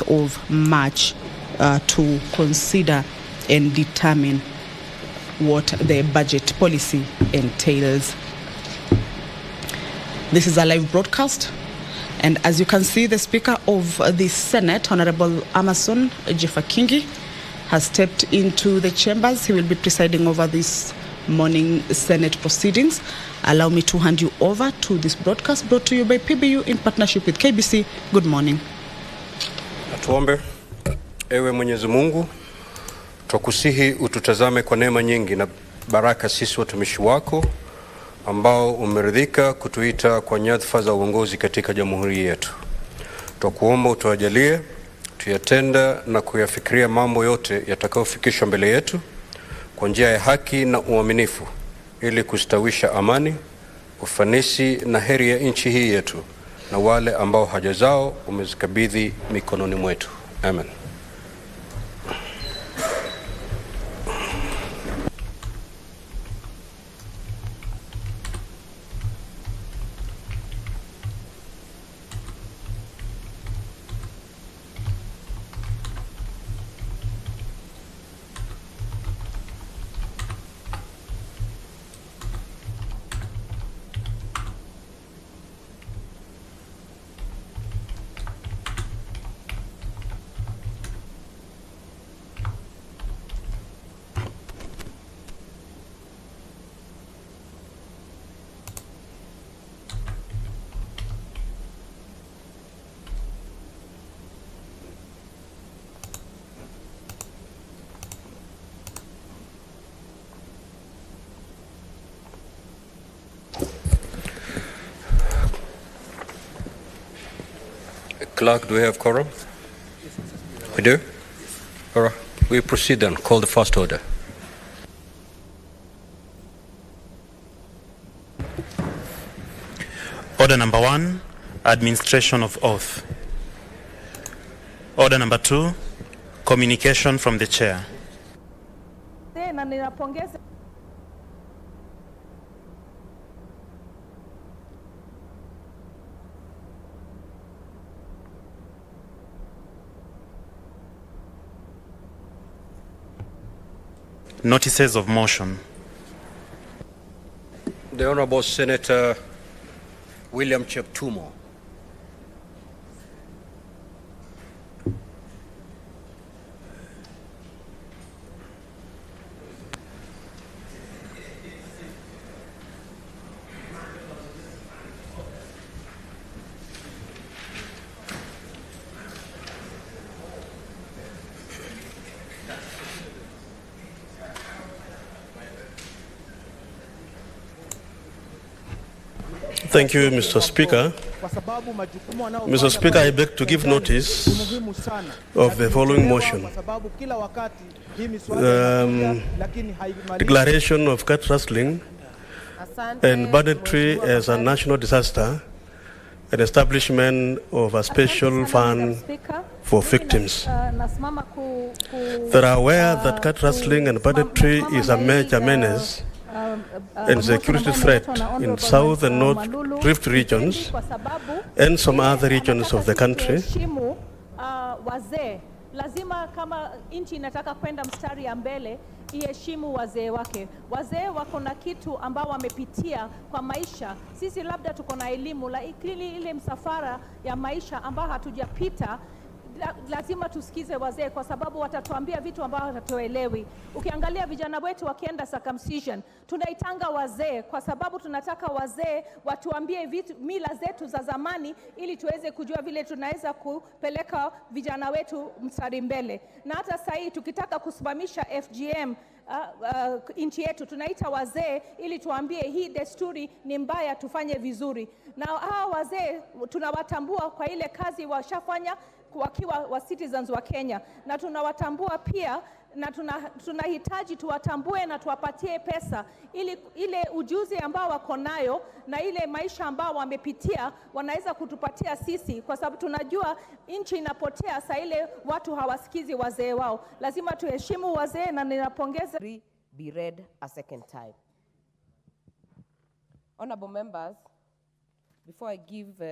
of March to consider and determine what the budget policy entails. This is a live broadcast, and as you can see, the Speaker of the Senate, Honorable Amason Jeffakingi, has stepped into the chambers. He will be presiding over this morning Senate proceedings. Allow me to hand you over to this broadcast brought to you by PBU in partnership with KBC. Good morning. Tuombe. Ewe Mwenyezi Mungu, tukusihi ututazame kwa neema nyingi na baraka sisi watumishi wako ambao umeridhika kutuita kwa nyadhifa za uongozi katika jamhuri yetu. Tukuomba utuajalie tuyatenda na kuyafikiria mambo yote yatakayofikishwa mbele yetu kwa njia ya haki na uaminifu, ili kustawisha amani, ufanisi na heri ya nchi hii yetu na wale ambao haja zao umezikabidhi mikononi mwetu. Amen. Clerk, do we have quorum? We do? All right. We proceed then. Call the first order. Order number 1, administration of oath. Order number 2, communication from the chair. Notices of motion. The Honorable Senator William Cheptumo. Thank you, Mr. Speaker. Mr. Speaker, I beg to give notice of the following motion. Declaration of cat rustling and banditry as a national disaster and establishment of a special fund for victims. They are aware that cat rustling and banditry is a major menace and security threat in South and North Rift regions and some other regions of the country. Lazima kama nchi inataka kwenda mstari ya mbele iheshimu wazee wake. Wazee wako na kitu ambao wamepitia kwa maisha. Sisi labda tuko na elimu, lakini ile msafara ya maisha ambao hatujapita, lazima tusikize wazee kwa sababu watatuambia vitu ambavyo hatuelewi. Ukiangalia vijana wetu wakienda circumcision, tunaitanga wazee kwa sababu tunataka wazee watuambie vitu, mila zetu za zamani, ili tuweze kujua vile tunaweza kupeleka vijana wetu mstari mbele. Na hata sasa hii tukitaka kusimamisha FGM nchi yetu, tunaita wazee ili tuambie hii desturi ni mbaya, tufanye vizuri. Na hawa wazee tunawatambua kwa ile kazi washafanya wakiwa wa citizens wa Kenya, na tunawatambua pia, na tunahitaji tuwatambue na tuwapatie pesa ili ile ujuzi ambao wako nayo na ile maisha ambao wamepitia wanaweza kutupatia sisi, kwa sababu tunajua nchi inapotea saa ile watu hawasikizi wazee wao. Lazima tuheshimu wazee, na ninapongeza. Be read a second time. Honorable members, before I give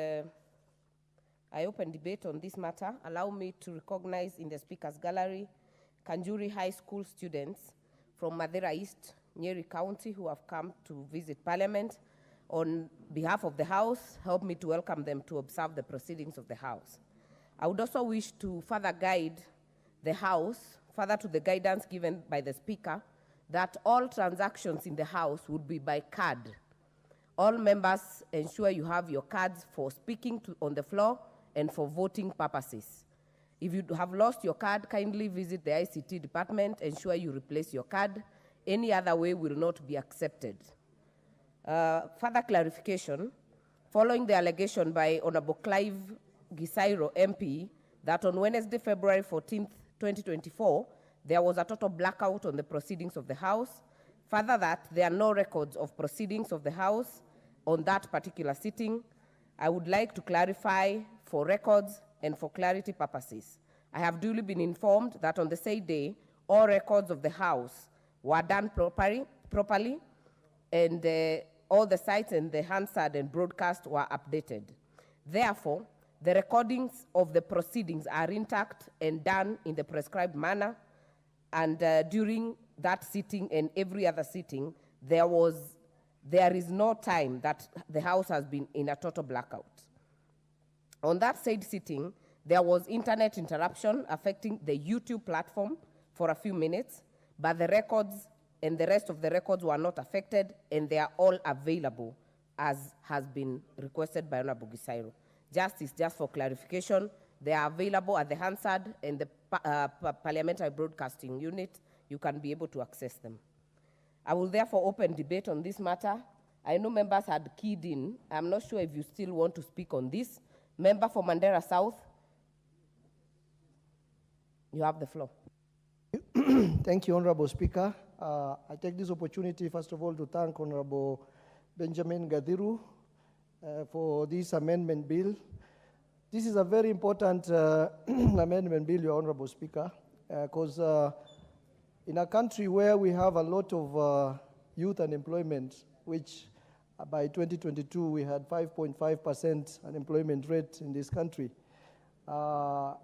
I open debate on this matter. Allow me to recognize in the Speaker's Gallery Kanjuri High School students from Madeira East, Nyeri County, who have come to visit Parliament. On behalf of the House, help me to welcome them to observe the proceedings of the House. I would also wish to further guide the House, further to the guidance given by the Speaker, that all transactions in the House would be by card. All members ensure you have your cards for speaking on the floor and for voting purposes. If you have lost your card, kindly visit the ICT department, ensure you replace your card. Any other way will not be accepted. Further clarification, following the allegation by Honorable Clive Gisairo MP that on Wednesday, February 14th, 2024, there was a total blackout on the proceedings of the House. Further that there are no records of proceedings of the House on that particular sitting, I would like to clarify for records and for clarity purposes. I have duly been informed that on the said day, all records of the House were done properly and all the sites and the Hansard and broadcast were updated. Therefore, the recordings of the proceedings are intact and done in the prescribed manner, and during that sitting and every other sitting, there is no time that the House has been in a total blackout. On that said sitting, there was internet interruption affecting the YouTube platform for a few minutes, but the records and the rest of the records were not affected, and they are all available as has been requested by Honorable Gisairo. Just for clarification, they are available at the Hansard and the Parliamentary Broadcasting Unit. You can be able to access them. I will therefore open debate on this matter. I know members had keyed in. I'm not sure if you still want to speak on this. Member for Mandera South, you have the floor. Thank you, Honorable Speaker. I take this opportunity, first of all, to thank Honorable Benjamin Gadiru for this amendment bill. This is a very important amendment bill, Your Honorable Speaker, because in a country where we have a lot of youth unemployment, which by 2022 we had 5.5% unemployment rate in this country, the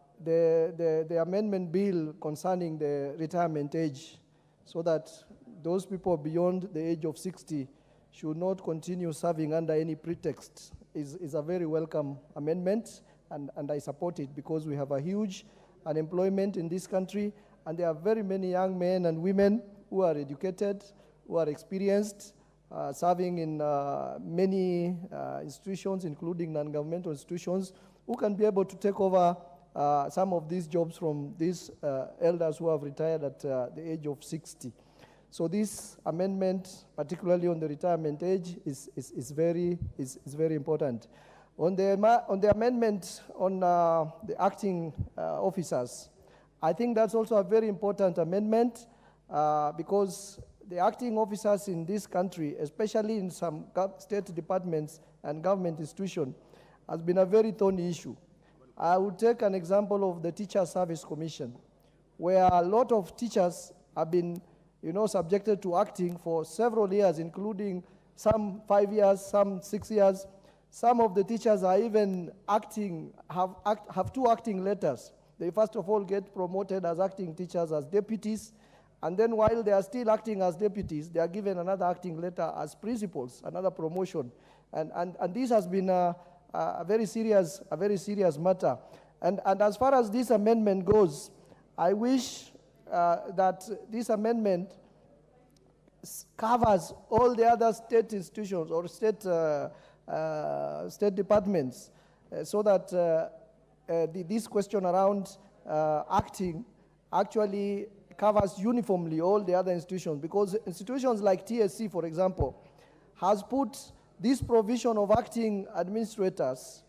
amendment bill concerning the retirement age, so that those people beyond the age of 60 should not continue serving under any pretext, is a very welcome amendment, and I support it because we have a huge unemployment in this country, and there are very many young men and women who are educated, who are experienced, serving in many institutions, including non-governmental institutions, who can be able to take over some of these jobs from these elders who have retired at the age of 60. So this amendment, particularly on the retirement age, is very important. On the amendment on the acting officers, I think that's also a very important amendment because the acting officers in this country, especially in some state departments and government institutions, has been a very thorny issue. I would take an example of the Teacher Service Commission, where a lot of teachers have been, subjected to acting for several years, including some 5 years, some 6 years. Some of the teachers are even have two acting letters. They first of all get promoted as acting teachers as deputies, and then while they are still acting as deputies, they are given another acting letter as principals, another promotion. And this has been a very serious matter. And as far as this amendment goes, I wish that this amendment covers all the other state institutions or state departments, so that this question around acting actually covers uniformly all the other institutions, because institutions like TSC, for example, has put this provision of acting administrators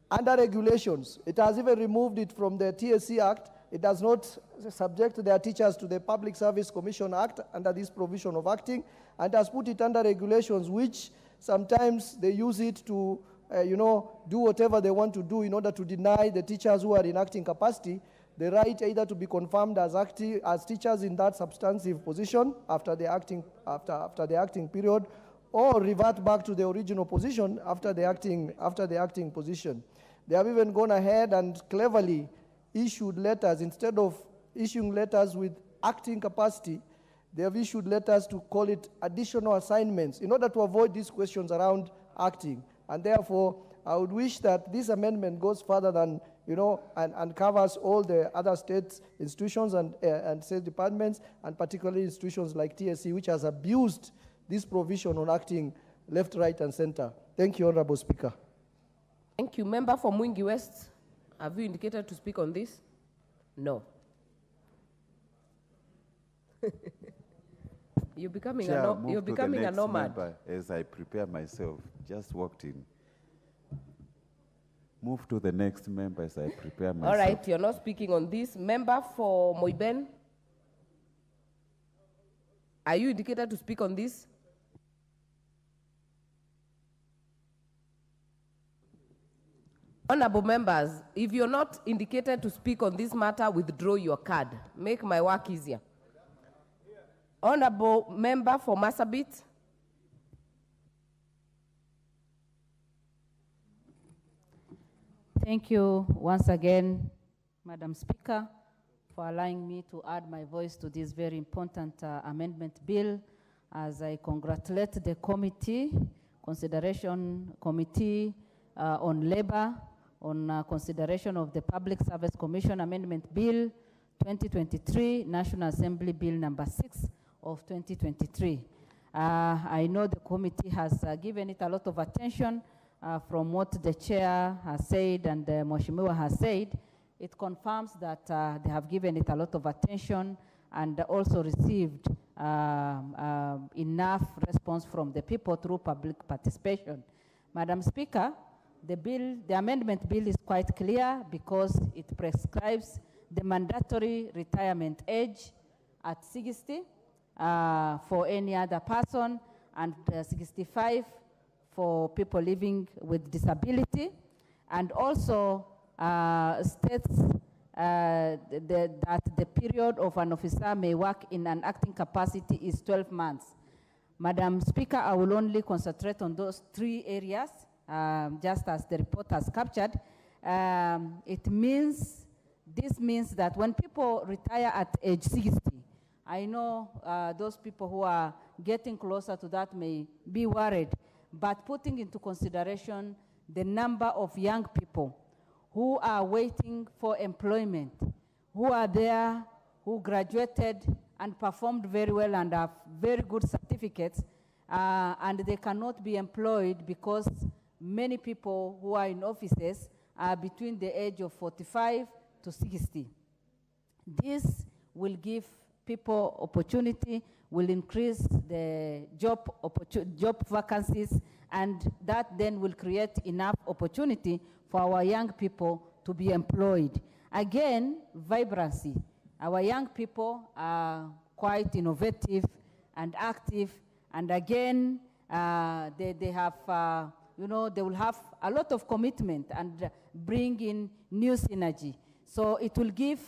under regulations. It has even removed it from the TSC Act. It does not subject their teachers to the Public Service Commission Act under this provision of acting, and has put it under regulations, which sometimes they use it to do whatever they want to do in order to deny the teachers who are in acting capacity the right either to be confirmed as teachers in that substantive position after the acting period, or revert back to the original position after the acting position. They have even gone ahead and cleverly issued letters. Instead of issuing letters with acting capacity, they have issued letters to call it additional assignments in order to avoid these questions around acting. And therefore, I would wish that this amendment goes further than, and covers all the other state institutions and state departments, and particularly institutions like TSC, which has abused this provision on acting left, right, and center. Thank you, Honorable Speaker. Thank you. Member for Mwingi West, have you indicated to speak on this? No. You're becoming a nomad. Member, as I prepare myself, just walked in. Move to the next member as I prepare myself. All right, you're not speaking on this. Member for Moiben, are you indicated to speak on this? Honorable members, if you're not indicated to speak on this matter, withdraw your card. Make my work easier. Honorable member for Marsabit. Thank you once again, Madam Speaker, for allowing me to add my voice to this very important amendment bill. As I congratulate the consideration committee on labor, on consideration of the Public Service Commission Amendment Bill 2023, National Assembly Bill number 6 of 2023. I know the committee has given it a lot of attention. From what the chair has said and Mheshimiwa has said, it confirms that they have given it a lot of attention and also received enough response from the people through public participation. Madam Speaker, the amendment bill is quite clear because it prescribes the mandatory retirement age at 60 for any other person and 65 for people living with disability, and also states that the period of an officer may work in an acting capacity is 12 months. Madam Speaker, I will only concentrate on those 3 areas, just as the report has captured. This means that when people retire at age 60, I know those people who are getting closer to that may be worried, but putting into consideration the number of young people who are waiting for employment, who are there, who graduated and performed very well and have very good certificates, and they cannot be employed because many people who are in offices are between the age of 45 to 60. This will give people opportunity, will increase the job vacancies, and that then will create enough opportunity for our young people to be employed. Again, vibrancy. Our young people are quite innovative and active, and again, they have, they will have a lot of commitment and bring in new synergy. So it will give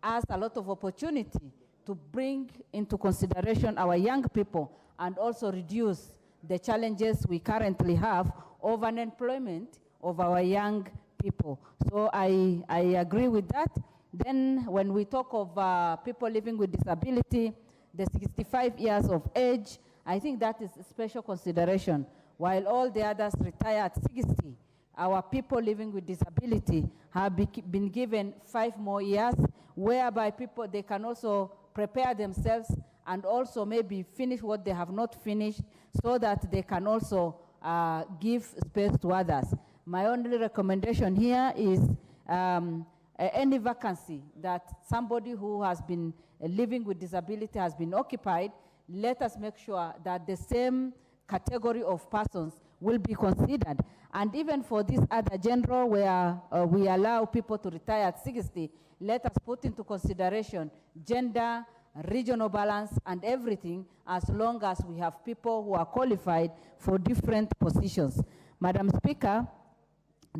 us a lot of opportunity to bring into consideration our young people and also reduce the challenges we currently have of unemployment of our young people. So I agree with that. Then when we talk of people living with disability, the 65 years of age, I think that is a special consideration. While all the others retire at 60, our people living with disability have been given 5 more years, whereby people, they can also prepare themselves and also maybe finish what they have not finished so that they can also give space to others. My only recommendation here is any vacancy that somebody who has been living with disability has been occupied, let us make sure that the same category of persons will be considered. And even for this other general where we allow people to retire at 60, let us put into consideration gender, regional balance, and everything, as long as we have people who are qualified for different positions. Madam Speaker,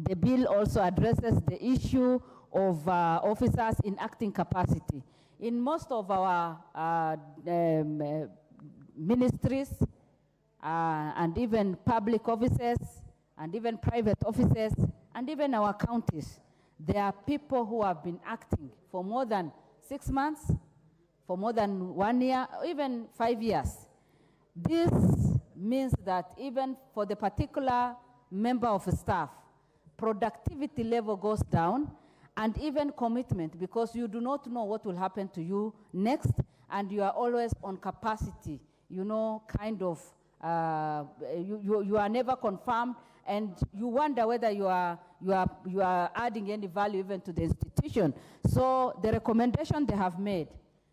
the bill also addresses the issue of officers in acting capacity. In most of our ministries and even public offices and even private offices, and even our counties, there are people who have been acting for more than 6 months, for more than 1 year, or even 5 years. This means that even for the particular member of staff, productivity level goes down, and even commitment, because you do not know what will happen to you next, and you are always on capacity, you know, kind of, you are never confirmed, and you wonder whether you are adding any value even to the institution. So the recommendation they have made,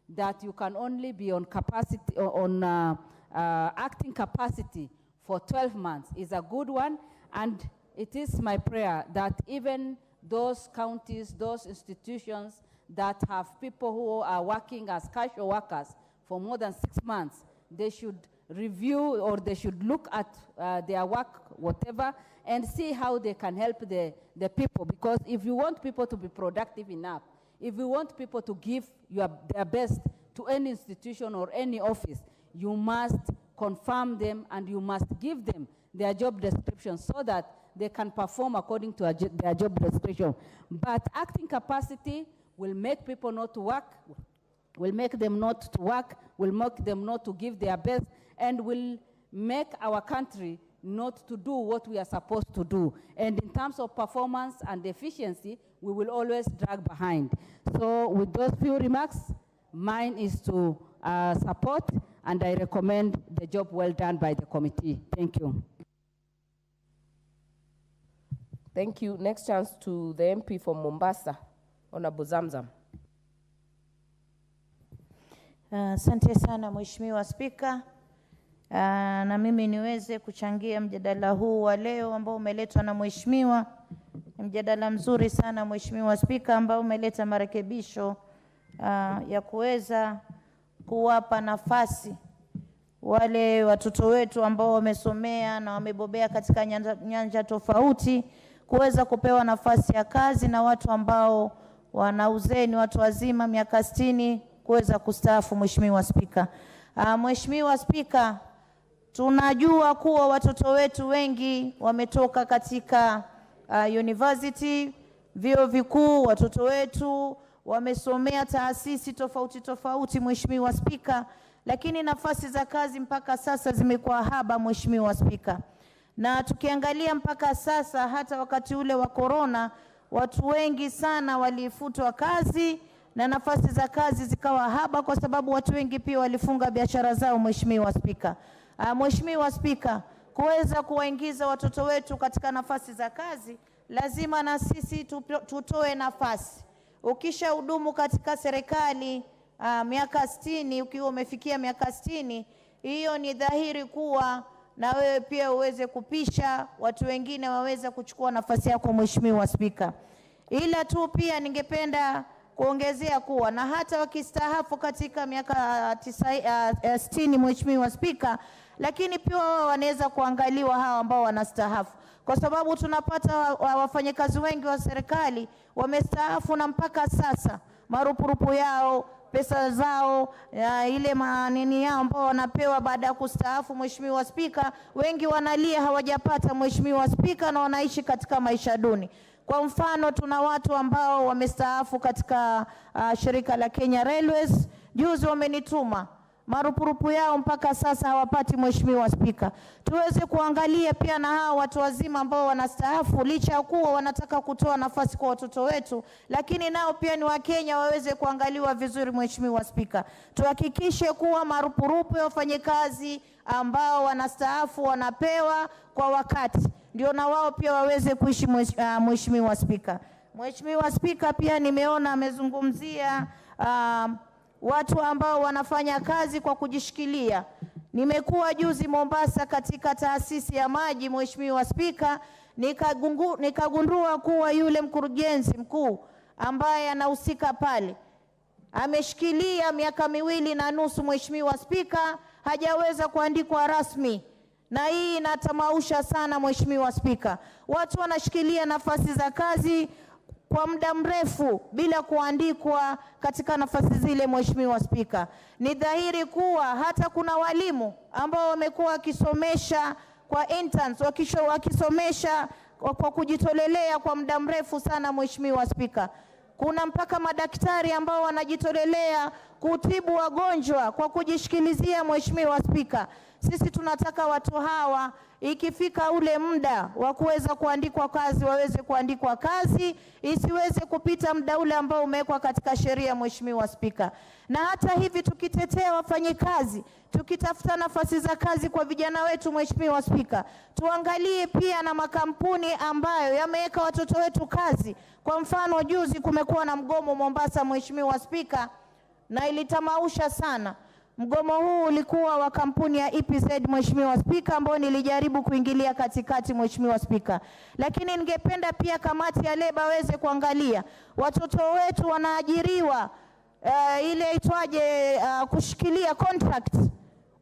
that you can only be on capacity, on acting capacity for 12 months, is a good one, and it is my prayer that even those counties, those institutions that have people who are working as casual workers for more than 6 months, they should review, or they should look at their work, whatever, and see how they can help the people. Because if you want people to be productive enough, if you want people to give their best to any institution or any office, you must confirm them, and you must give them their job description so that they can perform according to their job description. But acting capacity will make people not to work, will make them not to work, will make them not to give their best, and will make our country not to do what we are supposed to do. And in terms of performance and efficiency, we will always drag behind. So with those few remarks, mine is to support, and I recommend the job well done by the committee. Thank you. Thank you. Next chance to the MP from Mombasa, Honorable Zamzam. Asante sana Mheshimiwa Spika. Na mimi niweze kuchangia mjadala huu wa leo ambao umeletwa na Mheshimiwa. Mjadala mzuri sana Mheshimiwa Spika, ambao umeleta marekebisho ya kuweza kuwapa nafasi wale watoto wetu ambao wamesomea na wamebobea katika nyanja tofauti, kuweza kupewa nafasi ya kazi, na watu ambao wana uzeni, watu wazima miaka 60, kuweza kustaafu. Mheshimiwa Spika, Mheshimiwa Spika, tunajua kuwa watoto wetu wengi wametoka katika university, vyuo vikuu, watoto wetu wamesomea taasisi tofauti tofauti Mheshimiwa Spika, lakini nafasi za kazi mpaka sasa zimekuwa haba Mheshimiwa Spika. Na tukiangalia mpaka sasa, hata wakati ule wa corona, watu wengi sana walifutwa kazi na nafasi za kazi zikawa haba, kwa sababu watu wengi pia walifunga biashara zao Mheshimiwa Spika. Mheshimiwa Spika, kuweza kuwaingiza watoto wetu katika nafasi za kazi, lazima na sisi tutoe nafasi. Ukisha hudumu katika serikali miaka 60, ukiwa umefikia miaka 60, hiyo ni dhahiri kuwa na wewe pia uweze kupisha watu wengine waweze kuchukua nafasi yako Mheshimiwa Spika. Ila tu pia ningependa kuongezea kuwa na hata wakistaafu katika miaka 60 Mheshimiwa Spika, lakini pia wanaweza kuangaliwa hawa ambao wanastaafu, kwa sababu tunapata wafanyakazi wengi wa serikali wamestaafu na mpaka sasa marupurupu yao, pesa zao, ile manini yao ambao wanapewa baada ya kustaafu Mheshimiwa Spika, wengi wanalia hawajapata Mheshimiwa Spika, na wanaishi katika maisha duni. Kwa mfano, tuna watu ambao wamestaafu katika shirika la Kenya Railways, juzi wamenituma marupurupu yao mpaka sasa hawapati Mheshimiwa Spika. Tuweze kuangalia pia na hao watu wazima ambao wanastaafu, licha ya kuwa wanataka kutoa nafasi kwa watoto wetu, lakini nao pia ni Wakenya, waweze kuangaliwa vizuri Mheshimiwa Spika. Tuhakikishe kuwa marupurupu ya wafanyakazi ambao wanastaafu wanapewa kwa wakati, ndio na wao pia waweze kuishi Mheshimiwa Spika. Mheshimiwa Spika, pia nimeona amezungumzia watu ambao wanafanya kazi kwa kujishikilia. Nimekuwa juzi Mombasa katika taasisi ya maji Mheshimiwa Spika, nikagundua kuwa yule mkurugenzi mkuu ambaye anahusika pale ameshikilia miaka 2.5 Mheshimiwa Spika, hajaweza kuandikwa rasmi. Na hii inatamausha sana Mheshimiwa Spika. Watu wanashikilia nafasi za kazi kwa muda mrefu bila kuandikwa katika nafasi zile Mheshimiwa Spika. Ni dhahiri kuwa hata kuna walimu ambao wamekuwa wakisomesha kwa interns, wakisomesha kwa kujitolelea kwa muda mrefu sana, Mheshimiwa Spika. Kuna mpaka madaktari ambao wanajitolelea kutibu wagonjwa kwa kujishikilizia, Mheshimiwa Spika. Sisi tunataka watu hawa ikifika ule muda wa kuweza kuandikwa kazi waweze kuandikwa kazi, isiweze kupita muda ule ambao umewekwa katika sheria, Mheshimiwa Spika. Na hata hivi tukitetea wafanyikazi, tukitafuta nafasi za kazi kwa vijana wetu, Mheshimiwa Spika, tuangalie pia na makampuni ambayo yameweka watoto wetu kazi. Kwa mfano, juzi kumekuwa na mgomo Mombasa, Mheshimiwa Spika, na ilitamausha sana. Mgomo huu ulikuwa wa kampuni ya EPZ, Mheshimiwa Spika, ambao nilijaribu kuingilia katikati, Mheshimiwa Spika. Lakini ningependa pia kamati ya leba waweze kuangalia watoto wetu wanaajiriwa ile itwaje, kushikilia contract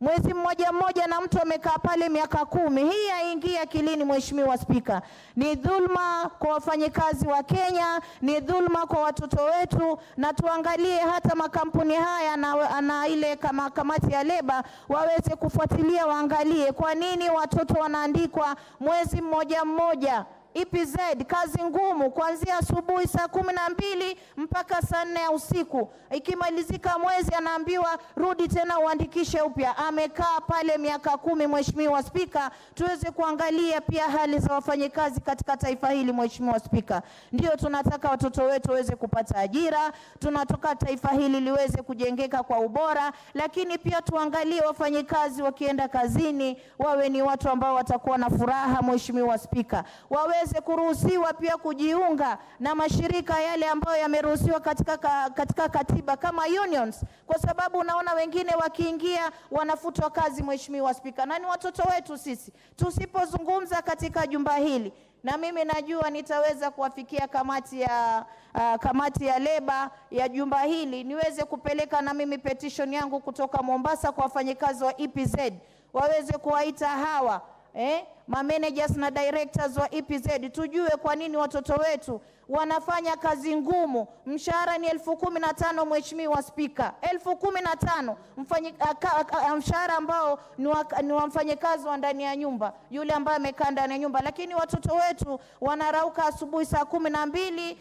mwezi mmoja na mtu amekaa pale miaka 10. Hii haingii akilini, Mheshimiwa Spika. Ni dhulma kwa wafanyikazi wa Kenya, ni dhulma kwa watoto wetu, na tuangalie hata makampuni haya na ile kama kamati ya leba waweze kufuatilia, waangalie kwa nini watoto wanaandikwa mwezi mmoja. EPZ kazi ngumu kuanzia asubuhi saa 12 mpaka saa 4 ya usiku. Ikimalizika mwezi anaambiwa rudi tena uandikishe upya. Amekaa pale miaka 10, Mheshimiwa Spika. Tuweze kuangalia pia hali za wafanyikazi katika taifa hili, Mheshimiwa Spika. Ndio tunataka watoto wetu waweze kupata ajira, tunataka taifa hili liweze kujengeka kwa ubora, lakini pia tuangalie wafanyikazi wakienda kazini wawe ni watu ambao watakuwa na furaha, Mheshimiwa Spika. Waweze kuruhusiwa pia kujiunga na mashirika yale ambayo yameruhusiwa katika katiba kama unions, kwa sababu unaona wengine wakiingia wanafutwa kazi, Mheshimiwa Spika. Na ni watoto wetu sisi. Tusipozungumza katika jumba hili, na mimi najua nitaweza kuwafikia kamati ya leba ya jumba hili, niweze kupeleka na mimi petition yangu kutoka Mombasa kwa wafanyikazi wa EPZ, waweze kuwaita hawa managers na directors wa EPZ, tujue kwa nini watoto wetu wanafanya kazi ngumu. Mshahara ni 15,000, Mheshimiwa Spika. 15,000 mshahara ambao ni wa mfanyikazi wa ndani ya nyumba, yule ambaye amekaa ndani ya nyumba. Lakini watoto wetu wanarauka asubuhi saa 12,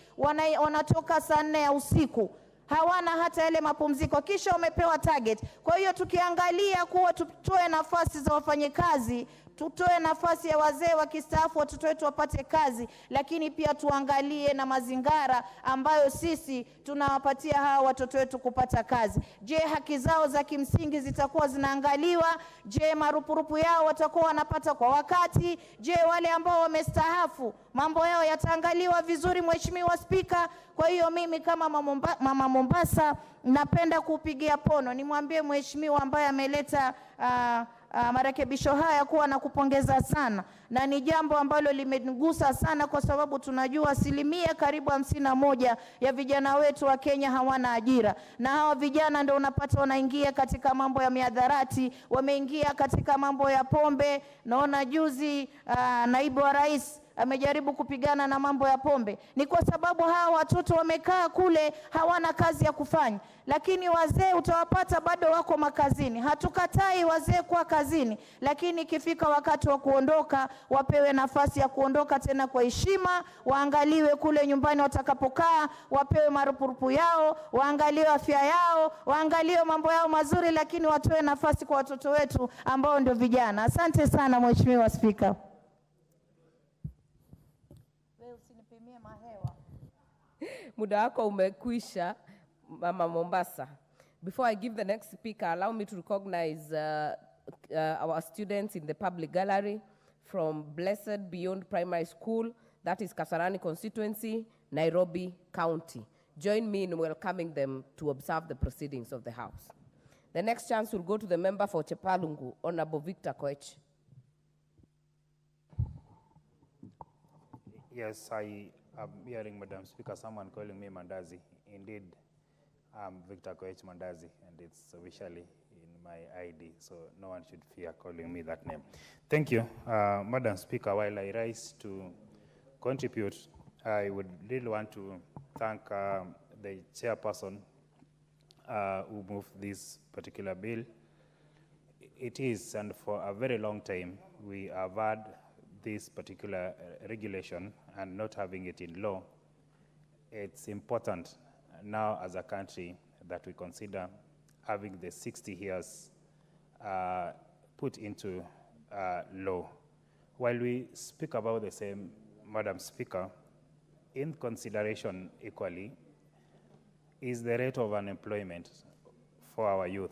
wanatoka saa 4 ya usiku. Hawana hata yale mapumziko, kisha wamepewa target. Kwa hiyo tukiangalia kuwa tutoe nafasi za wafanyikazi, tutoe nafasi ya wazee wakistaafu, watoto wetu wapate kazi, lakini pia tuangalie na mazingara ambayo sisi tunawapatia hawa watoto wetu kupata kazi. Je, haki zao za kimsingi zitakuwa zinaangaliwa? Je, marupurupu yao watakuwa wanapata kwa wakati? Je, wale ambao wamestaafu mambo yao yataangaliwa vizuri, Mheshimiwa Spika? Kwa hiyo mimi kama mama Mombasa napenda kupigia pono, nimwambie mheshimiwa ambaye ameleta marekebisho haya kuwa na kupongeza sana, na ni jambo ambalo limenigusa sana, kwa sababu tunajua asilimia karibu 51 ya vijana wetu wa Kenya hawana ajira, na hawa vijana ndio unapata wanaingia katika mambo ya miadharati, wameingia katika mambo ya pombe. Naona juzi naibu wa rais amejaribu kupigana na mambo ya pombe. Ni kwa sababu hawa watoto wamekaa kule hawana kazi ya kufanya. Lakini wazee utawapata bado wako makazini. Hatukatai wazee kwa kazini, lakini ikifika wakati wa kuondoka wapewe nafasi ya kuondoka tena kwa heshima, waangaliwe kule nyumbani watakapokaa, wapewe marupurupu yao, waangaliwe afya yao, waangaliwe mambo yao mazuri, lakini watoe nafasi kwa watoto wetu ambao ndio vijana. Asante sana Mheshimiwa Spika. Muda wako umekwisha, Mama Mombasa. Before I give the next speaker, allow me to recognize our students in the public gallery from Blessed Beyond Primary School, that is Kasarani constituency, Nairobi County. Join me in welcoming them to observe the proceedings of the House. The next chance will go to the member for Chepalungu, Honorable Victor Koech. Yes, I am hearing, Madam Speaker, someone calling me Mandazi. Indeed, I'm Victor Koech Mandazi, and it's officially in my ID, so no one should fear calling me that name. Thank you, Madam Speaker. While I rise to contribute, I would really want to thank the chairperson who moved this particular bill. It is, and for a very long time, we have had this particular regulation and not having it in law, it's important now as a country that we consider having the 60 years put into law. While we speak about the same, Madam Speaker, in consideration equally is the rate of unemployment for our youth.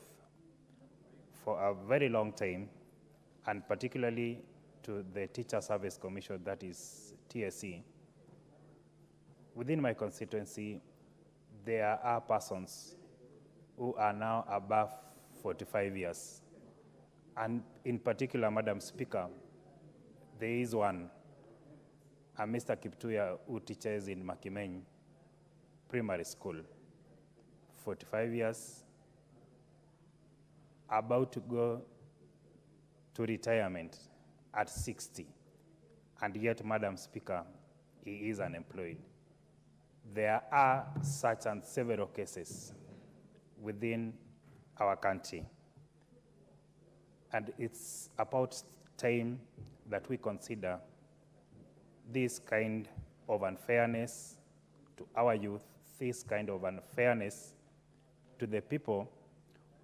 For a very long time, and particularly to the Teacher Service Commission, that is TSC, within my constituency, there are persons who are now above 45 years. And in particular, Madam Speaker, there is one, Mr. Kiptuya, who teaches in Makimeny Primary School, 45 years, about to go to retirement at 60, and yet, Madam Speaker, he is unemployed. There are such and several cases within our country, and it's about time that we consider this kind of unfairness to our youth, this kind of unfairness to the people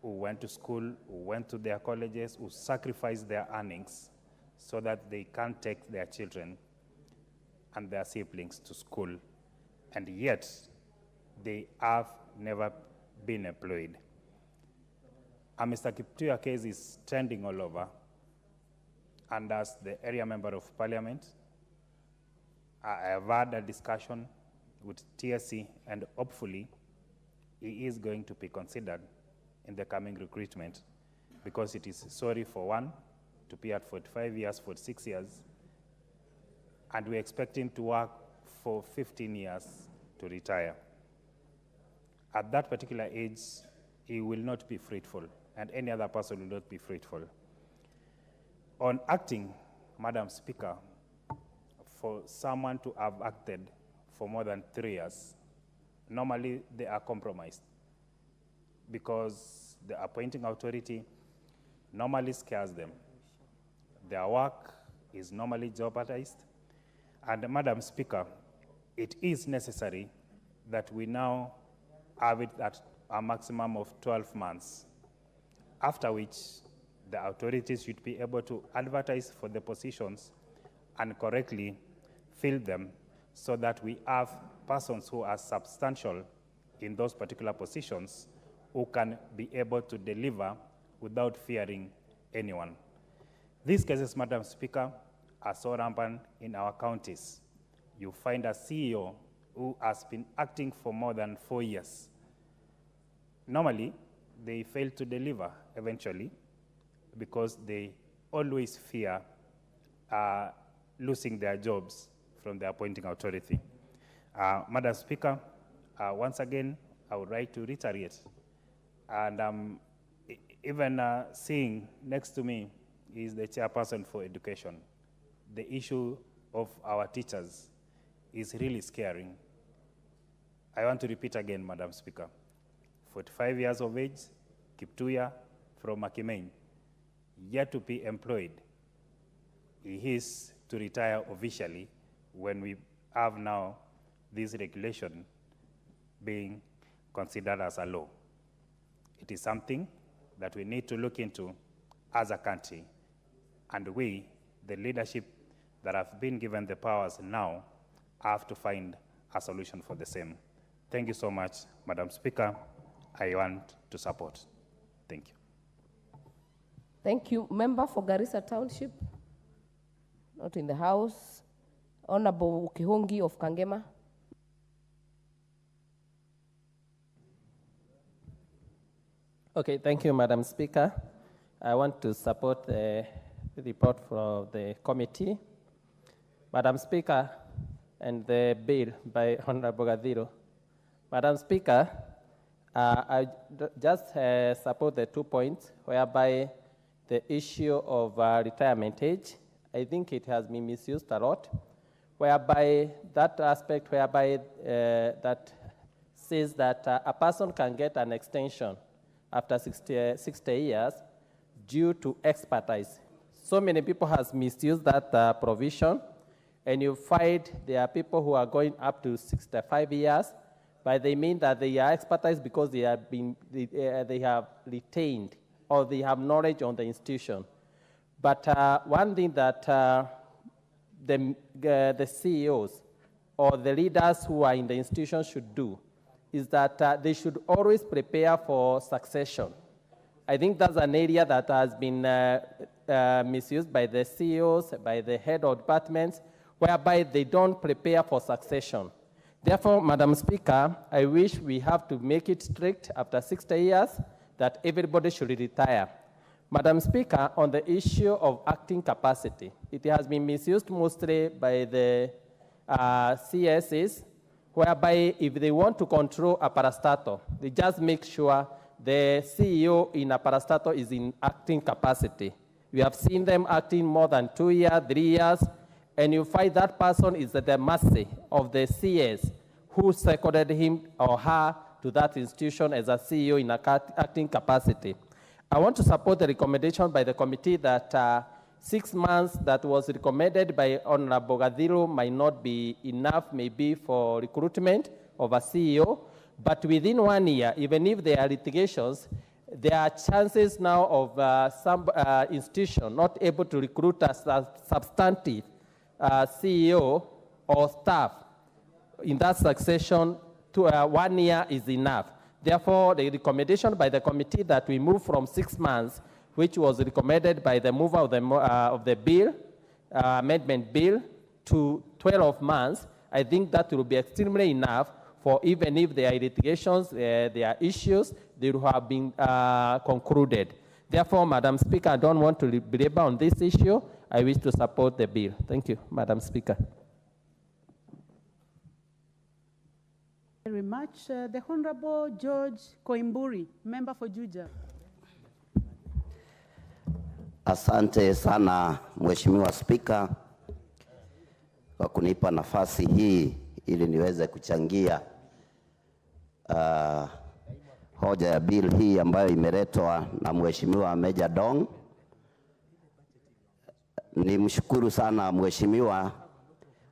who went to school, who went to their colleges, who sacrificed their earnings so that they can take their children and their siblings to school, and yet they have never been employed. And Mr. Kiptuya case is trending all over, and as the area member of parliament, I have had a discussion with TSC, and hopefully he is going to be considered in the coming recruitment, because it is sorry for one to be at 45 years, 46 years, and we expect him to work for 15 years to retire. At that particular age, he will not be fruitful, and any other person will not be fruitful. On acting, Madam Speaker, for someone to have acted for more than 3 years, normally they are compromised, because the appointing authority normally scares them. Their work is normally jeopardized. And Madam Speaker, it is necessary that we now have it at a maximum of 12 months, after which the authorities should be able to advertise for the positions and correctly fill them, so that we have persons who are substantial in those particular positions who can be able to deliver without fearing anyone. These cases, Madam Speaker, are so rampant in our counties. You find a CEO who has been acting for more than 4 years. Normally, they fail to deliver eventually, because they always fear losing their jobs from the appointing authority. Madam Speaker, once again, I would like to reiterate, and even seeing next to me is the chairperson for education. The issue of our teachers is really scaring. I want to repeat again, Madam Speaker, 45 years of age, Kiptuya from Makimeny, yet to be employed. He is to retire officially when we have now this regulation being considered as a law. It is something that we need to look into as a country, and we, the leadership that have been given the powers now, have to find a solution for the same. Thank you so much, Madam Speaker. I want to support. Thank you. Thank you. Member for Garissa Township, not in the House. Honorable Kihongi of Kangema. Okay, thank you, Madam Speaker. I want to support the report from the committee. Madam Speaker, and the bill by Honorable Gadiro. Madam Speaker, I just support the 2 points whereby the issue of retirement age, I think it has been misused a lot, whereby that aspect whereby that says that a person can get an extension after 60 years due to expertise. So many people has misused that provision, and you find there are people who are going up to 65 years, but they mean that they are expertise because they have retained or they have knowledge on the institution. But one thing that the CEOs or the leaders who are in the institution should do is that they should always prepare for succession. I think that's an area that has been misused by the CEOs, by the head of departments, whereby they don't prepare for succession. Therefore, Madam Speaker, I wish we have to make it strict after 60 years that everybody should retire. Madam Speaker, on the issue of acting capacity, it has been misused mostly by the CSs, whereby if they want to control a parastatal, they just make sure the CEO in a parastatal is in acting capacity. We have seen them acting more than 2 years, 3 years, and you find that person is at the mercy of the CS who seconded him or her to that institution as a CEO in acting capacity. I want to support the recommendation by the committee that 6 months that was recommended by Honorable Gadiro might not be enough maybe for recruitment of a CEO, but within 1 year, even if there are litigations, there are chances now of some institution not able to recruit a substantive CEO or staff in that succession to 1 year is enough. Therefore, the recommendation by the committee that we move from 6 months, which was recommended by the mover of the bill, amendment bill, to 12 months, I think that will be extremely enough for even if there are litigations, there are issues, they will have been concluded. Therefore, Madam Speaker, I don't want to belabor on this issue. I wish to support the bill. Thank you, Madam Speaker. Very much. The Honorable George Koimburi, member for Juja. Asante sana Mheshimiwa Spika kwa kunipa nafasi hii ili niweze kuchangia hoja ya bill hii ambayo imeletwa na Mheshimiwa Meja Dong. Nimshukuru sana Mheshimiwa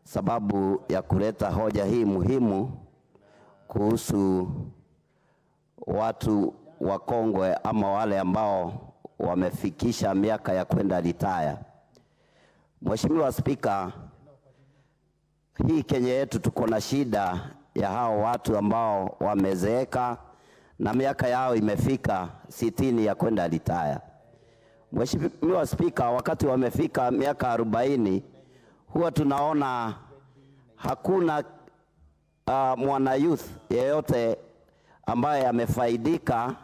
sababu ya kuleta hoja hii muhimu kuhusu watu wakongwe ama wale ambao wamefikisha miaka ya kwenda retire. Mheshimiwa Spika, hii Kenya yetu tuko na shida ya hao watu ambao wamezeeka na miaka yao imefika 60 ya kwenda retire. Mheshimiwa Spika, wakati wamefika miaka 40 huwa tunaona hakuna mwana youth yeyote ambaye amefaidika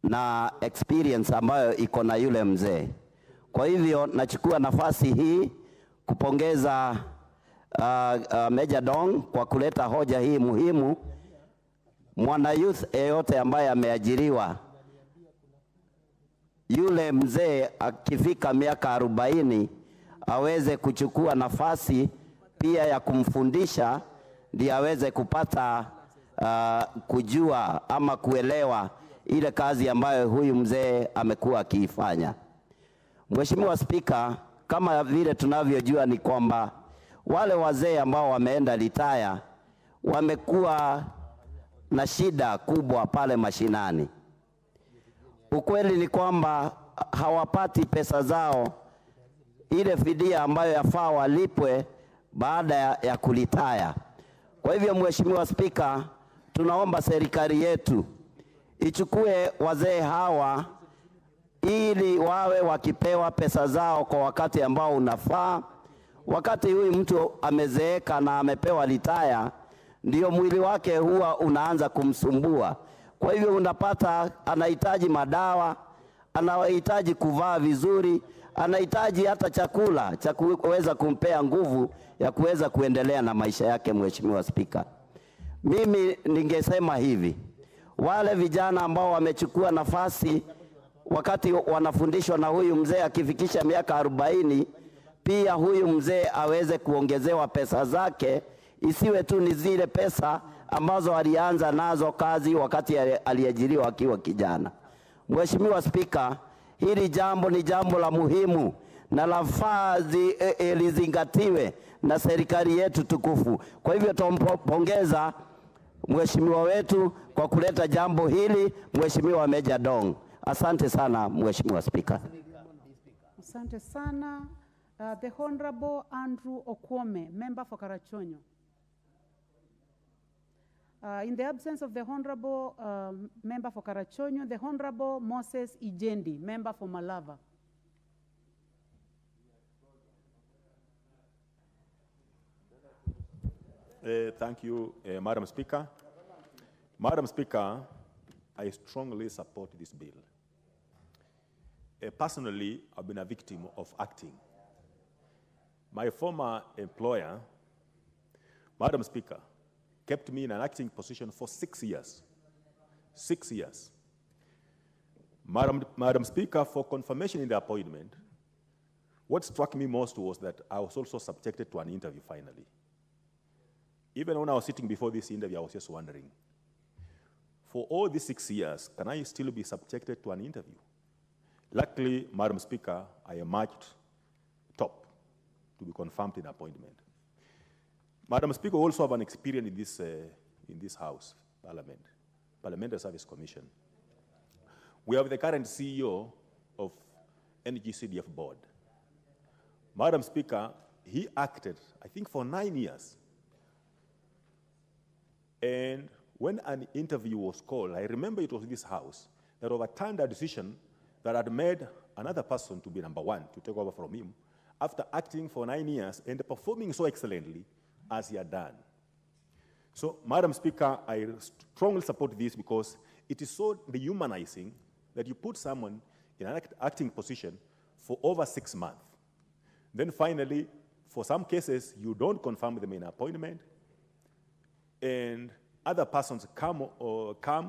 na experience ambayo iko na yule mzee. Kwa hivyo nachukua nafasi hii kupongeza Meja Dong kwa kuleta hoja hii muhimu. Mwana youth yeyote ambaye ameajiriwa, yule mzee akifika miaka 40 aweze kuchukua nafasi pia ya kumfundisha ndiye aweze kupata kujua ama kuelewa ile kazi ambayo huyu mzee amekuwa akiifanya. Mheshimiwa Spika, kama vile tunavyojua ni kwamba wale wazee ambao wameenda retire wamekuwa na shida kubwa pale mashinani. Ukweli ni kwamba hawapati pesa zao, ile fidia ambayo yafaa walipwe baada ya kulitaya. Kwa hivyo Mheshimiwa Spika, tunaomba serikali yetu ichukue wazee hawa ili wawe wakipewa pesa zao kwa wakati ambao unafaa. Wakati huyu mtu amezeeka na amepewa retire, ndio mwili wake huwa unaanza kumsumbua. Kwa hivyo unapata anahitaji madawa, anahitaji kuvaa vizuri, anahitaji hata chakula cha kuweza kumpea nguvu ya kuweza kuendelea na maisha yake. Mheshimiwa Spika, mimi ningesema hivi, wale vijana ambao wamechukua nafasi wakati wanafundishwa na huyu mzee akifikisha miaka 40, pia huyu mzee aweze kuongezewa pesa zake, isiwe tu ni zile pesa ambazo alianza nazo kazi wakati aliajiriwa akiwa kijana. Mheshimiwa Spika, Hili jambo ni jambo la muhimu na lafaa lizingatiwe na serikali yetu tukufu. Kwa hivyo tumpongeza mheshimiwa wetu kwa kuleta jambo hili, Mheshimiwa Meja Dong. Asante sana Mheshimiwa Spika. Asante sana. The Honorable Andrew Okwome, member for Karachonyo. In the absence of the Honorable member for Karachonyo, the Honorable Moses Ijendi, member for Malava. Thank you, Madam Speaker. Madam Speaker, I strongly support this bill. Personally, I've been a victim of acting. My former employer, Madam Speaker, kept me in an acting position for 6 years. 6 years. Madam Speaker, for confirmation in the appointment, what struck me most was that I was also subjected to an interview finally. Even when I was sitting before this interview, I was just wondering, for all these 6 years, can I still be subjected to an interview? Luckily, Madam Speaker, I emerged top to be confirmed in appointment. Madam Speaker, also have an experience in this House, Parliament, Parliamentary Service Commission. We have the current CEO of NGCDF Board. Madam Speaker, he acted, I think, for 9 years. And when an interview was called, I remember it was in this House that overturned a decision that had made another person to be number one, to take over from him, after acting for 9 years and performing so excellently as he had done. So, Madam Speaker, I strongly support this because it is so dehumanizing that you put someone in an acting position for over 6 months. Then finally, for some cases, you don't confirm them in appointment, and other persons come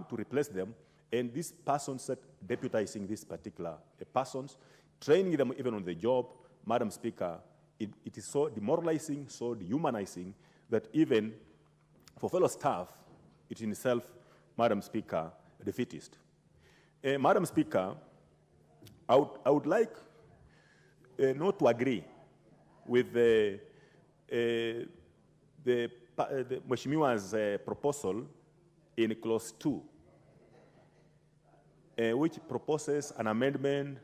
to replace them, and these persons deputizing these particular persons, training them even on the job. Madam Speaker, it is so demoralizing, so dehumanizing, that even for fellow staff, it in itself, Madam Speaker, defeatist. Madam Speaker, I would like not to agree with the Mheshimiwa's proposal in clause 2, which proposes an amendment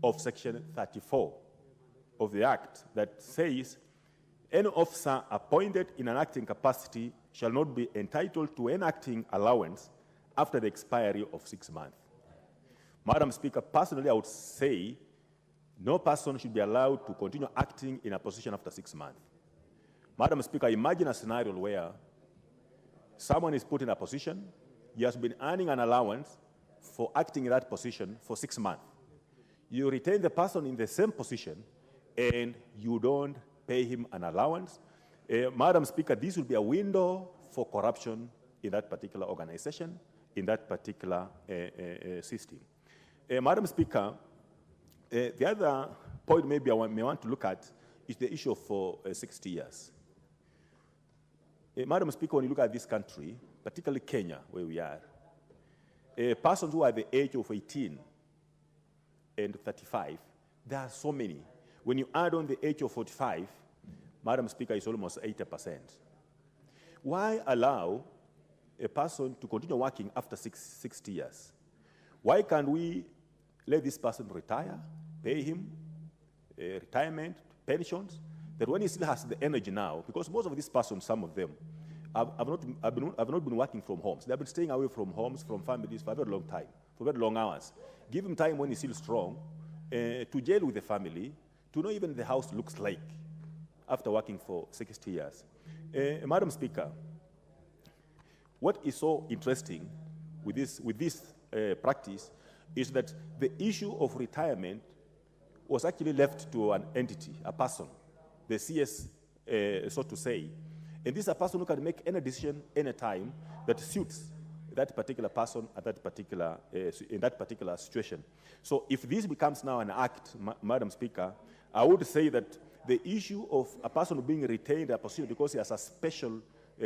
of section 34 of the Act that says, any officer appointed in an acting capacity shall not be entitled to an acting allowance after the expiry of 6 months. Madam Speaker, personally, I would say no person should be allowed to continue acting in a position after 6 months. Madam Speaker, imagine a scenario where someone is put in a position, he has been earning an allowance for acting in that position for 6 months. You retain the person in the same position and you don't pay him an allowance. Madam Speaker, this will be a window for corruption in that particular organization, in that particular system. Madam Speaker, the other point maybe I may want to look at is the issue for 60 years. Madam Speaker, when you look at this country, particularly Kenya, where we are, persons who are the age of 18 and 35, there are so many. When you add on the age of 45, Madam Speaker, it's almost 80%. Why allow a person to continue working after 60 years? Why can't we let this person retire, pay him retirement, pensions, that when he still has the energy now, because most of these persons, some of them, have not been working from homes. They have been staying away from homes, from families for a very long time, for very long hours. Give him time when he's still strong to jail with the family, to know even the house looks like after working for 60 years. Madam Speaker, what is so interesting with this practice is that the issue of retirement was actually left to an entity, a person, the CS, so to say. And this is a person who can make any decision, any time, that suits that particular person at that particular, in that particular situation. So if this becomes now an act, Madam Speaker, I would say that the issue of a person being retained in a position because he has a special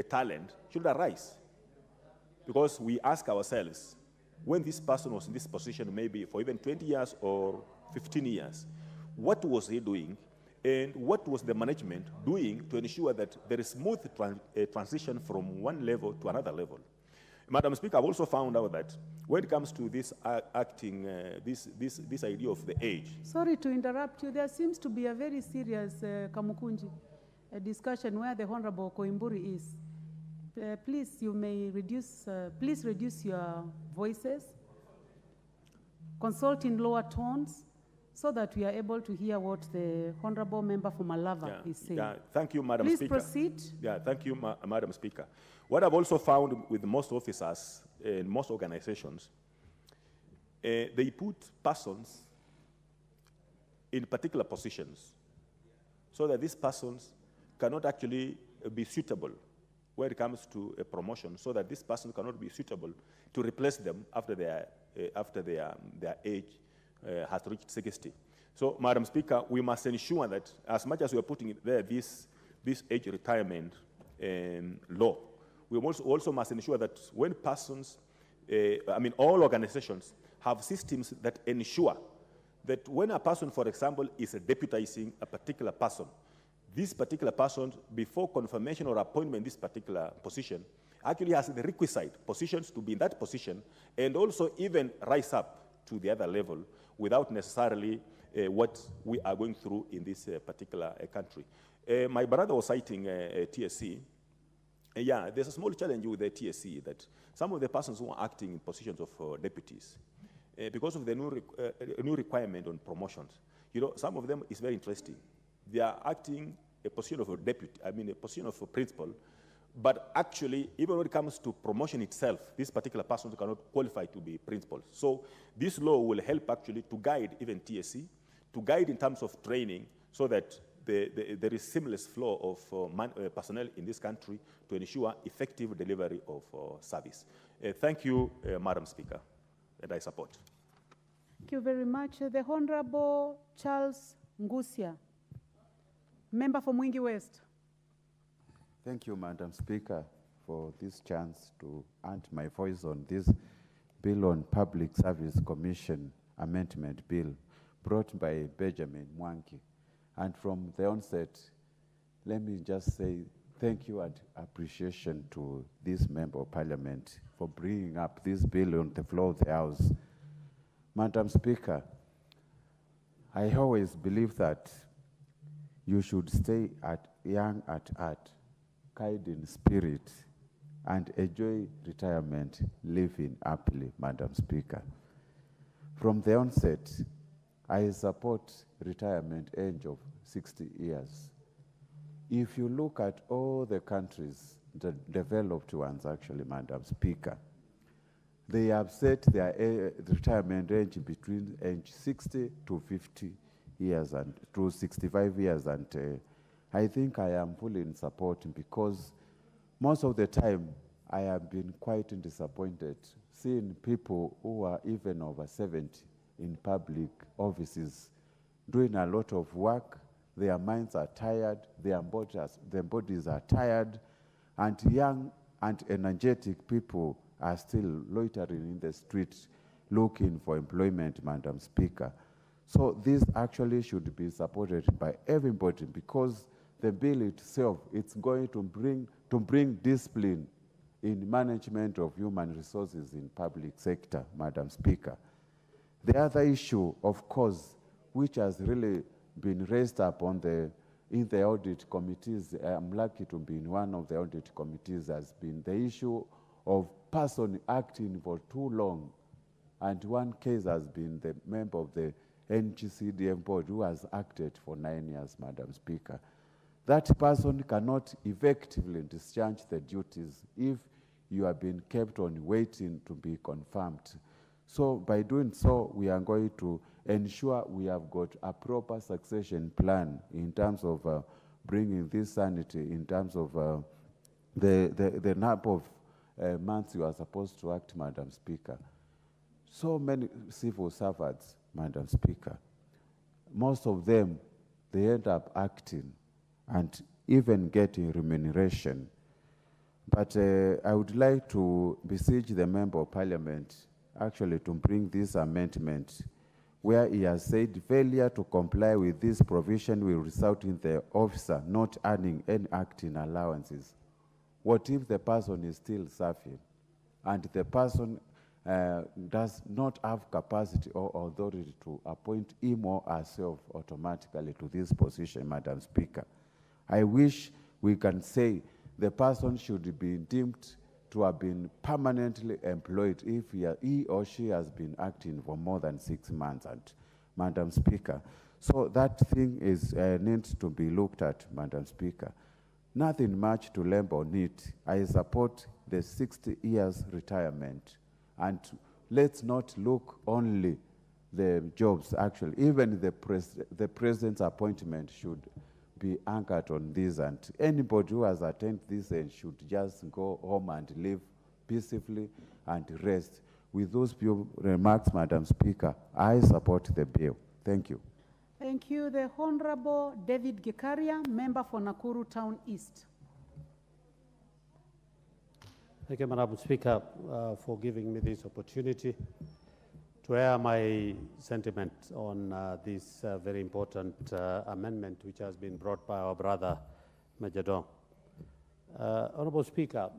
talent should arise. Because we ask ourselves, when this person was in this position, maybe for even 20 years or 15 years, what was he doing, and what was the management doing to ensure that there is smooth transition from one level to another level? Madam Speaker, I've also found out that when it comes to this this idea of the age. Sorry to interrupt you. There seems to be a very serious Kamukunji, a discussion where the Honorable Koimburi is. Please, you may reduce. Please reduce your voices. Consult in lower tones, so that we are able to hear what the Honorable Member for Malava is saying. Yeah, thank you, Madam Please Speaker. Proceed. Yeah, thank you, Madam Speaker. What I've also found with most officers and most organizations, they put persons in particular positions so that these persons cannot actually be suitable when it comes to a promotion, so that this person cannot be suitable to replace them after their age has reached 60. So, Madam Speaker, we must ensure that as much as we are putting there this age retirement law, we also must ensure that when persons, all organizations have systems that ensure that when a person, for example, is deputizing a particular person, this particular person, before confirmation or appointment in this particular position, actually has the requisite positions to be in that position, and also even rise up to the other level without necessarily what we are going through in this particular country. My brother was citing TSC. Yeah, there's a small challenge with the TSC that some of the persons who are acting in positions of deputies, because of the new requirement on promotions, some of them is very interesting. They are acting a position of a deputy, a position of a principal, but actually, even when it comes to promotion itself, this particular person cannot qualify to be principal. So this law will help actually to guide even TSC, to guide in terms of training, so that there is seamless flow of personnel in this country to ensure effective delivery of service. Thank you, Madam Speaker, and I support. Thank you very much. The Honorable Charles Ngusia, Member for Mwingi West. Thank you, Madam Speaker, for this chance to add my voice on this bill on Public Service Commission Amendment Bill brought by Benjamin Mwangi. And from the onset, let me just say thank you and appreciation to this Member of Parliament for bringing up this bill on the floor of the House. Madam Speaker, I always believe that you should stay young at heart, kind in spirit, and enjoy retirement, living happily, Madam Speaker. From the onset, I support retirement age of 60 years. If you look at all the countries, the developed ones actually, Madam Speaker, they have set their retirement age between age 60 to 50 years and to 65 years, and I think I am fully in support, because most of the time I have been quite disappointed seeing people who are even over 70 in public offices doing a lot of work. Their minds are tired, their bodies are tired, and young and energetic people are still loitering in the streets looking for employment, Madam Speaker. So this actually should be supported by everybody, because the bill itself, it's going to bring discipline in management of human resources in public sector, Madam Speaker. The other issue, of course, which has really been raised up in the audit committees, I'm lucky to be in one of the audit committees, has been the issue of person acting for too long. And one case has been the member of the NGCDM board who has acted for 9 years, Madam Speaker. That person cannot effectively discharge the duties if you have been kept on waiting to be confirmed. So by doing so, we are going to ensure we have got a proper succession plan in terms of bringing this sanity, in terms of the number of months you are supposed to act, Madam Speaker. So many civil servants, Madam Speaker, most of them, they end up acting and even getting remuneration. But I would like to beseech the Member of Parliament actually to bring this amendment where he has said failure to comply with this provision will result in the officer not earning any acting allowances. What if the person is still serving and the person does not have capacity or authority to appoint him or herself automatically to this position, Madam Speaker? I wish we can say the person should be deemed to have been permanently employed if he or she has been acting for more than 6 months, and Madam Speaker. So that thing is needs to be looked at, Madam Speaker. Nothing much to lamp on it. I support the 60 years retirement, and let's not look only the jobs, actually. Even the president's appointment should be anchored on this, and anybody who has attended this should just go home and live peacefully and rest. With those few remarks, Madam Speaker, I support the bill. Thank you. Thank you. The Honorable David Gikaria, member for Nakuru Town East. Thank you, Madam Speaker, for giving me this opportunity to air my sentiment on this very important amendment which has been brought by our brother, Major Dong. Honorable Speaker,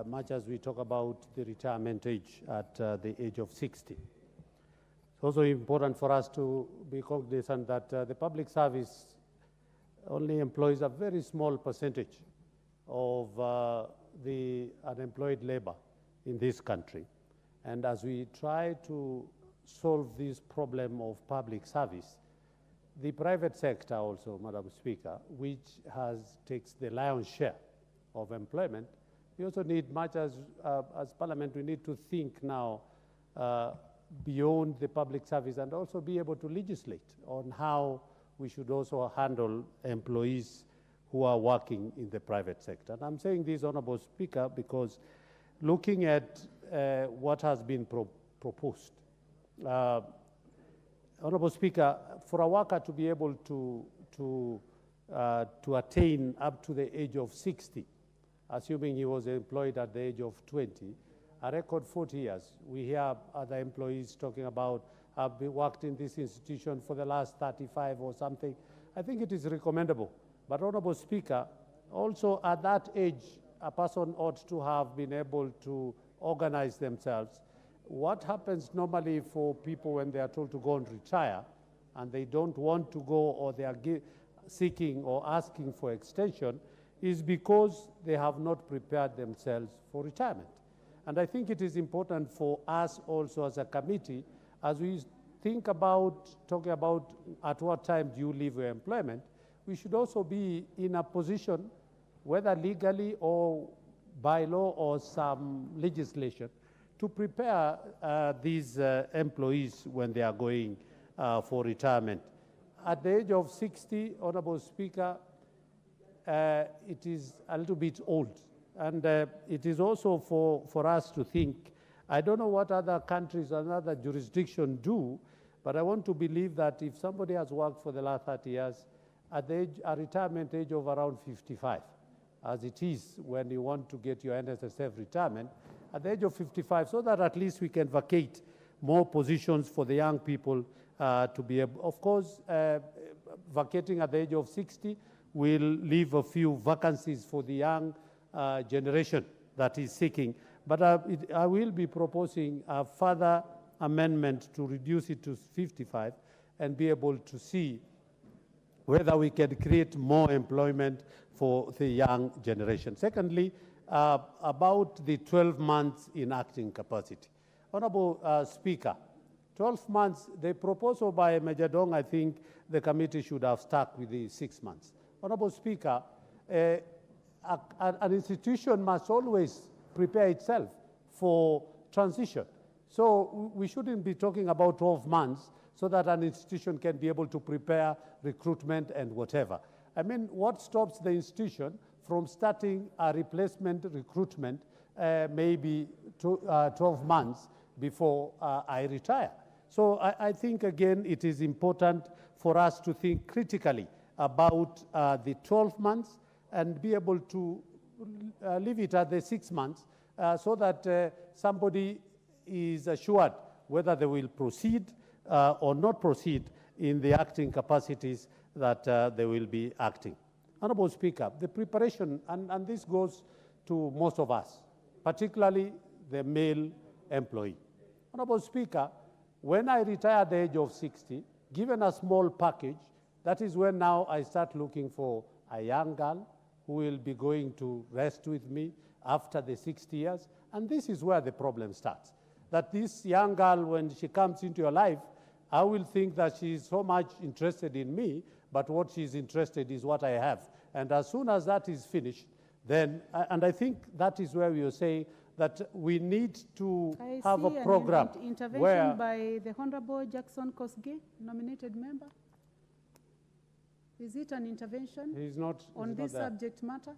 much as we talk about the retirement age at the age of 60, it's also important for us to be cognizant that the public service only employs a very small percentage of the unemployed labor in this country. And as we try to solve this problem of public service, the private sector also, Madam Speaker, which takes the lion's share of employment, we also need, much as Parliament, we need to think now beyond the public service and also be able to legislate on how we should also handle employees who are working in the private sector. And I'm saying this, Honorable Speaker, because looking at what has been proposed, Honorable Speaker, for a worker to be able to attain up to the age of 60, assuming he was employed at the age of 20, a record 40 years. We hear other employees talking about, I've been worked in this institution for the last 35 or something. I think it is recommendable. But Honorable Speaker, also at that age, a person ought to have been able to organize themselves. What happens normally for people when they are told to go and retire and they don't want to go, or they are seeking or asking for extension, is because they have not prepared themselves for retirement. And I think it is important for us also as a committee, as we think about, talking about at what time do you leave your employment, we should also be in a position, whether legally or by law or some legislation, to prepare these employees when they are going for retirement. At the age of 60, Honorable Speaker, it is a little bit old. And it is also for us to think, I don't know what other countries and other jurisdictions do, but I want to believe that if somebody has worked for the last 30 years, at the age, a retirement age of around 55, as it is when you want to get your NSSF retirement, at the age of 55, so that at least we can vacate more positions for the young people to be able. Of course, vacating at the age of 60 will leave a few vacancies for the young generation that is seeking. But I will be proposing a further amendment to reduce it to 55 and be able to see whether we can create more employment for the young generation. Secondly, about the 12 months in acting capacity. Honorable Speaker, 12 months, the proposal by Major Dong, I think the committee should have stuck with the 6 months. Honorable Speaker, an institution must always prepare itself for transition. So we shouldn't be talking about 12 months so that an institution can be able to prepare recruitment and whatever. I mean, what stops the institution from starting a replacement recruitment maybe 12 months before I retire? So I think, again, it is important for us to think critically about the 12 months and be able to leave it at the 6 months so that somebody is assured whether they will proceed or not proceed in the acting capacities that they will be acting. Honorable Speaker, the preparation, and this goes to most of us, particularly the male employee. Honorable Speaker, when I retire at the age of 60, given a small package, that is when now I start looking for a young girl who will be going to rest with me after the 60 years. And this is where the problem starts. That this young girl, when she comes into your life, I will think that she is so much interested in me, but what she's interested is what I have. And as soon as that is finished, then, and I think that is where we are saying that we need to have a program Intervention where by the Honorable Jackson Kosgei, nominated member. Is it an intervention he's not, on this subject matter?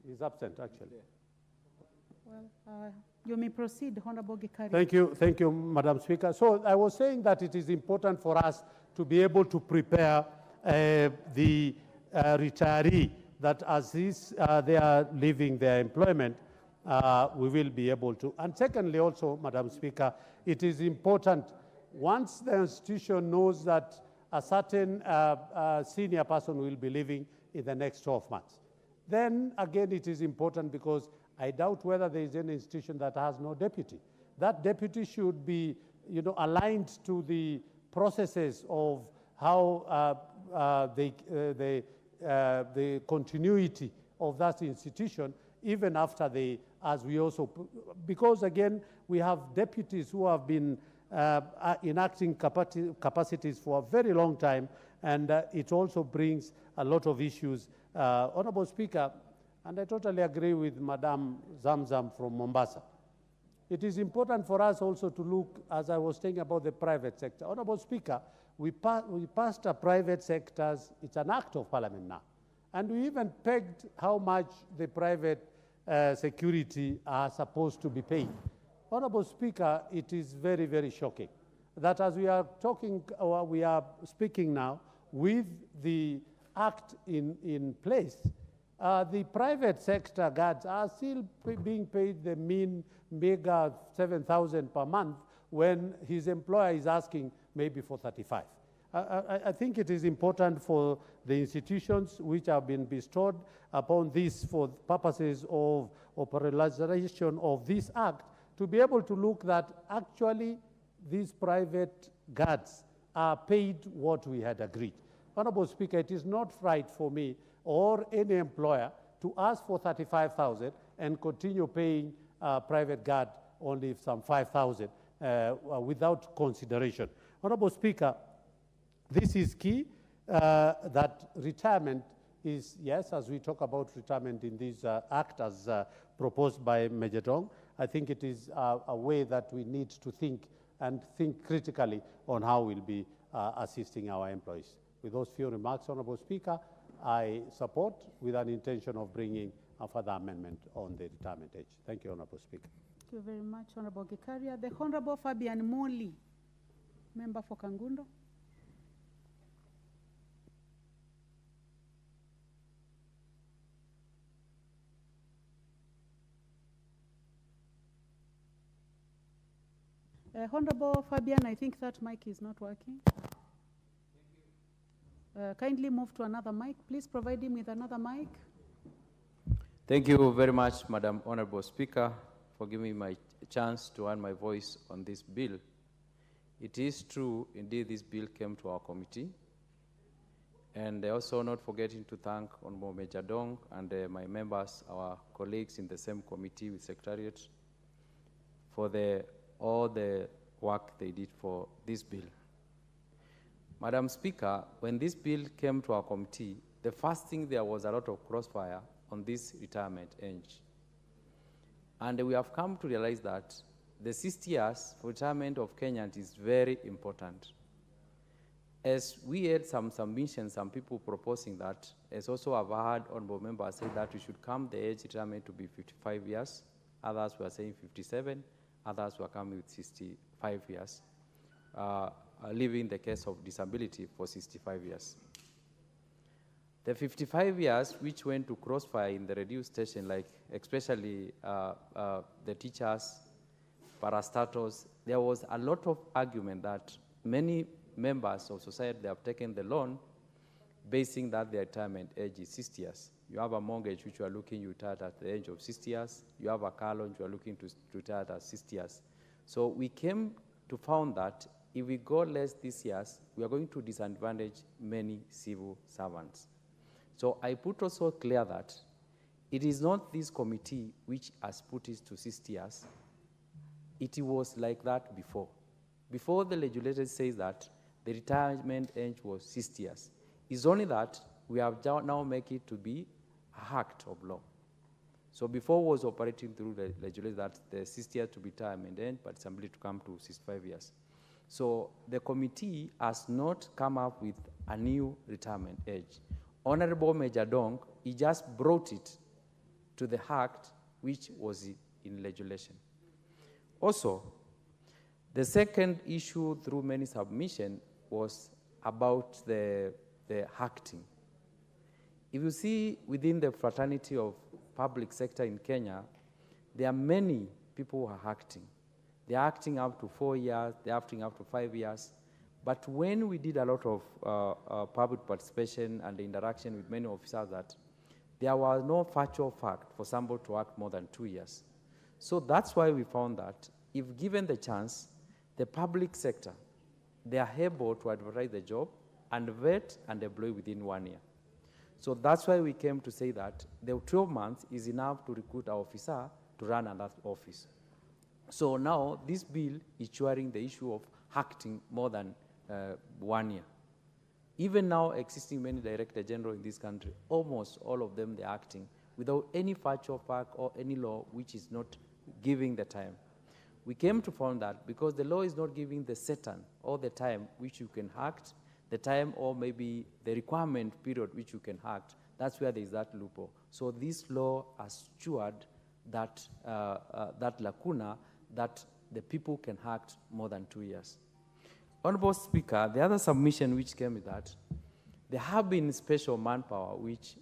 He's absent, actually. Well, you may proceed, Honorable Gikari. Thank you, Madam Speaker. So I was saying that it is important for us to be able to prepare the retiree that as they are leaving their employment, we will be able to. And secondly also, Madam Speaker, it is important once the institution knows that a certain senior person will be leaving in the next 12 months. Then again, it is important because I doubt whether there is any institution that has no deputy. That deputy should be, aligned to the processes of how the continuity of that institution, even after as we also, because again, we have deputies who have been enacting capacities for a very long time, and it also brings a lot of issues. Honorable Speaker, and I totally agree with Madam Zamzam from Mombasa. It is important for us also to look, as I was saying, about the private sector. Honorable Speaker, we passed a private sectors, it's an act of parliament now, and we even pegged how much the private security are supposed to be paid. Honorable Speaker, it is very, very shocking that as we are talking, or we are speaking now, with the act in place, the private sector guards are still being paid the mean mega 7,000 per month when his employer is asking maybe for 35. I think it is important for the institutions which have been bestowed upon this for purposes of operationalization of this act to be able to look that actually these private guards are paid what we had agreed. Honorable Speaker, it is not right for me or any employer to ask for 35,000 and continue paying private guard only some 5,000 without consideration. Honorable Speaker, this is key, that retirement is, yes, as we talk about retirement in this act as proposed by Major Dong, I think it is a way that we need to think critically on how we'll be assisting our employees. With those few remarks, Honorable Speaker, I support with an intention of bringing a further amendment on the retirement age. Thank you, Honorable Speaker. Thank you very much, Honorable Gikaria. The Honorable Fabian Moli, member for Kangundo. Honorable Fabian, I think that mic is not working. Kindly move to another mic. Please provide him with another mic. Thank you very much, Madam Honorable Speaker, for giving me my chance to earn my voice on this bill. It is true, indeed, this bill came to our committee. And also not forgetting to thank Honorable Major Dong and my members, our colleagues in the same committee with Secretariat, for all the work they did for this bill. Madam Speaker, when this bill came to our committee, the first thing there was a lot of crossfire on this retirement age. And we have come to realize that the 60 years for retirement of Kenyans is very important. As we had some submissions, some people proposing that, as also I've heard honorable members say that we should come the age retirement to be 55 years. Others were saying 57. Others were coming with 65 years, leaving the case of disability for 65 years. The 55 years, which went to crossfire in the reduced station, like especially the teachers parastatals, there was a lot of argument that many members of society, they have taken the loan basing that their retirement age is 60 years. You have a mortgage which you are looking to retire at the age of 60 years. You have a car loan you are looking to retire at 60 years. So we came to found that if we go less these years, we are going to disadvantage many civil servants. So I put also clear that it is not this committee which has put it to 60 years. It was like that before. Before the legislature says that the retirement age was 60 years. It's only that we have now make it to be a act of law. So before was operating through the legislature that the 60 years to be retirement age, but assembly to come to 65 years. So the committee has not come up with a new retirement age. Honorable Major Dong, he just brought it to the act which was in legislation. Also, the second issue through many submissions was about the acting. If you see within the fraternity of public sector in Kenya, there are many people who are acting. They are acting up to 4 years, they are acting up to 5 years. But when we did a lot of public participation and the interaction with many officers, that there was no factual fact for somebody to act more than 2 years. So that's why we found that if given the chance, the public sector, they are able to advertise the job and vet and employ within 1 year. So that's why we came to say that the 12 months is enough to recruit an officer to run another office. So now this bill is chairing the issue of acting more than 1 year. Even now existing many director general in this country, almost all of them, they're acting without any factual fact or any law which is not giving the time. We came to find that because the law is not giving the certain or the time which you can act, the time or maybe the requirement period which you can act, that's where there is that loophole. So this law has steward that, that lacuna that the people can act more than 2 years. Honorable Speaker, the other submission which came with that, there have been special manpower which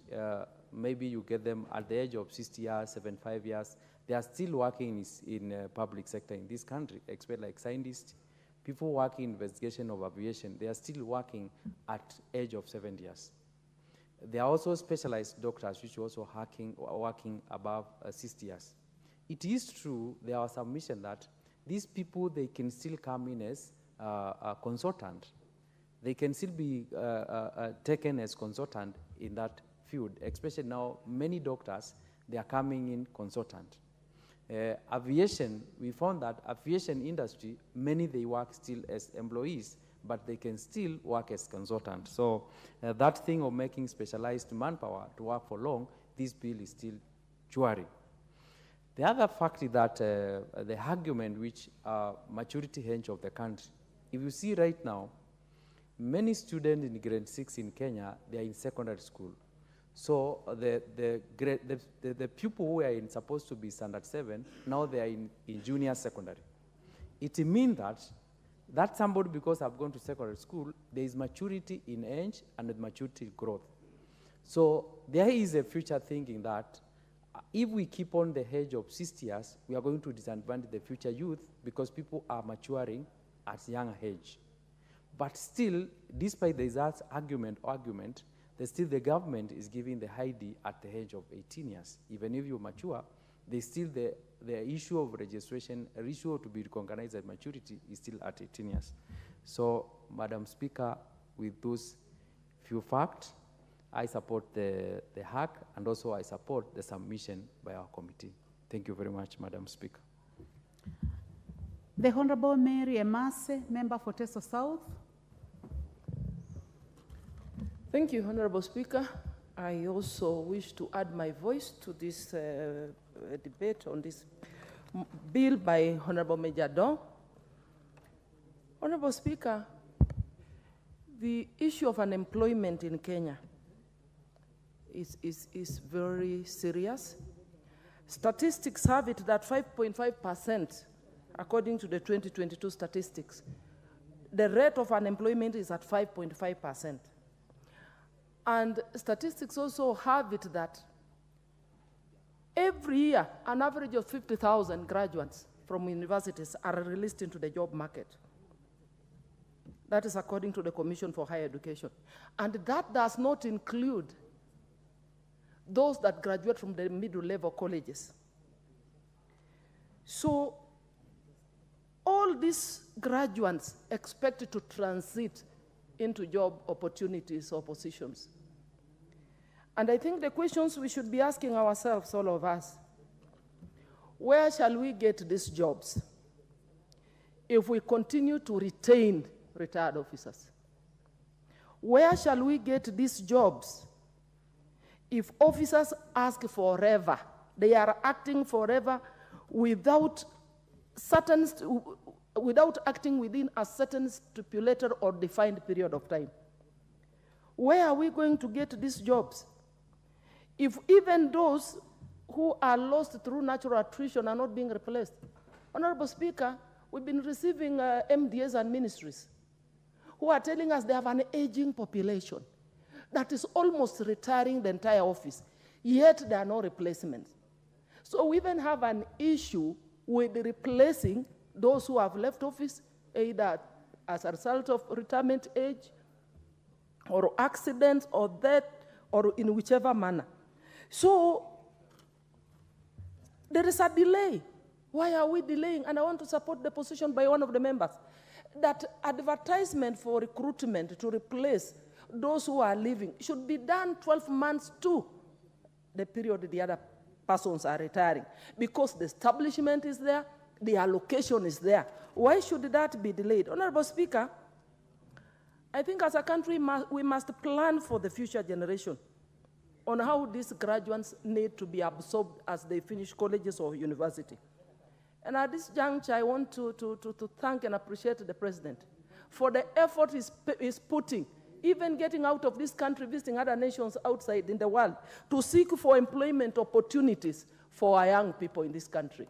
maybe you get them at the age of 60 years, 75 years, they are still working in public sector in this country, expert like scientists, people working in investigation of aviation, they are still working at age of 70 years. There are also specialized doctors which are also working above 60 years. It is true, there are submission that these people, they can still come in as a consultant. They can still be taken as consultant in that field, especially now many doctors, they are coming in consultant. Aviation, we found that aviation industry, many they work still as employees, but they can still work as consultants. So that thing of making specialized manpower to work for long, this bill is still chewing. The other fact is that the argument which maturity age of the country, if you see right now, many students in grade 6 in Kenya, they are in secondary school. So the people who are supposed to be standard 7, now they are in junior secondary. It means that somebody, because I've gone to secondary school, there is maturity in age and maturity growth. So there is a future thinking that if we keep on the age of 60 years, we are going to disadvantage the future youth because people are maturing at younger age. But still, despite the argument, still the government is giving the ID at the age of 18 years. Even if you mature, they still the issue of registration, the issue to be recognized as maturity is still at 18 years. So, Madam Speaker, with those few facts, I support the hack and also I support the submission by our committee. Thank you very much, Madam Speaker. The Honorable Mary Emase, member for Teso South. Thank you, Honorable Speaker. I also wish to add my voice to this debate on this bill by Honorable Major Dong. Honorable Speaker, the issue of unemployment in Kenya is very serious. Statistics have it that 5.5%, according to the 2022 statistics, the rate of unemployment is at 5.5%. And statistics also have it that every year, an average of 50,000 graduates from universities are released into the job market. That is according to the Commission for Higher Education. And that does not include those that graduate from the middle-level colleges. So all these graduates expected to transit into job opportunities or positions. And I think the questions we should be asking ourselves, all of us, where shall we get these jobs if we continue to retain retired officers? Where shall we get these jobs if officers ask forever? They are acting forever without acting within a certain stipulated or defined period of time. Where are we going to get these jobs if even those who are lost through natural attrition are not being replaced? Honorable Speaker, we've been receiving MDAs and ministries who are telling us they have an aging population that is almost retiring the entire office, yet there are no replacements. So we even have an issue with replacing those who have left office, either as a result of retirement age, or accidents, or death, or in whichever manner. So there is a delay. Why are we delaying? And I want to support the position by one of the members that advertisement for recruitment to replace those who are leaving should be done 12 months to the period the other persons are retiring, because the establishment is there, the allocation is there. Why should that be delayed? Honorable Speaker, I think as a country we must plan for the future generation on how these graduates need to be absorbed as they finish colleges or university. And at this juncture, I want to thank and appreciate the President for the effort he's putting, even getting out of this country, visiting other nations outside in the world, to seek for employment opportunities for our young people in this country.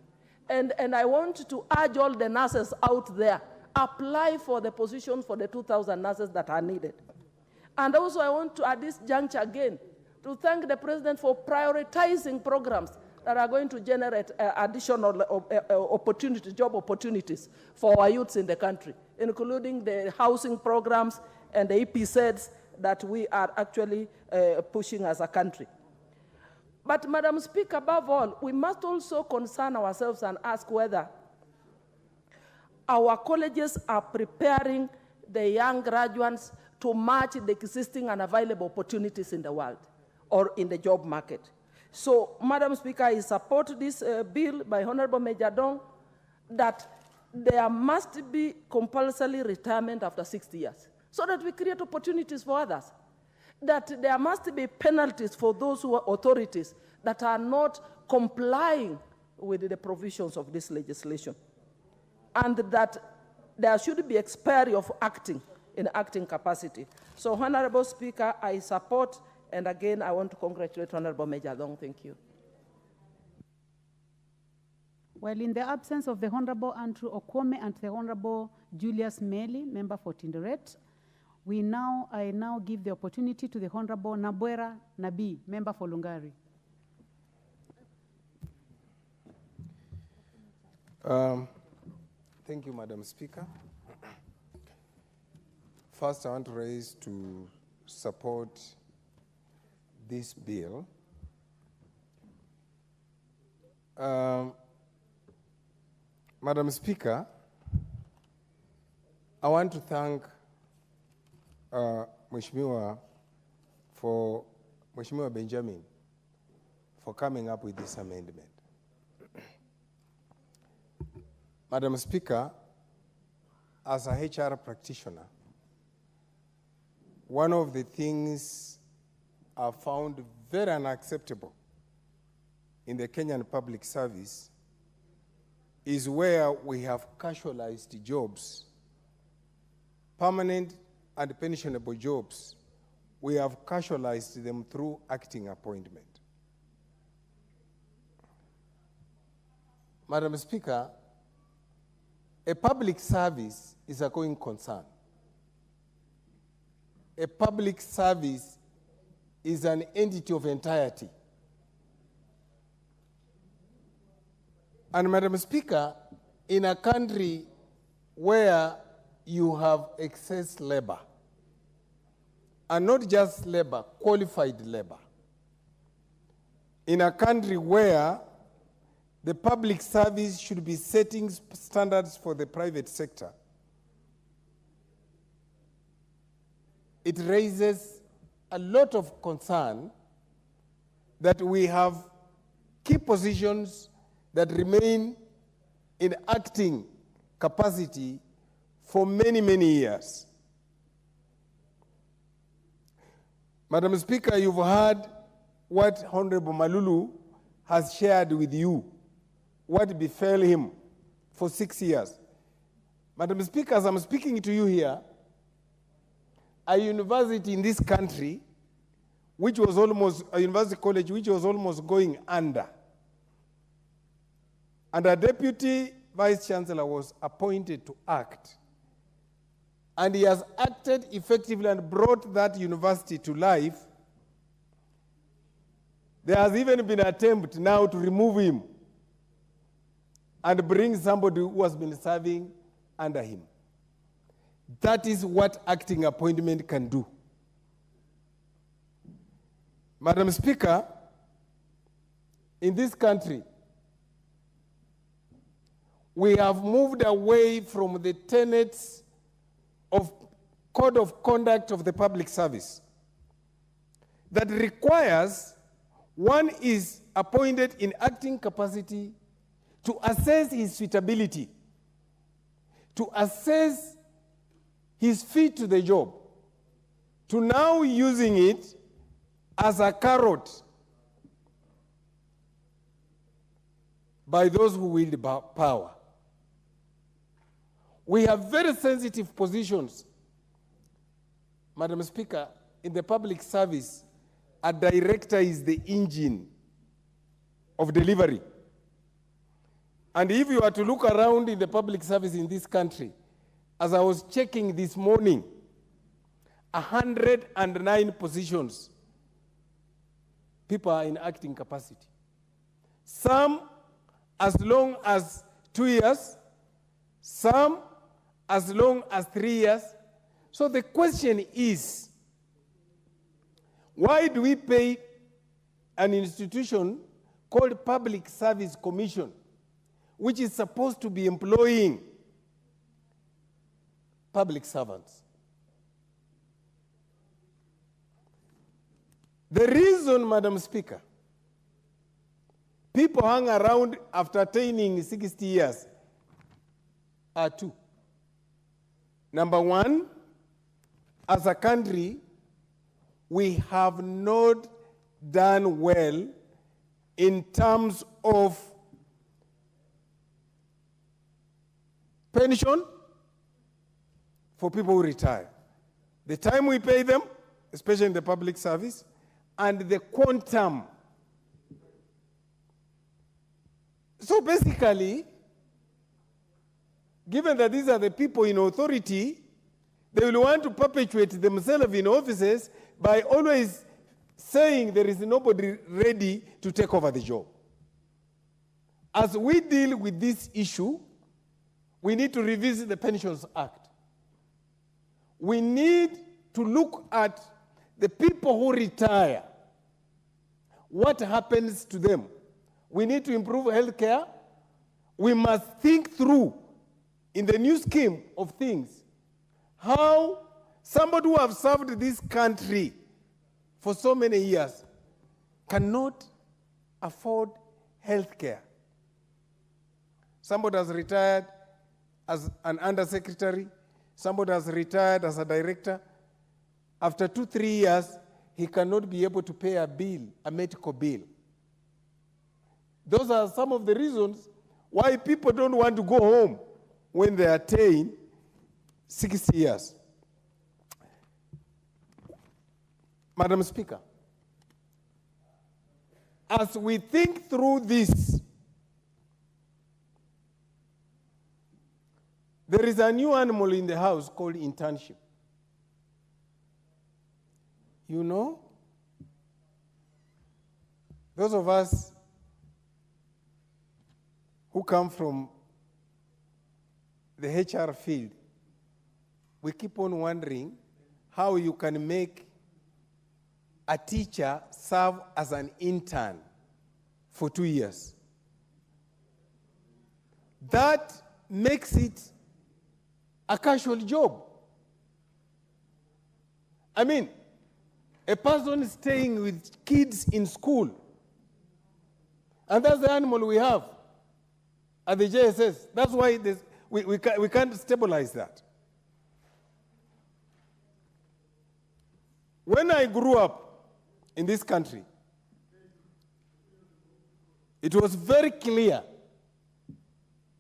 And I want to urge all the nurses out there, apply for the position for the 2,000 nurses that are needed. And also I want to, at this juncture again, to thank the President for prioritizing programs that are going to generate additional opportunities, job opportunities for our youths in the country, including the housing programs and the EPZs that we are actually pushing as a country. But, Madam Speaker, above all, we must also concern ourselves and ask whether our colleges are preparing the young graduates to match the existing and available opportunities in the world or in the job market. So, Madam Speaker, I support this bill by Honorable Major Dong that there must be compulsory retirement after 60 years so that we create opportunities for others. That there must be penalties for those who are authorities that are not complying with the provisions of this legislation. And that there should be expiry of acting in acting capacity. So, Honorable Speaker, I support. And again, I want to congratulate Honorable Major Dong. Thank you. Well, in the absence of the Honorable Andrew Okwome and the Honorable Julius Meli, member for Tinderet, I now give the opportunity to the Honorable Nabwera Nabi, member for Lungari. Thank you, Madam Speaker. First, I want to raise to support this bill. Madam Speaker, I want to thank Mheshimiwa Benjamin for coming up with this amendment. Madam Speaker, as a HR practitioner, one of the things I found very unacceptable in the Kenyan public service is where we have casualized jobs, permanent and pensionable jobs. We have casualized them through acting appointment. Madam Speaker, a public service is a going concern. A public service is an entity of entirety. And Madam Speaker, in a country where you have excess labor, and not just labor, qualified labor, in a country where the public service should be setting standards for the private sector, it raises a lot of concern that we have key positions that remain in acting capacity for many, many years. Madam Speaker, you've heard what Honorable Malulu has shared with you, what befell him for 6 years. Madam Speaker, as I'm speaking to you here, a university in this country, which was almost, a university college which was almost going under, and a deputy vice chancellor was appointed to act. And he has acted effectively and brought that university to life. There has even been an attempt now to remove him and bring somebody who has been serving under him. That is what acting appointment can do. Madam Speaker, in this country, we have moved away from the tenets of code of conduct of the public service that requires one is appointed in acting capacity to assess his suitability, to assess his fit to the job, to now using it as a carrot by those who wield power. We have very sensitive positions, Madam Speaker. In the public service, a director is the engine of delivery. And if you are to look around in the public service in this country, as I was checking this morning, 109 positions, people are in acting capacity. Some as long as 2 years, some as long as 3 years. So the question is, why do we pay an institution called Public Service Commission, which is supposed to be employing public servants? The reason, Madam Speaker, people hang around after attaining 60 years are two. Number one, as a country, we have not done well in terms of pension for people who retire. The time we pay them, especially in the public service, and the quantum. So basically, given that these are the people in authority, they will want to perpetuate themselves in offices by always saying there is nobody ready to take over the job. As we deal with this issue, we need to revisit the Pensions Act. We need to look at the people who retire. What happens to them? We need to improve health care. We must think through, in the new scheme of things, how somebody who has served this country for so many years cannot afford health care. Somebody has retired as an undersecretary, somebody has retired as a director. After 2-3 years, he cannot be able to pay a bill, a medical bill. Those are some of the reasons why people don't want to go home when they attain 60 years. Madam Speaker, as we think through this, there is a new animal in the house called internship. You know, those of us who come from the HR field, we keep on wondering how you can make a teacher serve as an intern for 2 years. That makes it a casual job. I mean, a person staying with kids in school, and that's the animal we have at the JSS. That's why we can't stabilize that. When I grew up in this country, it was very clear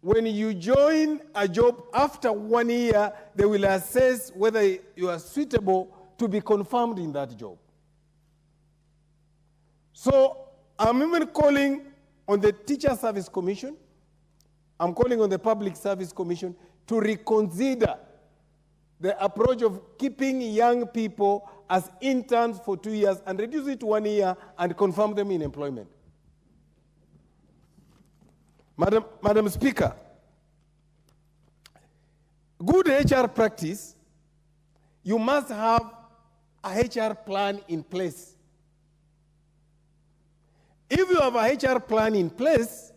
when you join a job, after 1 year, they will assess whether you are suitable to be confirmed in that job. So I'm even calling on the Teacher Service Commission, I'm calling on the Public Service Commission to reconsider the approach of keeping young people as interns for 2 years and reduce it to 1 year and confirm them in employment. Madam Speaker, good HR practice, you must have a HR plan in place. If you have a HR plan in place,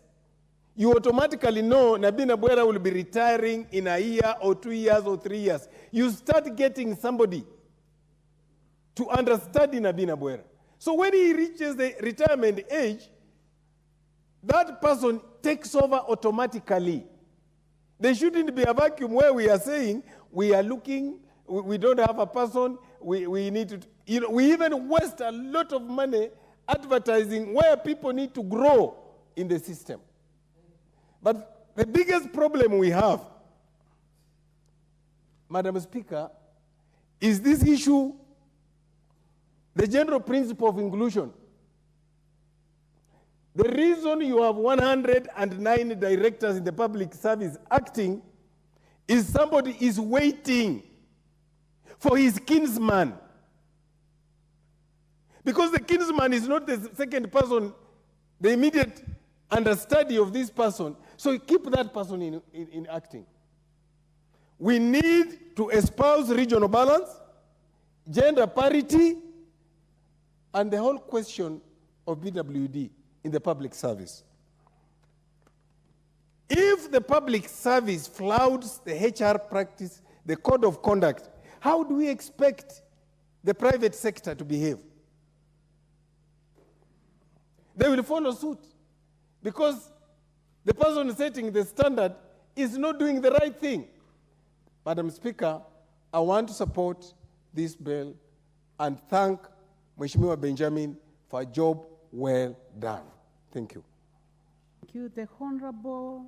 you automatically know Nabina Bwera will be retiring in a year or 2 years or 3 years. You start getting somebody to understudy Nabina Bwera. So when he reaches the retirement age, that person takes over automatically. There shouldn't be a vacuum where we are saying we are looking, we don't have a person, we need to, we even waste a lot of money advertising where people need to grow in the system. But the biggest problem we have, Madam Speaker, is this issue, the general principle of inclusion. The reason you have 109 directors in the public service acting is somebody is waiting for his kinsman. Because the kinsman is not the second person, the immediate understudy of this person, so keep that person in acting. We need to espouse regional balance, gender parity, and the whole question of BWD in the public service. If the public service flouts the HR practice, the code of conduct, how do we expect the private sector to behave? They will follow suit because the person setting the standard is not doing the right thing. Madam Speaker, I want to support this bill and thank Mheshimiwa Benjamin for a job well done. Thank you. Thank you. The Honorable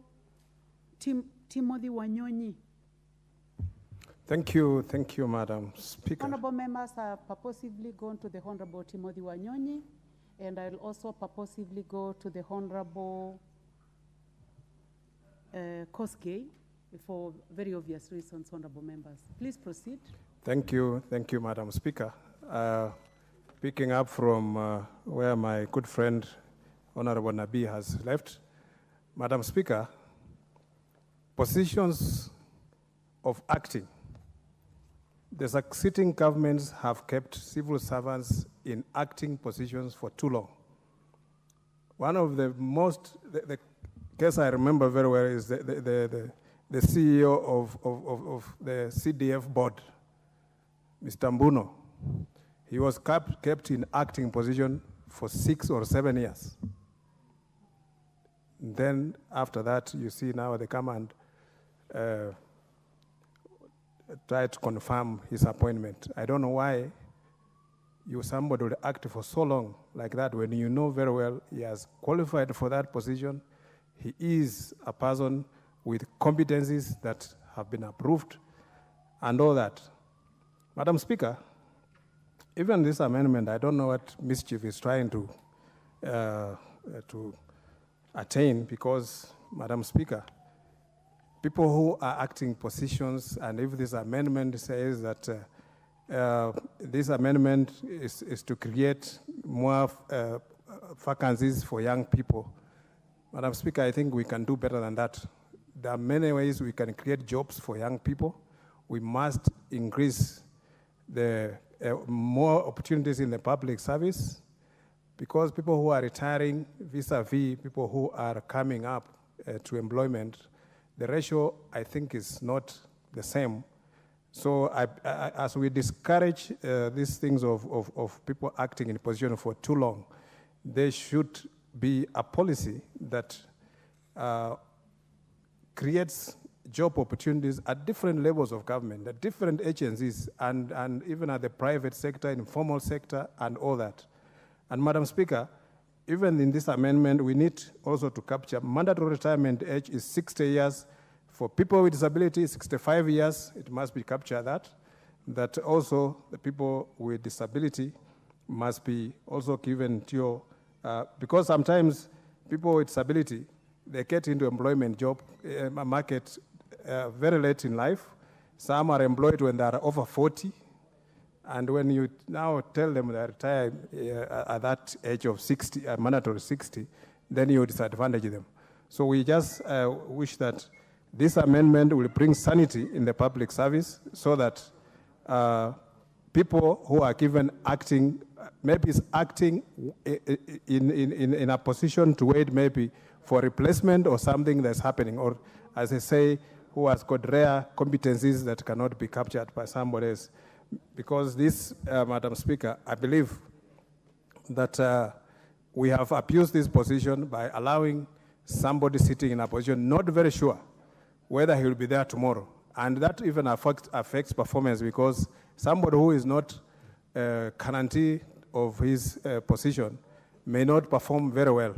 Timothy Wanyonyi. Thank you, Madam Speaker. Honorable members have purposively gone to the Honorable Timothy Wanyonyi, and I'll also purposively go to the Honorable Kosgei for very obvious reasons, Honorable members. Please proceed. Thank you, Madam Speaker. Picking up from where my good friend, Honorable Nabi, has left, Madam Speaker, positions of acting. The succeeding governments have kept civil servants in acting positions for too long. One of the the case I remember very well is the CEO of the CDF board, Mr. Mbuno. He was kept in acting position for 6 or 7 years. Then after that, you see now they come and try to confirm his appointment. I don't know why somebody would act for so long like that when you know very well he has qualified for that position. He is a person with competencies that have been approved and all that. Madam Speaker, even this amendment, I don't know what mischief is trying to attain because, Madam Speaker, people who are acting positions, and if this amendment says that this amendment is to create more vacancies for young people, Madam Speaker, I think we can do better than that. there are many ways we can create jobs for young people. We must increase the more opportunities in the public service, because people who are retiring vis-a-vis people who are coming up to employment, the ratio, I think, is not the same. So as we discourage these things of people acting in position for too long, there should be a policy that creates job opportunities at different levels of government, at different agencies, and even at the private sector, informal sector, and all that. And Madam Speaker, even in this amendment, we need also to capture mandatory retirement age is 60 years. For people with disability, 65 years, it must be captured that also the people with disability must be also given to, because sometimes people with disability, they get into employment job market very late in life. Some are employed when they are over 40. And when you now tell them they retire at that age of 60, mandatory 60, then you disadvantage them. So we just wish that this amendment will bring sanity in the public service so that people who are given acting, maybe is acting in a position to wait maybe for replacement or something that's happening, or as I say, who has got rare competencies that cannot be captured by somebody else. Because this, Madam Speaker, I believe that we have abused this position by allowing somebody sitting in a position not very sure whether he will be there tomorrow. And that even affects performance, because somebody who is not guaranteed of his position may not perform very well.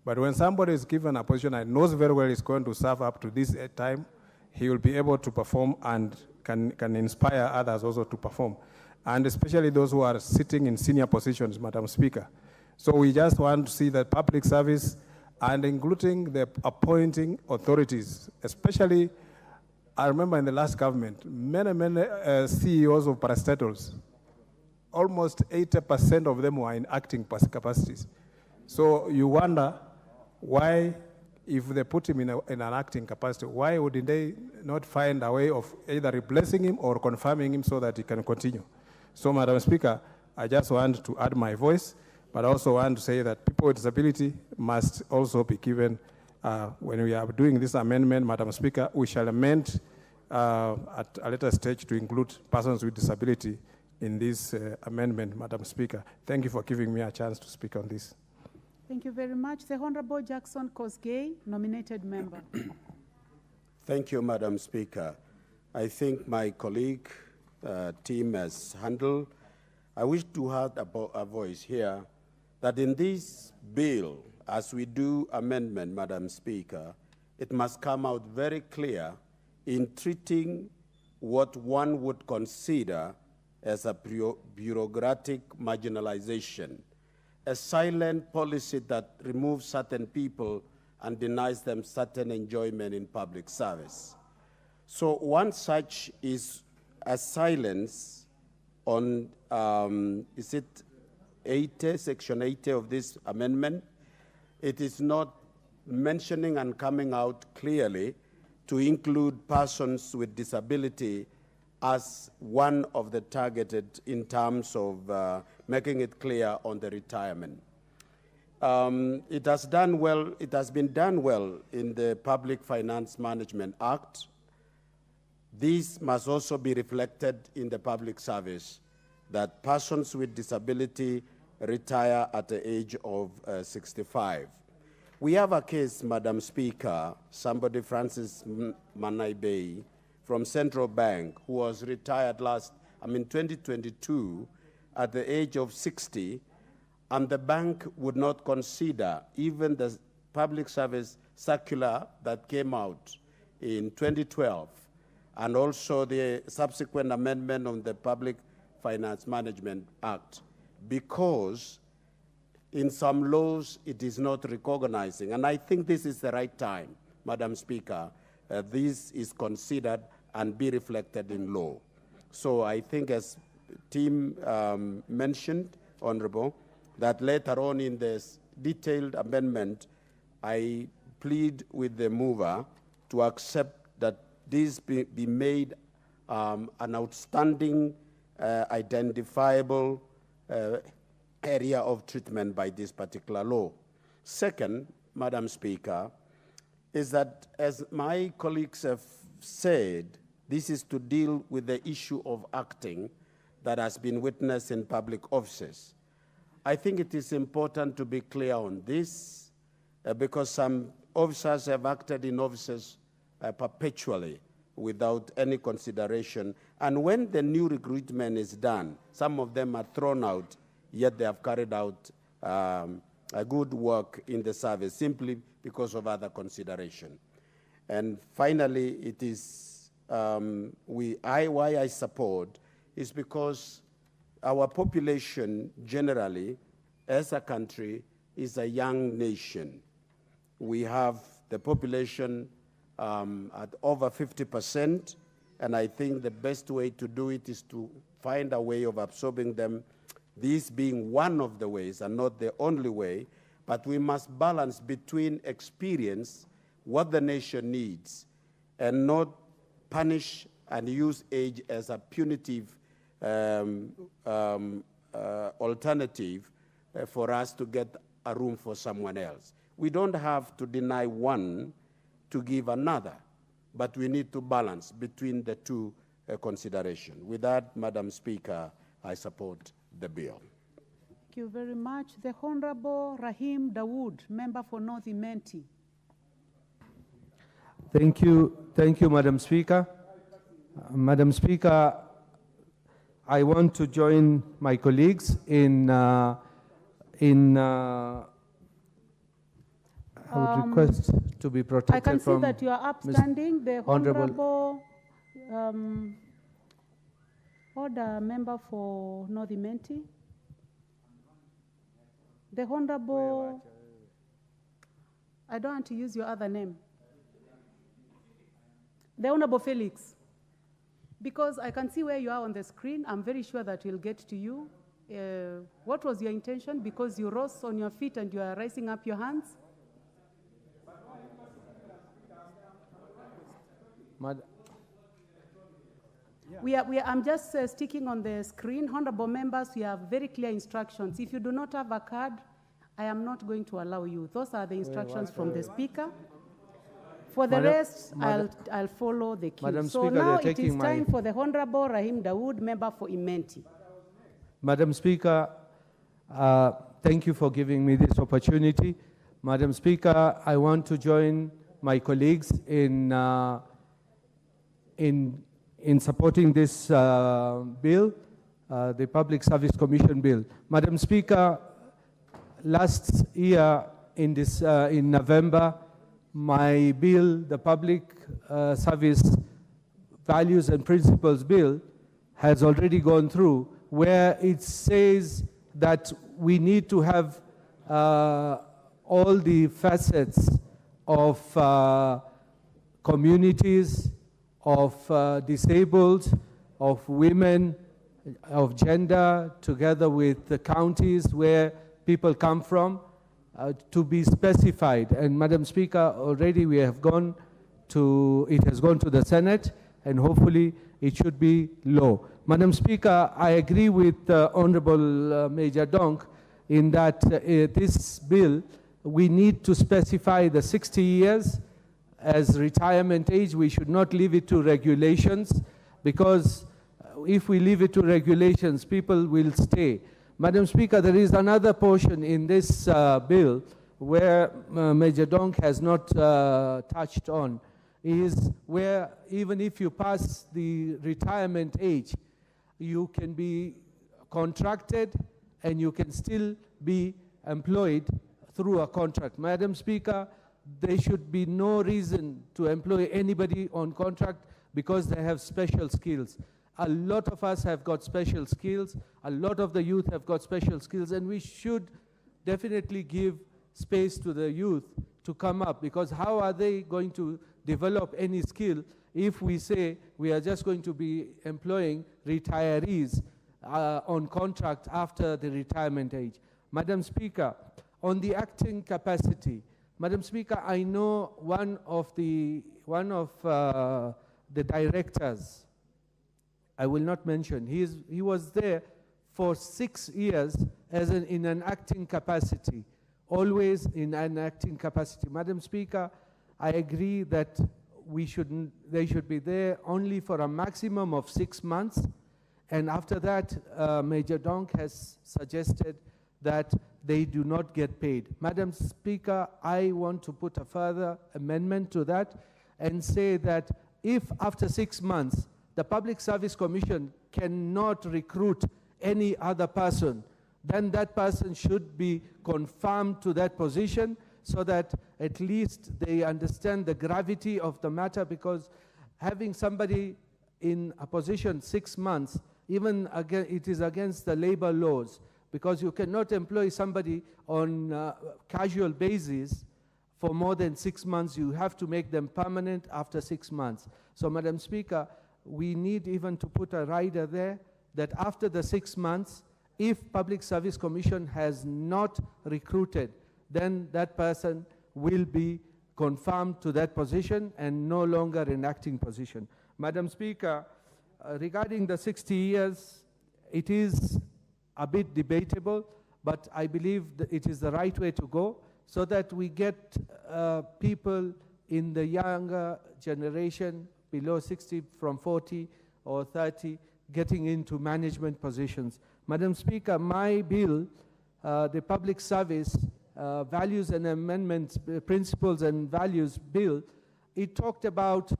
But when somebody is given a position and knows very well he's going to serve up to this time, he will be able to perform and can inspire others also to perform. And especially those who are sitting in senior positions, Madam Speaker. So we just want to see that public service, and including the appointing authorities, especially, I remember in the last government, many CEOs of parastatals, almost 80% of them were in acting capacities. So you wonder why, if they put him in an acting capacity, why wouldn't they not find a way of either replacing him or confirming him so that he can continue? So, Madam Speaker, I just want to add my voice, but I also want to say that people with disability must also be given, when we are doing this amendment, Madam Speaker, we shall amend at a later stage to include persons with disability in this amendment, Madam Speaker. Thank you for giving me a chance to speak on this. Thank you very much. The Honorable Jackson Kosgei, nominated member. Thank you, Madam Speaker. I think my colleague team has handled. I wish to have a voice here that in this bill, as we do amendment, Madam Speaker, it must come out very clear in treating what one would consider as a bureaucratic marginalization, a silent policy that removes certain people and denies them certain enjoyment in public service. So one such is a silence on, is it 80, section 80 of this amendment? It is not mentioning and coming out clearly to include persons with disability as one of the targeted in terms of making it clear on the retirement. It has been done well in the Public Finance Management Act. This must also be reflected in the public service, that persons with disability retire at the age of 65. We have a case, Madam Speaker, somebody, Francis Manaibei, from Central Bank, who was retired 2022 at the age of 60, and the bank would not consider even the public service circular that came out in 2012, and also the subsequent amendment on the Public Finance Management Act, because in some laws it is not recognizing. And I think this is the right time, Madam Speaker, this is considered and be reflected in law. So I think, as team mentioned, Honorable, that later on in this detailed amendment, I plead with the mover to accept that this be made an outstanding, identifiable area of treatment by this particular law. Second, Madam Speaker, is that, as my colleagues have said, this is to deal with the issue of acting that has been witnessed in public offices. I think it is important to be clear on this because some officers have acted in offices perpetually without any consideration. And when the new recruitment is done, some of them are thrown out, yet they have carried out a good work in the service simply because of other consideration. And finally, it is why I support is because our population generally, as a country, is a young nation. We have the population at over 50%, and I think the best way to do it is to find a way of absorbing them, this being one of the ways and not the only way, but we must balance between experience, what the nation needs, and not punish and use age as a punitive alternative for us to get a room for someone else. We don't have to deny one to give another, but we need to balance between the two considerations. With that, Madam Speaker, I support the bill. Thank you very much. The Honorable Rahim Dawood, member for North Imenti. Thank you, Madam Speaker. Madam Speaker, I want to join my colleagues in I would request to be protected I can see from that you are upstanding. The Honorable Order member for North Imenti. The Honorable, I don't want to use your other name. The Honorable Felix. Because I can see where you are on the screen, I'm very sure that we'll get to you. What was your intention? Because you rose on your feet and you are raising up your hands. I'm just sticking on the screen. Honorable members, we have very clear instructions. If you do not have a card, I am not going to allow you. Those are the instructions from the Speaker. For the rest, I'll follow the queue. Madam So Speaker, now they're it is taking time for the Honorable Rahim Dawood, member for Imenti. Madam Speaker, thank you for giving me this opportunity. Madam Speaker, I want to join my colleagues in supporting this bill, the Public Service Commission bill. Madam Speaker, last year in November, my bill, the Public Service Values and Principles Bill, has already gone through, where it says that we need to have all the facets of communities, of disabled, of women, of gender, together with the counties where people come from, to be specified. And Madam Speaker, already we have gone to, it has gone to the Senate, and hopefully it should be law. Madam Speaker, I agree with Honorable Major Donk in that this bill, we need to specify the 60 years as retirement age. We should not leave it to regulations, because if we leave it to regulations, people will stay. Madam Speaker, there is another portion in this bill where Major Donk has not touched on, is where even if you pass the retirement age, you can be contracted and you can still be employed through a contract. Madam Speaker, there should be no reason to employ anybody on contract because they have special skills. A lot of us have got special skills, a lot of the youth have got special skills, and we should definitely give space to the youth to come up, because how are they going to develop any skill if we say we are just going to be employing retirees on contract after the retirement age? Madam Speaker, on the acting capacity, Madam Speaker, I know one of the directors, I will not mention, he was there for 6 years in an acting capacity, always in an acting capacity. Madam Speaker, I agree that they should be there only for a maximum of 6 months, and after that, Major Donk has suggested that they do not get paid. Madam Speaker, I want to put a further amendment to that and say that if after 6 months the Public Service Commission cannot recruit any other person, then that person should be confirmed to that position so that at least they understand the gravity of the matter, because having somebody in a position 6 months, even again, it is against the labor laws, because you cannot employ somebody on a casual basis for more than 6 months. You have to make them permanent after 6 months. So, Madam Speaker, we need even to put a rider there that after the 6 months, if Public Service Commission has not recruited, then that person will be confirmed to that position and no longer in acting position. Madam Speaker, regarding the 60 years, it is a bit debatable, but I believe that it is the right way to go so that we get people in the younger generation below 60 from 40 or 30 getting into management positions. Madam Speaker, my bill, the Public Service Values and Amendments, Principles and Values Bill, it talked about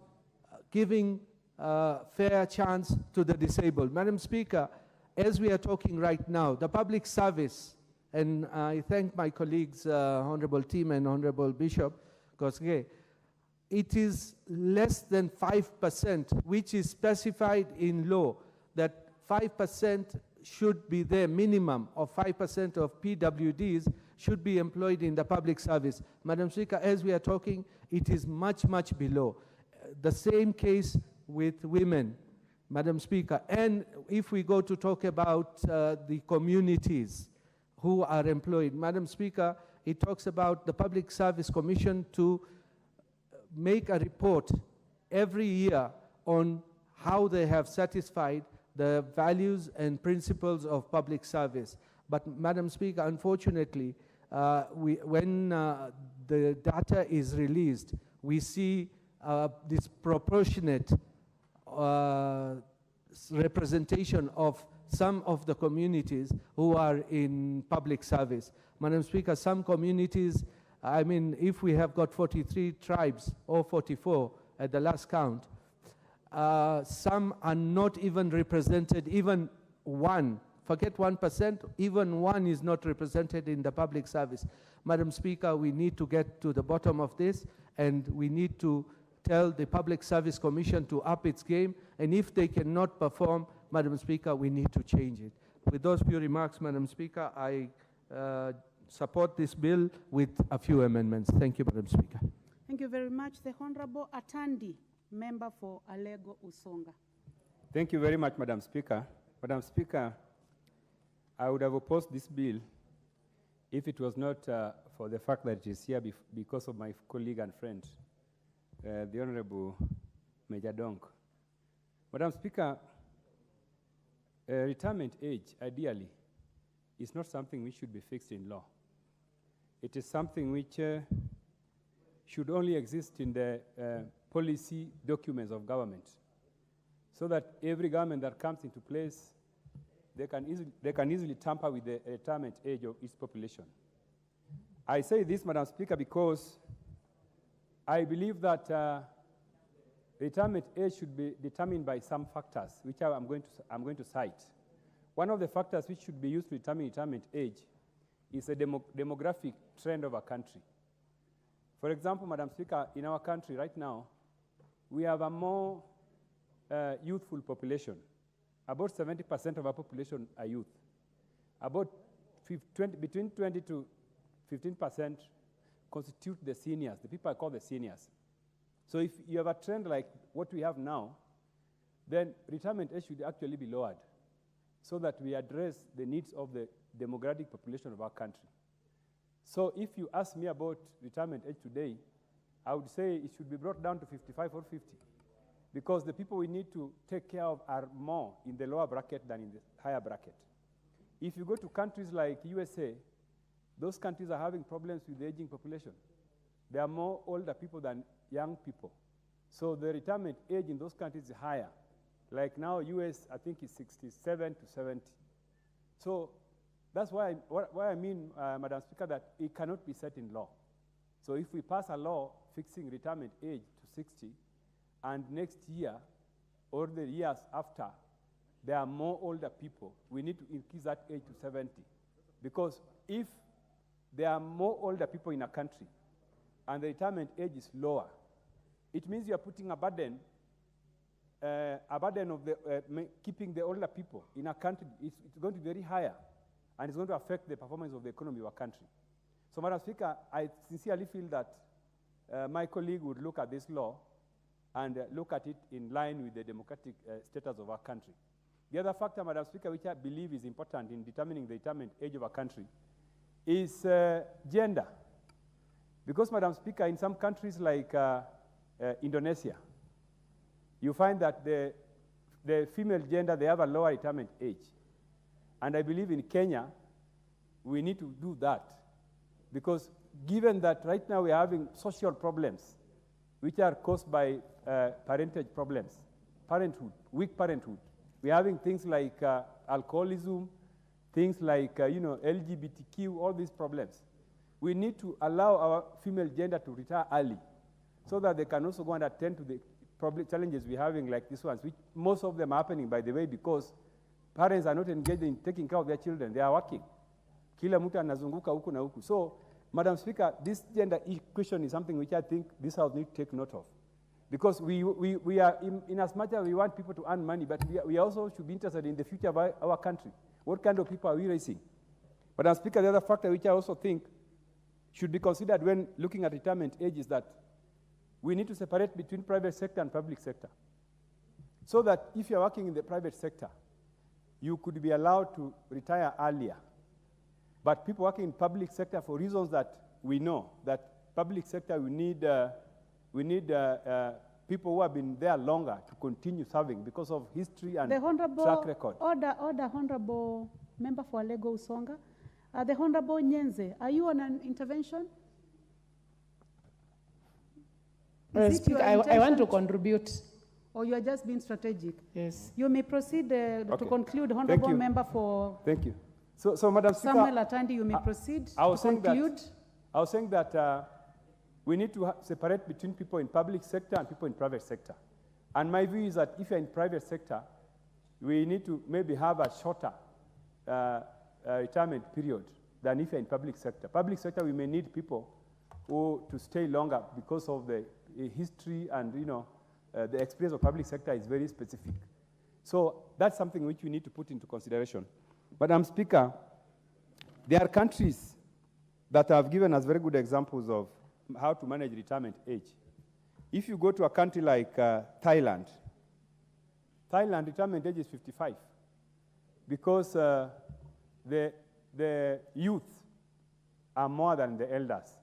giving fair chance to the disabled. Madam Speaker, as we are talking right now, the public service, and I thank my colleagues, Honorable Tim and Honorable Bishop Gosge, it is less than 5%, which is specified in law, that 5% should be the minimum of 5% of PWDs should be employed in the public service. Madam Speaker, as we are talking, it is much, much below. The same case with women, Madam Speaker. And if we go to talk about the communities who are employed, Madam Speaker, it talks about the Public Service Commission to make a report every year on how they have satisfied the values and principles of public service. But Madam Speaker, unfortunately, when the data is released, we see disproportionate representation of some of the communities who are in public service. Madam Speaker, some communities, I mean, if we have got 43 tribes or 44 at the last count, some are not even represented, even one, forget 1%, even one is not represented in the public service. Madam Speaker, we need to get to the bottom of this, and we need to tell the Public Service Commission to up its game, and if they cannot perform, Madam Speaker, we need to change it. With those few remarks, Madam Speaker, I support this bill with a few amendments. Thank you, Madam Speaker. Thank you very much. The Honorable Atandi, member for Alego Usonga. Thank you very much, Madam Speaker. Madam Speaker, I would have opposed this bill if it was not for the fact that it is here because of my colleague and friend, the Honorable Major Donk. Madam Speaker, retirement age, ideally, is not something which should be fixed in law. It is something which should only exist in the policy documents of government, so that every government that comes into place, they can easily tamper with the retirement age of its population. I say this, Madam Speaker, because I believe that retirement age should be determined by some factors, which I'm going to cite. One of the factors which should be used to determine retirement age is a demographic trend of a country. For example, Madam Speaker, in our country right now, we have a more youthful population. About 70% of our population are youth. About between 20 to 15% constitute the seniors, the people I call the seniors. So if you have a trend like what we have now, then retirement age should actually be lowered so that we address the needs of the demographic population of our country. So if you ask me about retirement age today, I would say it should be brought down to 55 or 50, because the people we need to take care of are more in the lower bracket than in the higher bracket. If you go to countries like USA, those countries are having problems with the aging population. There are more older people than young people. So the retirement age in those countries is higher. Like now, US, I think, is 67 to 70. So that's why I mean, Madam Speaker, that it cannot be set in law. So if we pass a law fixing retirement age to 60, and next year or the years after, there are more older people, we need to increase that age to 70. Because if there are more older people in a country and the retirement age is lower, it means you are putting a burden of keeping the older people in a country. It's going to be very higher, and it's going to affect the performance of the economy of our country. So, Madam Speaker, I sincerely feel that my colleague would look at this law and look at it in line with the democratic status of our country. The other factor, Madam Speaker, which I believe is important in determining the retirement age of our country is gender. Because, Madam Speaker, in some countries like Indonesia, you find that the female gender, they have a lower retirement age. And I believe in Kenya, we need to do that. Because given that right now we are having social problems, which are caused by parentage problems, parenthood, weak parenthood. We're having things like alcoholism, things like LGBTQ, all these problems. We need to allow our female gender to retire early so that they can also go and attend to the challenges we're having like these ones, which most of them are happening, by the way, because parents are not engaged in taking care of their children. They are working. Kila mtu anazunguka huku na huku. So, Madam Speaker, this gender question is something which I think this House needs to take note of. Because we are, in as much as we want people to earn money, but we also should be interested in the future of our country. What kind of people are we raising? Madam Speaker, the other factor which I also think should be considered when looking at retirement age is that we need to separate between private sector and public sector. So that if you're working in the private sector, you could be allowed to retire earlier. But people working in public sector, for reasons that we know, that public sector, we need people who have been there longer to continue serving because of history and track record. Order, Honorable Member for Lego Usonga. The Honorable Nyenze, are you on an intervention? Speaker, I want to contribute. Or you are just being strategic? Yes. You may proceed to conclude, Honorable Member for... Thank you. So, Madam Speaker, Samuel Atandi, you may proceed to conclude. I was saying that we need to separate between people in public sector and people in private sector. And my view is that if you're in private sector, we need to maybe have a shorter retirement period than if you're in public sector. Public sector, we may need people to stay longer because of the history and, the experience of public sector is very specific. So that's something which we need to put into consideration. Madam Speaker, there are countries that have given us very good examples of how to manage retirement age. If you go to a country like Thailand, retirement age is 55 because the youth are more than the elders.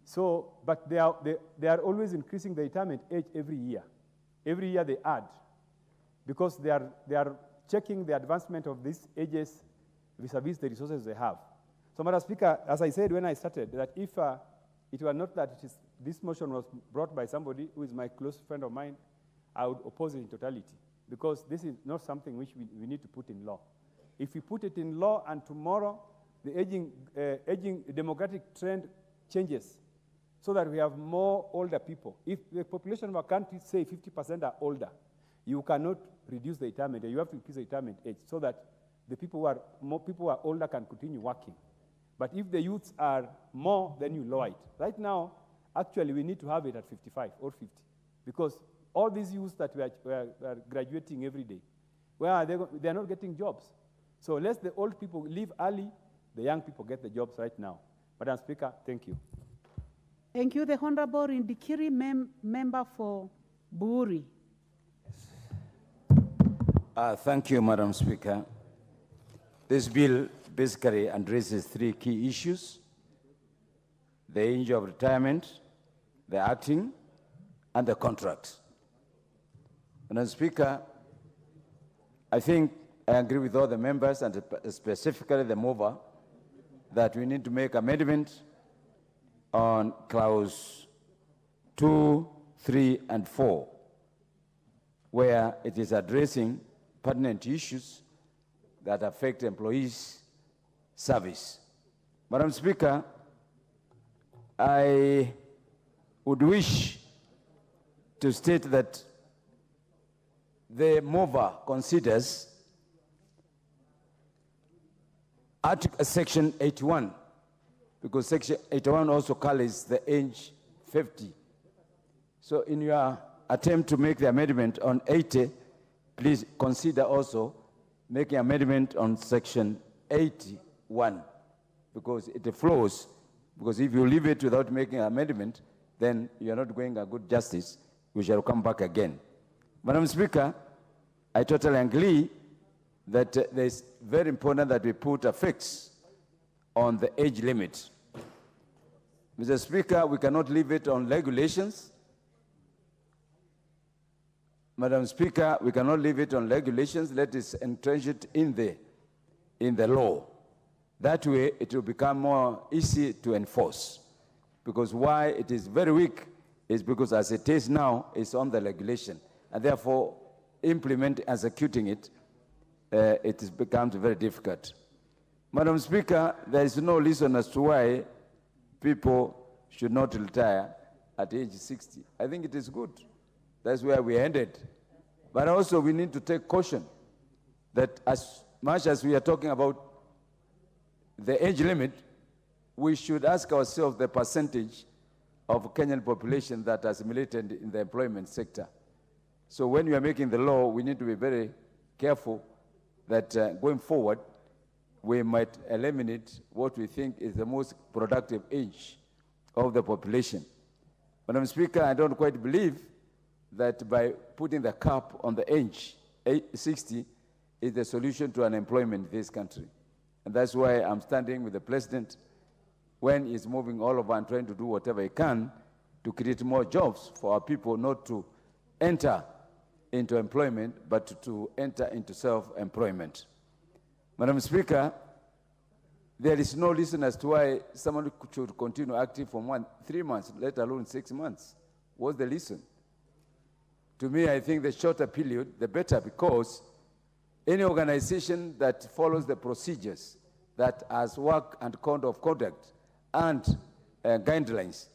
So, but they are always increasing the retirement age every year. Every year they add, because they are checking the advancement of these ages vis-a-vis the resources they have. So, Madam Speaker, as I said when I started, that if it were not that this motion was brought by somebody who is my close friend of mine, I would oppose it in totality, because this is not something which we need to put in law. If we put it in law and tomorrow the aging demographic trend changes, so that we have more older people. If the population of our country, say 50% are older, you cannot reduce the retirement age. You have to increase the retirement age so that the people who are older can continue working. But if the youths are more, then you lower it. Right now, actually, we need to have it at 55 or 50, because all these youths that we are graduating every day, where are they? They are not getting jobs. So let the old people leave early, the young people get the jobs right now. Madam Speaker, thank you. Thank you. The Honorable Indikiri, member for Buri. Thank you, Madam Speaker. This bill basically addresses three key issues. the age of retirement, the acting, and the contract. Madam Speaker, I think I agree with all the members, and specifically the mover, that we need to make amendment on clause 2, 3, and 4, where it is addressing pertinent issues that affect employees' service. Madam Speaker, I would wish to state that the mover considers Section 81, because Section 81 also colors the age 50. So in your attempt to make the amendment on 80, please consider also making amendment on Section 81, because it flows. Because if you leave it without making an amendment, then you're not going a good justice. We shall come back again. Madam Speaker, I totally agree that it's very important that we put a fix on the age limit. Mr. Speaker, we cannot leave it on regulations. Madam Speaker, we cannot leave it on regulations. Let us entrench it in the law. That way, it will become more easy to enforce. Because why it is very weak is because as it is now, it's on the regulation. And therefore, implementing and executing it, it becomes very difficult. Madam Speaker, there is no reason as to why people should not retire at age 60. I think it is good. That's where we ended. But also we need to take caution that as much as we are talking about the age limit, we should ask ourselves the percentage of Kenyan population that are assimilated in the employment sector. So when we are making the law, we need to be very careful that going forward, we might eliminate what we think is the most productive age of the population. Madam Speaker, I don't quite believe that by putting the cap on the age, 60, is the solution to unemployment in this country. And that's why I'm standing with the President when he's moving all over and trying to do whatever he can to create more jobs for our people, not to enter into employment, but to enter into self-employment. Madam Speaker, there is no reason as to why someone should continue active for 3 months, let alone 6 months. What's the reason? To me, I think the shorter period, the better, because any organization that follows the procedures that has work and code of conduct and guidelines,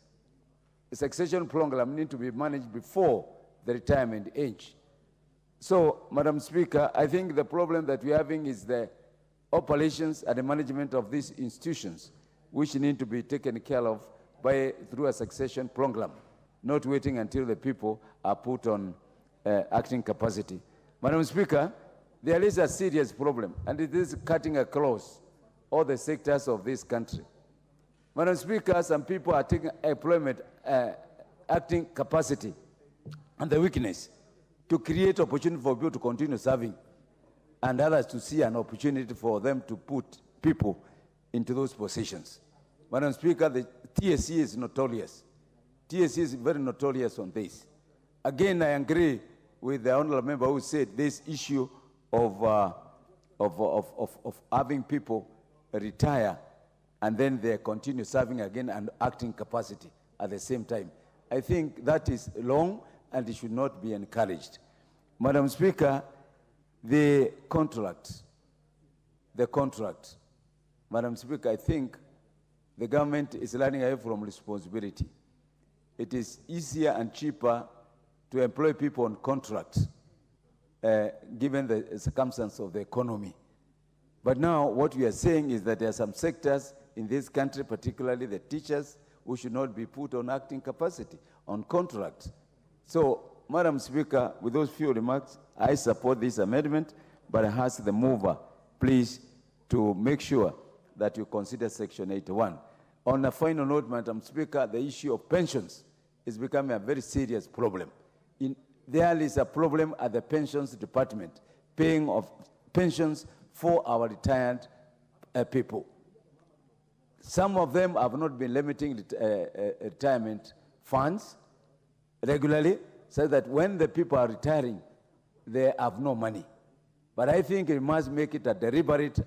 the succession program need to be managed before the retirement age. So, Madam Speaker, I think the problem that we're having is the operations and the management of these institutions, which need to be taken care of through a succession program, not waiting until the people are put on acting capacity. Madam Speaker, there is a serious problem, and it is cutting across all the sectors of this country. Madam Speaker, some people are taking employment, acting capacity, and the weakness to create opportunity for people to continue serving, and others to see an opportunity for them to put people into those positions. Madam Speaker, the TSC is notorious. TSC is very notorious on this. Again, I agree with the honorable member who said this issue of having people retire and then they continue serving again and acting capacity at the same time. I think that is wrong and it should not be encouraged. Madam Speaker, the contract. Madam Speaker, I think the government is running away from responsibility. It is easier and cheaper to employ people on contracts, given the circumstance of the economy. But now what we are saying is that there are some sectors in this country, particularly the teachers, who should not be put on acting capacity, on contracts. So, Madam Speaker, with those few remarks, I support this amendment, but I ask the mover, please, to make sure that you consider Section 81. On a final note, Madam Speaker, the issue of pensions is becoming a very serious problem. There is a problem at the pensions department, paying of pensions for our retired people. Some of them have not been limiting retirement funds regularly, so that when the people are retiring, they have no money. But I think we must make it a deliberate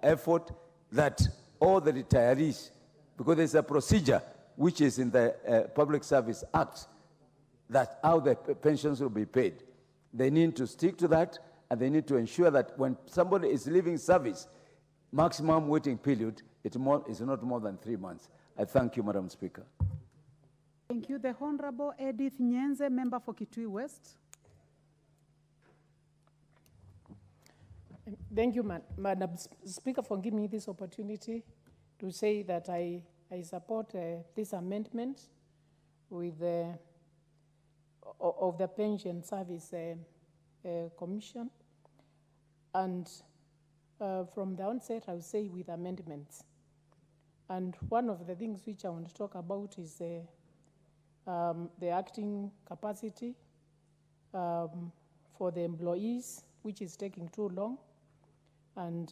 effort that all the retirees, because there's a procedure which is in the Public Service Act, that how the pensions will be paid. They need to stick to that, and they need to ensure that when somebody is leaving service, maximum waiting period is not more than 3 months. I thank you, Madam Speaker. Thank you. The Honorable Edith Nyenze, member for Kitui West. Thank you, Madam Speaker, for giving me this opportunity to say that I support this amendment with of the Pension Service Commission. And from the onset, I will say with amendments. And one of the things which I want to talk about is the acting capacity for the employees, which is taking too long. And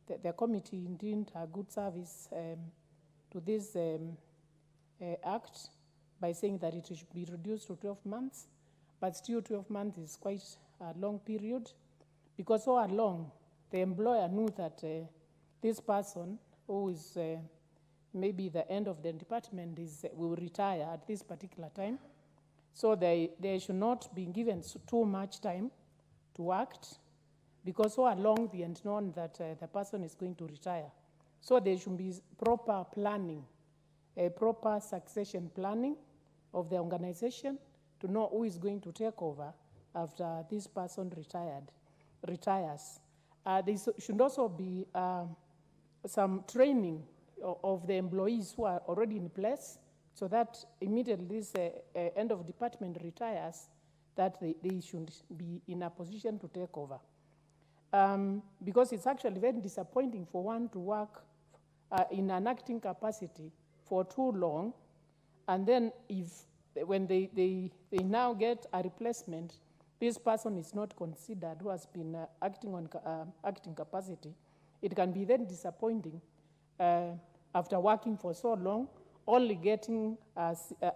the committee did a good service to this act by saying that it should be reduced to 12 months, but still 12 months is quite a long period, because all along the employer knew that this person who is maybe the end of the department will retire at this particular time. So they should not be given too much time to act, because all along they had known that the person is going to retire. So there should be proper planning, a proper succession planning of the organization to know who is going to take over after this person retires. There should also be some training of the employees who are already in place, so that immediately this end of department retires, that they should be in a position to take over. Because it's actually very disappointing for one to work in an acting capacity for too long, and then when they now get a replacement, this person is not considered who has been acting on acting capacity. It can be then disappointing after working for so long, only getting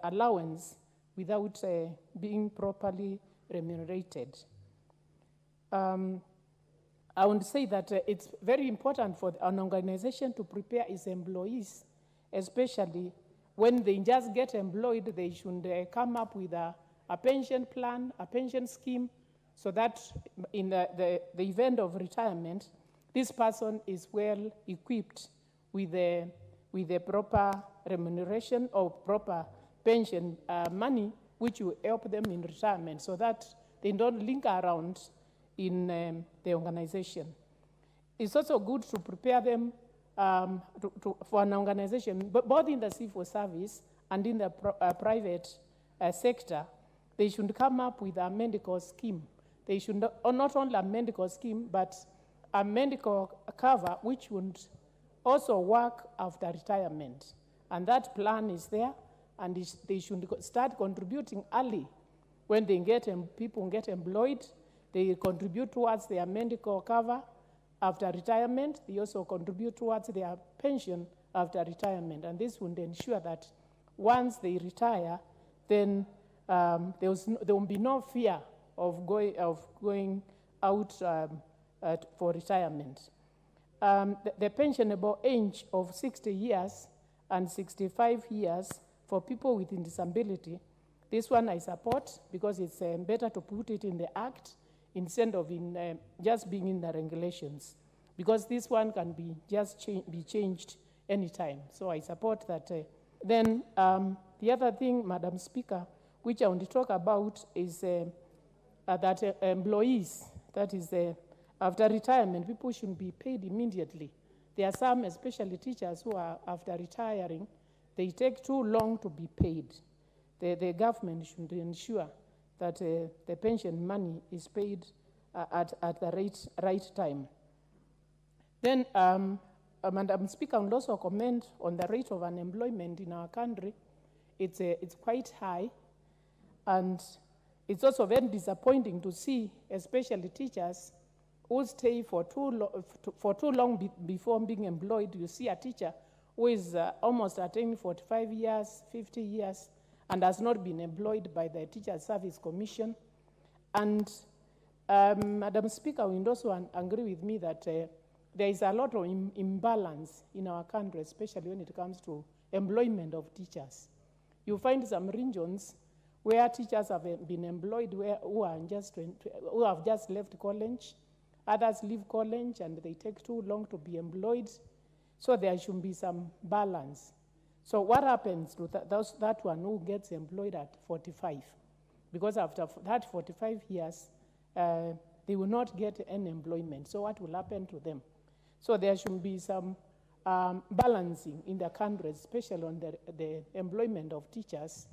allowance without being properly remunerated. I want to say that it's very important for an organization to prepare its employees, especially when they just get employed. They should come up with a pension plan, a pension scheme, so that in the event of retirement, this person is well equipped with the proper remuneration or proper pension money, which will help them in retirement, so that they don't link around in the organization. It's also good to prepare them for an organization, but both in the civil service and in the private sector. They should come up with a medical scheme. They should not only a medical scheme, but a medical cover which would also work after retirement. And that plan is there, and they should start contributing early. When they people get employed, they contribute towards their medical cover after retirement. They also contribute towards their pension after retirement. And this would ensure that once they retire, then there will be no fear of going out for retirement. The pensionable age of 60 years and 65 years for people with disability, this one I support, because it's better to put it in the Act instead of in just being in the regulations, because this one can be be changed anytime. So I support that. Then the other thing, Madam Speaker, which I want to talk about is that employees, that is after retirement, people should be paid immediately. There are some, especially teachers, who are after retiring, they take too long to be paid. The government should ensure that the pension money is paid at the right time. Then, Madam Speaker, I would also comment on the rate of unemployment in our country. It's quite high, and it's also very disappointing to see, especially teachers who stay for too long before being employed. You see a teacher who is almost attaining 45 years, 50 years, and has not been employed by the Teachers Service Commission. And Madam Speaker, we also agree with me that there is a lot of imbalance in our country, especially when it comes to employment of teachers. You find some regions where teachers have been employed who have just left college. Others leave college and they take too long to be employed. So there should be some balance. So what happens to that one who gets employed at 45? Because after that 45 years, they will not get any employment. So what will happen to them? So there should be some balancing in the country, especially on the employment of teachers.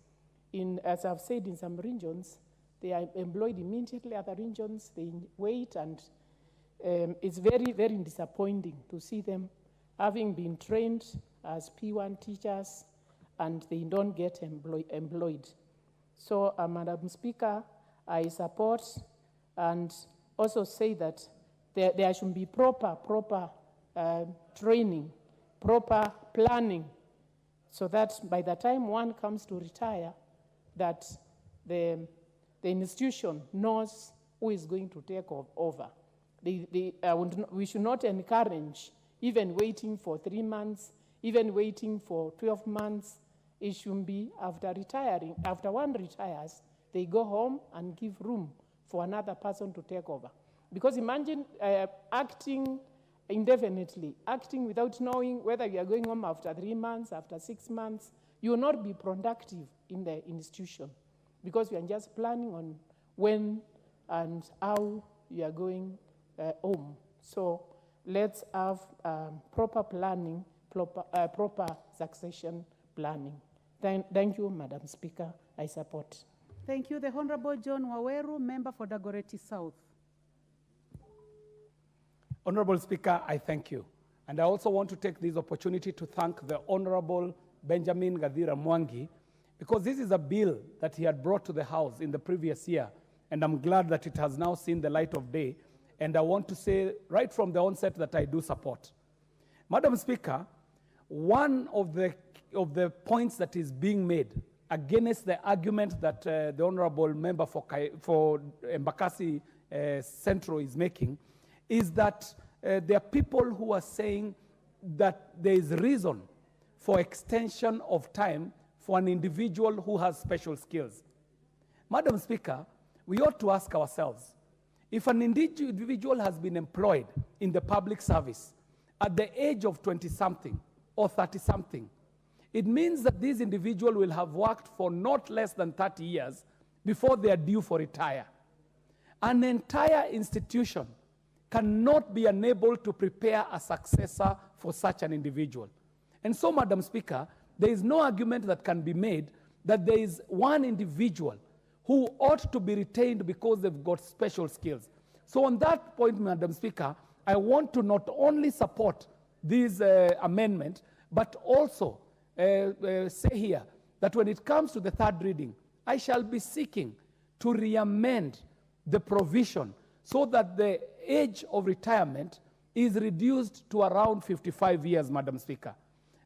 As I've said, in some regions, they are employed immediately. Other regions, they wait, and it's very, very disappointing to see them having been trained as P1 teachers, and they don't get employed. So, Madam Speaker, I support and also say that there should be proper training, proper planning, so that by the time one comes to retire, that the institution knows who is going to take over. We should not encourage even waiting for 3 months, even waiting for 12 months. It should be after retiring. After one retires, they go home and give room for another person to take over. Because imagine acting indefinitely, acting without knowing whether you are going home after 3 months, after 6 months. You will not be productive in the institution because you are just planning on when and how you are going home. So let's have proper planning, proper succession planning. Thank you, Madam Speaker. I support. Thank you. The Honorable John Waweru, member for Dagoretti South. Honorable Speaker, I thank you. And I also want to take this opportunity to thank the Honorable Benjamin Gadhira Mwangi, because this is a bill that he had brought to the House in the previous year, and I'm glad that it has now seen the light of day. And I want to say right from the onset that I do support. Madam Speaker, one of the points that is being made against the argument that the Honorable Member for Embakasi Central is making is that there are people who are saying that there is reason for extension of time for an individual who has special skills. Madam Speaker, we ought to ask ourselves, if an individual has been employed in the public service at the age of 20-something or 30-something, it means that this individual will have worked for not less than 30 years before they are due for retire. An entire institution cannot be unable to prepare a successor for such an individual. And so, Madam Speaker, there is no argument that can be made that there is one individual who ought to be retained because they've got special skills. So on that point, Madam Speaker, I want to not only support this amendment, but also say here that when it comes to the third reading, I shall be seeking to re-amend the provision so that the age of retirement is reduced to around 55 years, Madam Speaker.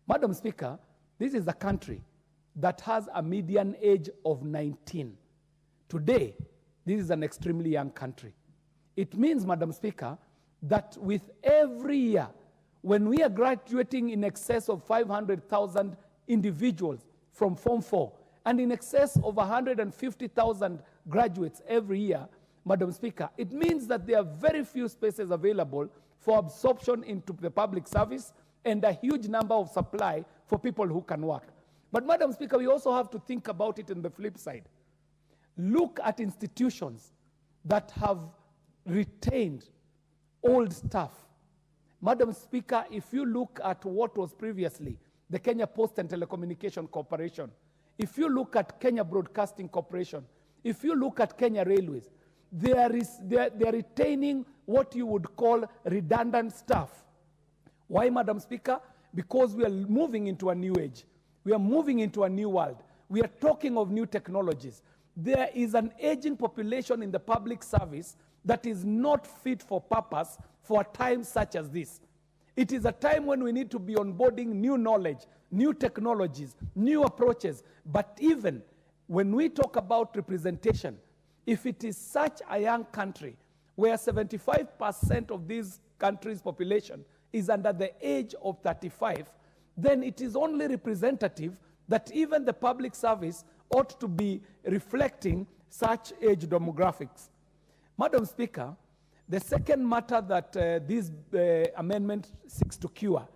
Madam Speaker, this is a country that has a median age of 19. Today, this is an extremely young country. It means, Madam Speaker, that with every year, when we are graduating in excess of 500,000 individuals from Form 4, and in excess of 150,000 graduates every year, Madam Speaker, it means that there are very few spaces available for absorption into the public service and a huge number of supply for people who can work. But Madam Speaker, we also have to think about it in the flip side. Look at institutions that have retained old staff. Madam Speaker, if you look at what was previously the Kenya Post and Telecommunication Corporation, if you look at Kenya Broadcasting Corporation, if you look at Kenya Railways, they are retaining what you would call redundant staff. Why, Madam Speaker? Because we are moving into a new age. We are moving into a new world. We are talking of new technologies. There is an aging population in the public service that is not fit for purpose for a time such as this. It is a time when we need to be onboarding new knowledge, new technologies, new approaches. But even when we talk about representation, if it is such a young country where 75% of this country's population is under the age of 35, then it is only representative that even the public service ought to be reflecting such age demographics. Madam Speaker, the second matter that this amendment seeks to cure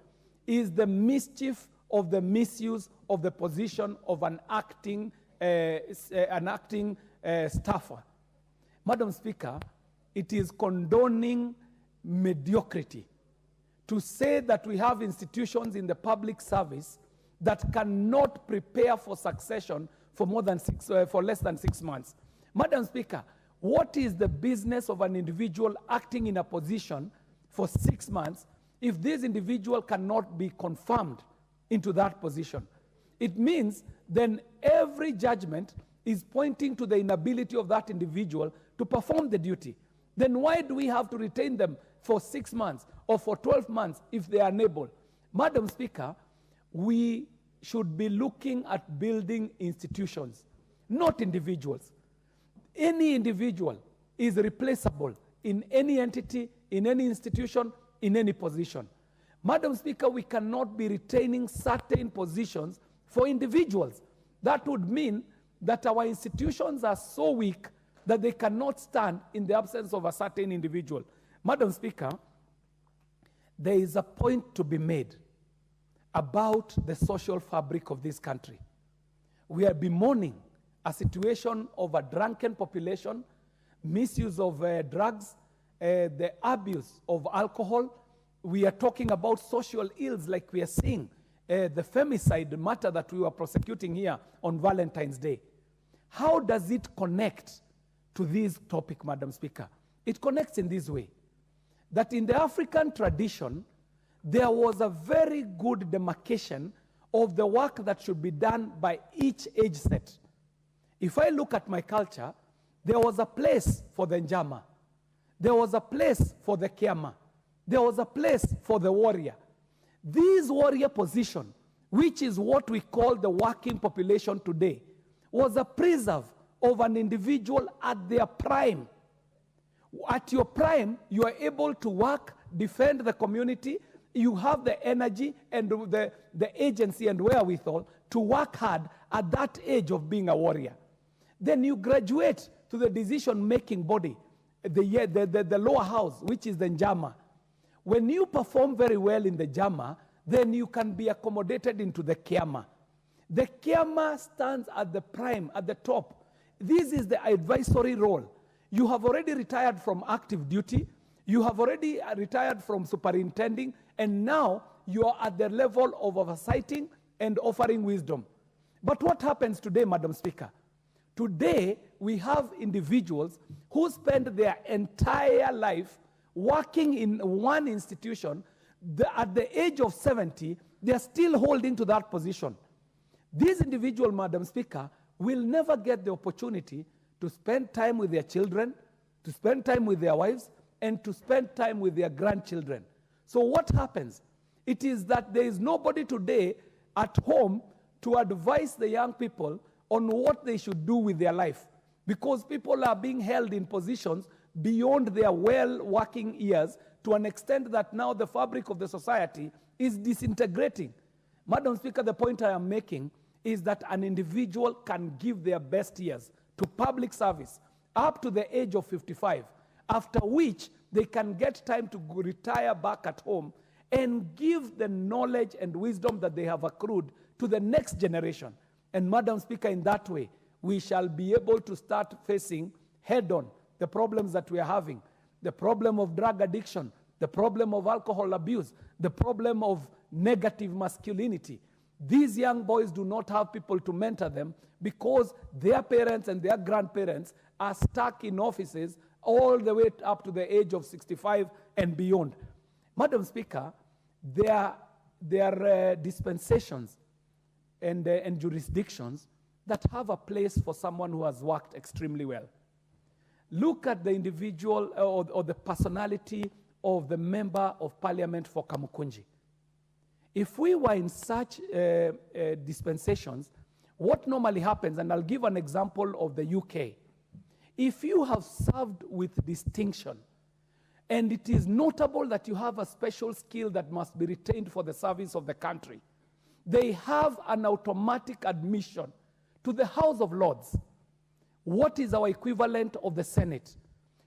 is the mischief of the misuse of the position of an acting staffer. Madam Speaker, it is condoning mediocrity to say that we have institutions in the public service that cannot prepare for succession for less than 6 months. Madam Speaker, what is the business of an individual acting in a position for 6 months if this individual cannot be confirmed into that position? It means then every judgment is pointing to the inability of that individual to perform the duty. Then why do we have to retain them for 6 months or for 12 months if they are unable? Madam Speaker, we should be looking at building institutions, not individuals. Any individual is replaceable in any entity, in any institution, in any position. Madam Speaker, we cannot be retaining certain positions for individuals. That would mean that our institutions are so weak that they cannot stand in the absence of a certain individual. Madam Speaker, there is a point to be made about the social fabric of this country. We are bemoaning a situation of a drunken population, misuse of drugs, the abuse of alcohol. We are talking about social ills like we are seeing the femicide matter that we were prosecuting here on Valentine's Day. How does it connect to this topic, Madam Speaker? It connects in this way, that in the African tradition, there was a very good demarcation of the work that should be done by each age set. If I look at my culture, there was a place for the njama. There was a place for the kiama. There was a place for the warrior. This warrior position, which is what we call the working population today, was a preserve of an individual at their prime. At your prime, you are able to work, defend the community. You have the energy and the agency and wherewithal to work hard at that age of being a warrior. Then you graduate to the decision-making body, the lower house, which is the njama. When you perform very well in the jama, then you can be accommodated into the kiama. The kiama stands at the prime, at the top. This is the advisory role. You have already retired from active duty. You have already retired from superintending, and now you are at the level of oversighting and offering wisdom. But what happens today, Madam Speaker? Today, we have individuals who spend their entire life working in one institution. At the age of 70, they are still holding to that position. These individuals, Madam Speaker, will never get the opportunity to spend time with their children, to spend time with their wives, and to spend time with their grandchildren. So what happens? It is that there is nobody today at home to advise the young people on what they should do with their life, because people are being held in positions beyond their well-working years to an extent that now the fabric of the society is disintegrating. Madam Speaker, the point I am making is that an individual can give their best years to public service up to the age of 55, after which they can get time to retire back at home and give the knowledge and wisdom that they have accrued to the next generation. And Madam Speaker, in that way, we shall be able to start facing head-on the problems that we are having, the problem of drug addiction, the problem of alcohol abuse, the problem of negative masculinity. These young boys do not have people to mentor them because their parents and their grandparents are stuck in offices all the way up to the age of 65 and beyond. Madam Speaker, there are dispensations and jurisdictions that have a place for someone who has worked extremely well. Look at the individual or the personality of the member of parliament for Kamukunji. If we were in such dispensations, what normally happens, and I'll give an example of the UK, if you have served with distinction, and it is notable that you have a special skill that must be retained for the service of the country, they have an automatic admission to the House of Lords. What is our equivalent of the Senate?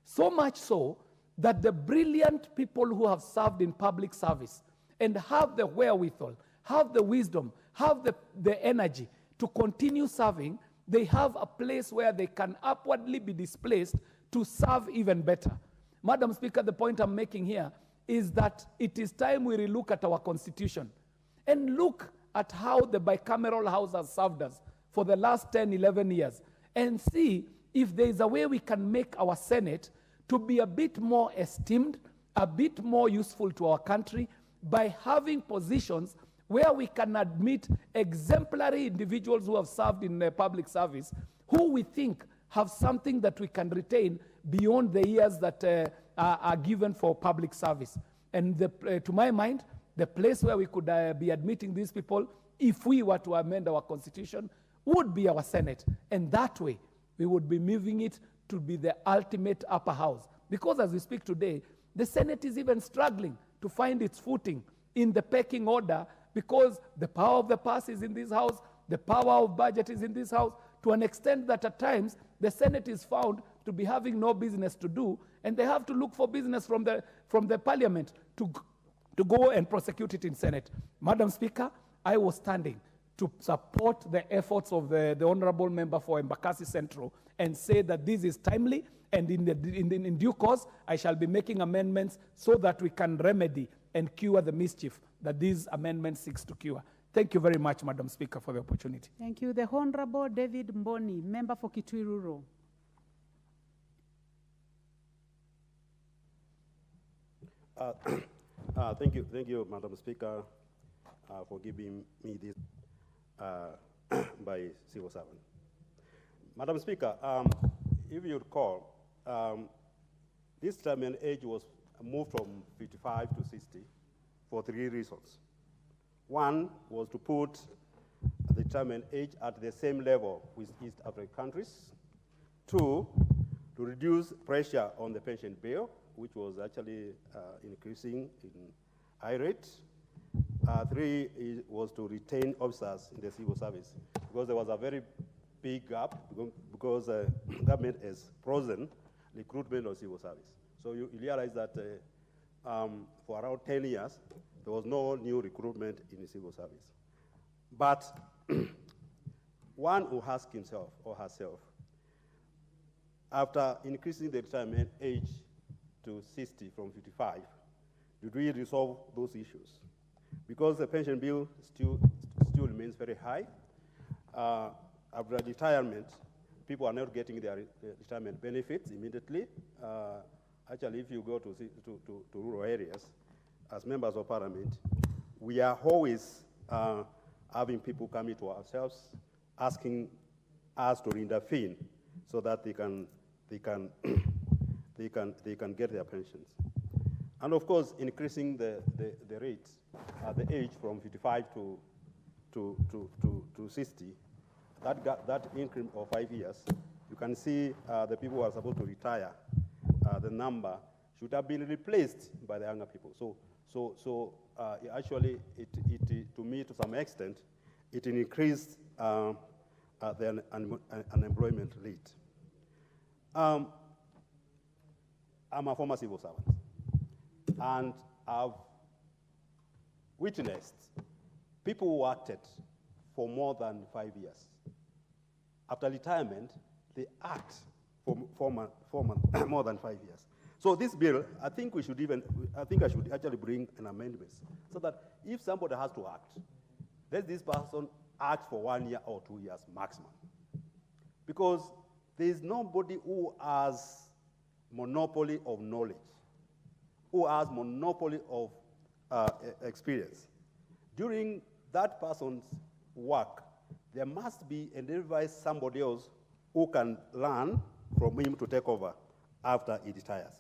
So much so that the brilliant people who have served in public service and have the wherewithal, have the wisdom, have the energy to continue serving, they have a place where they can upwardly be displaced to serve even better. Madam Speaker, the point I'm making here is that it is time we relook at our constitution and look at how the bicameral house has served us for the last 10, 11 years and see if there is a way we can make our Senate to be a bit more esteemed, a bit more useful to our country by having positions where we can admit exemplary individuals who have served in public service, who we think have something that we can retain beyond the years that are given for public service. And to my mind, the place where we could be admitting these people, if we were to amend our constitution, would be our Senate. And that way, we would be moving it to be the ultimate upper house. Because as we speak today, the Senate is even struggling to find its footing in the pecking order because the power of the purse is in this house, the power of budget is in this house, to an extent that at times the Senate is found to be having no business to do, and they have to look for business from the parliament to go and prosecute it in Senate. Madam Speaker, I was standing to support the efforts of the honorable member for Embakasi Central and say that this is timely, and in due course, I shall be making amendments so that we can remedy and cure the mischief that these amendments seeks to cure. Thank you very much, Madam Speaker, for the opportunity. Thank you. The Honorable David Mboni, member for Kitui Rural. Thank you, Madam Speaker, for giving me this by civil servant. Madam Speaker, if you recall, this retirement age was moved from 55 to 60 for 3 reasons. One was to put the retirement age at the same level with East African countries. 2, to reduce pressure on the pension bill, which was actually increasing in high rate. 3 was to retain officers in the civil service, because there was a very big gap, because government has frozen recruitment of civil service. So you realize that for around 10 years, there was no new recruitment in the civil service. But one who asks himself or herself, after increasing the retirement age to 60 from 55, did we resolve those issues? Because the pension bill still remains very high. After retirement, people are not getting their retirement benefits immediately. Actually, if you go to rural areas, as members of parliament, we are always having people coming to ourselves, asking us to intervene so that they can get their pensions. And of course, increasing the rates, the age from 55 to 60, that increment of 5 years, you can see the people who are supposed to retire, the number should have been replaced by the younger people. So actually, to me, to some extent, it increased the unemployment rate. I'm a former civil servant, and I've witnessed people who acted for more than 5 years. After retirement, they act for more than 5 years. So this bill, I think I should actually bring an amendment so that if somebody has to act, let this person act for 1 year or 2 years maximum. Because there is nobody who has monopoly of knowledge, who has monopoly of experience. During that person's work, there must be and advise somebody else who can learn from him to take over after it retires.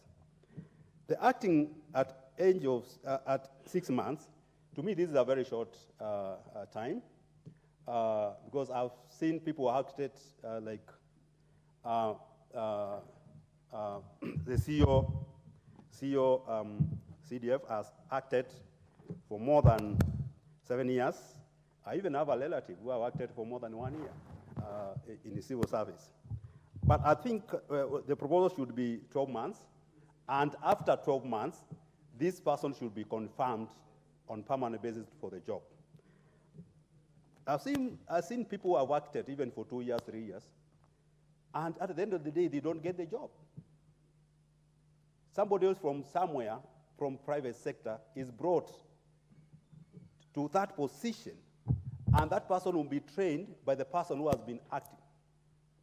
The acting at age of at 6 months, to me, this is a very short time because I've seen people acted like the CEO CDF has acted for more than 7 years. I even have a relative who have acted for more than 1 year in the civil service. But I think the proposal should be 12 months, and after 12 months, this person should be confirmed on permanent basis for the job. I've seen people who have acted even for 2 years, 3 years, and at the end of the day, they don't get the job. Somebody else from somewhere, from private sector, is brought to that position, and that person will be trained by the person who has been acting.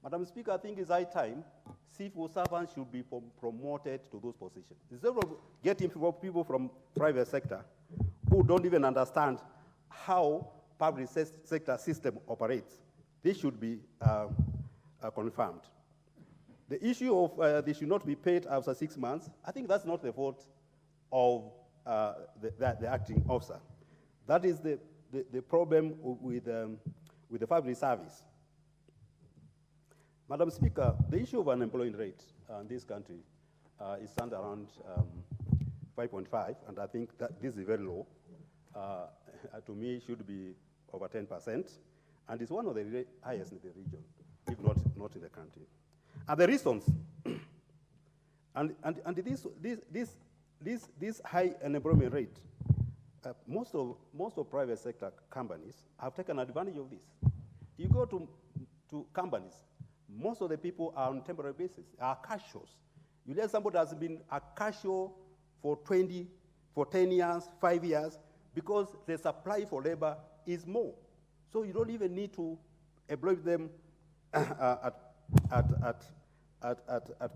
Madam Speaker, I think it's high time civil servants should be promoted to those positions. Instead of getting people from private sector who don't even understand how public sector system operates, this should be confirmed. The issue of they should not be paid after 6 months, I think that's not the fault of the acting officer. That is the problem with the public service. Madam Speaker, the issue of unemployment rate in this country is stand around 5.5, and I think that this is very low. To me, it should be over 10%, and it's one of the highest in the region, if not in the country. And the reasons, this high unemployment rate, most of private sector companies have taken advantage of this. You go to companies, most of the people are on temporary basis, are casuals. You let somebody has been a casual for 10 years, 5 years, because the supply for labor is more. So you don't even need to employ them at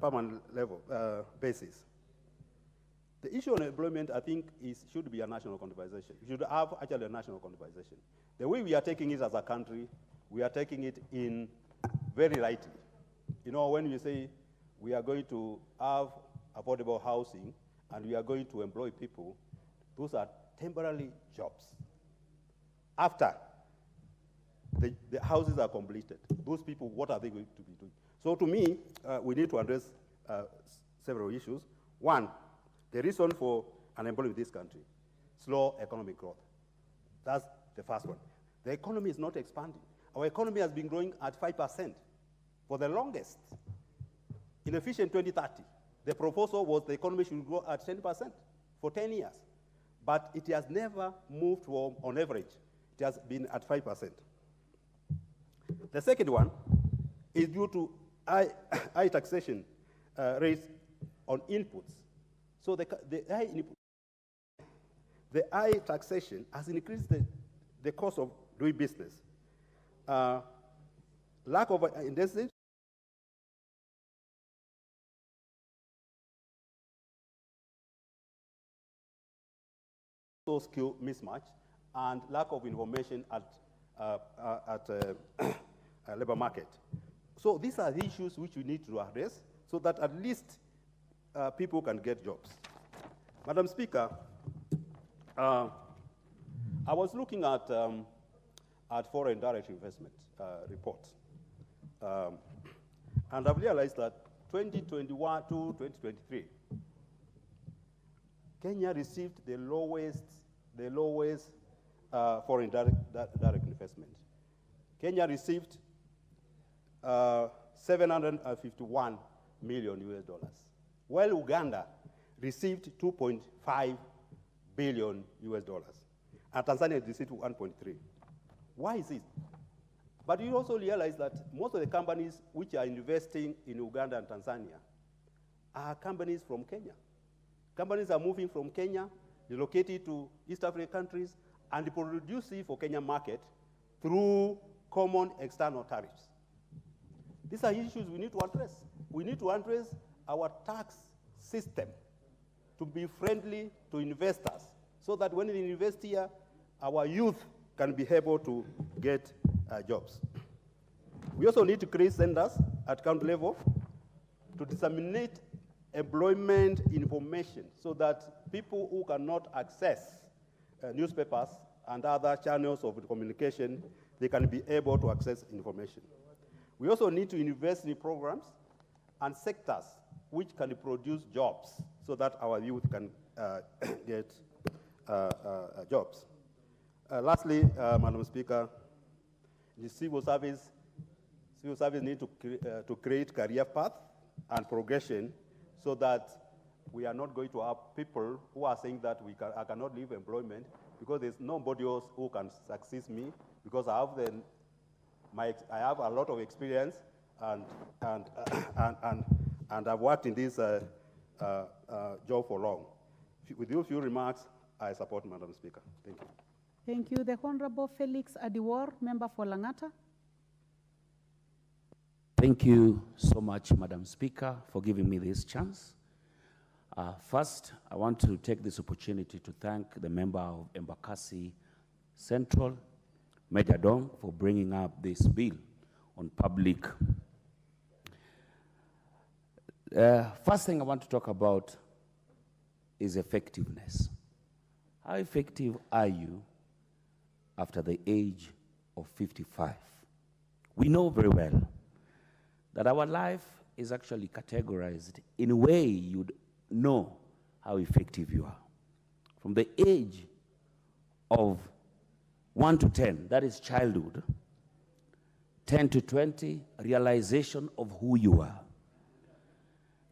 permanent level basis. The issue on employment, I think, should be a national conversation. We should have actually a national conversation. The way we are taking it as a country, we are taking it in very lightly. You know, when you say we are going to have affordable housing and we are going to employ people, those are temporary jobs. After the houses are completed, those people, what are they going to be doing? So to me, we need to address several issues. One, the reason for unemployment in this country, slow economic growth. That's the first one. The economy is not expanding. Our economy has been growing at 5% for the longest. In Vision 2030, the proposal was the economy should grow at 10% for 10 years. But it has never moved on average. It has been at 5%. The second one is due to high taxation rates on inputs. So the high taxation has increased the cost of doing business. Lack of incentives, skill mismatch, and lack of information at labor market. So these are the issues which we need to address so that at least people can get jobs. Madam Speaker, I was looking at foreign direct investment reports, and I've realized that 2021 to 2023, Kenya received the lowest foreign direct investment. Kenya received 751 million US dollars, while Uganda received 2.5 billion US dollars, and Tanzania received 1.3. Why is it? But you also realize that most of the companies which are investing in Uganda and Tanzania are companies from Kenya. Companies are moving from Kenya, relocated to East African countries, and producing for Kenya market through common external tariffs. These are issues we need to address. We need to address our tax system to be friendly to investors so that when they invest here, our youth can be able to get jobs. We also need to create centers at county level to disseminate employment information so that people who cannot access newspapers and other channels of communication, they can be able to access information. We also need to invest in programs and sectors which can produce jobs so that our youth can get jobs. Lastly, Madam Speaker, the civil service need to create career path and progression so that we are not going to have people who are saying that I cannot leave employment because there's nobody else who can succeed me because I have a lot of experience and I've worked in this job for long. With those few remarks, I support Madam Speaker. Thank you. Thank you. The Honorable Felix Adiwor, member for Langata. Thank you so much, Madam Speaker, for giving me this chance. First, I want to take this opportunity to thank the member of Embakasi Central, Major Dong, for bringing up this bill on public. First thing I want to talk about is effectiveness. How effective are you after the age of 55? We know very well that our life is actually categorized in a way you'd know how effective you are. From the age of 1 to 10, that is childhood, 10 to 20, realization of who you are.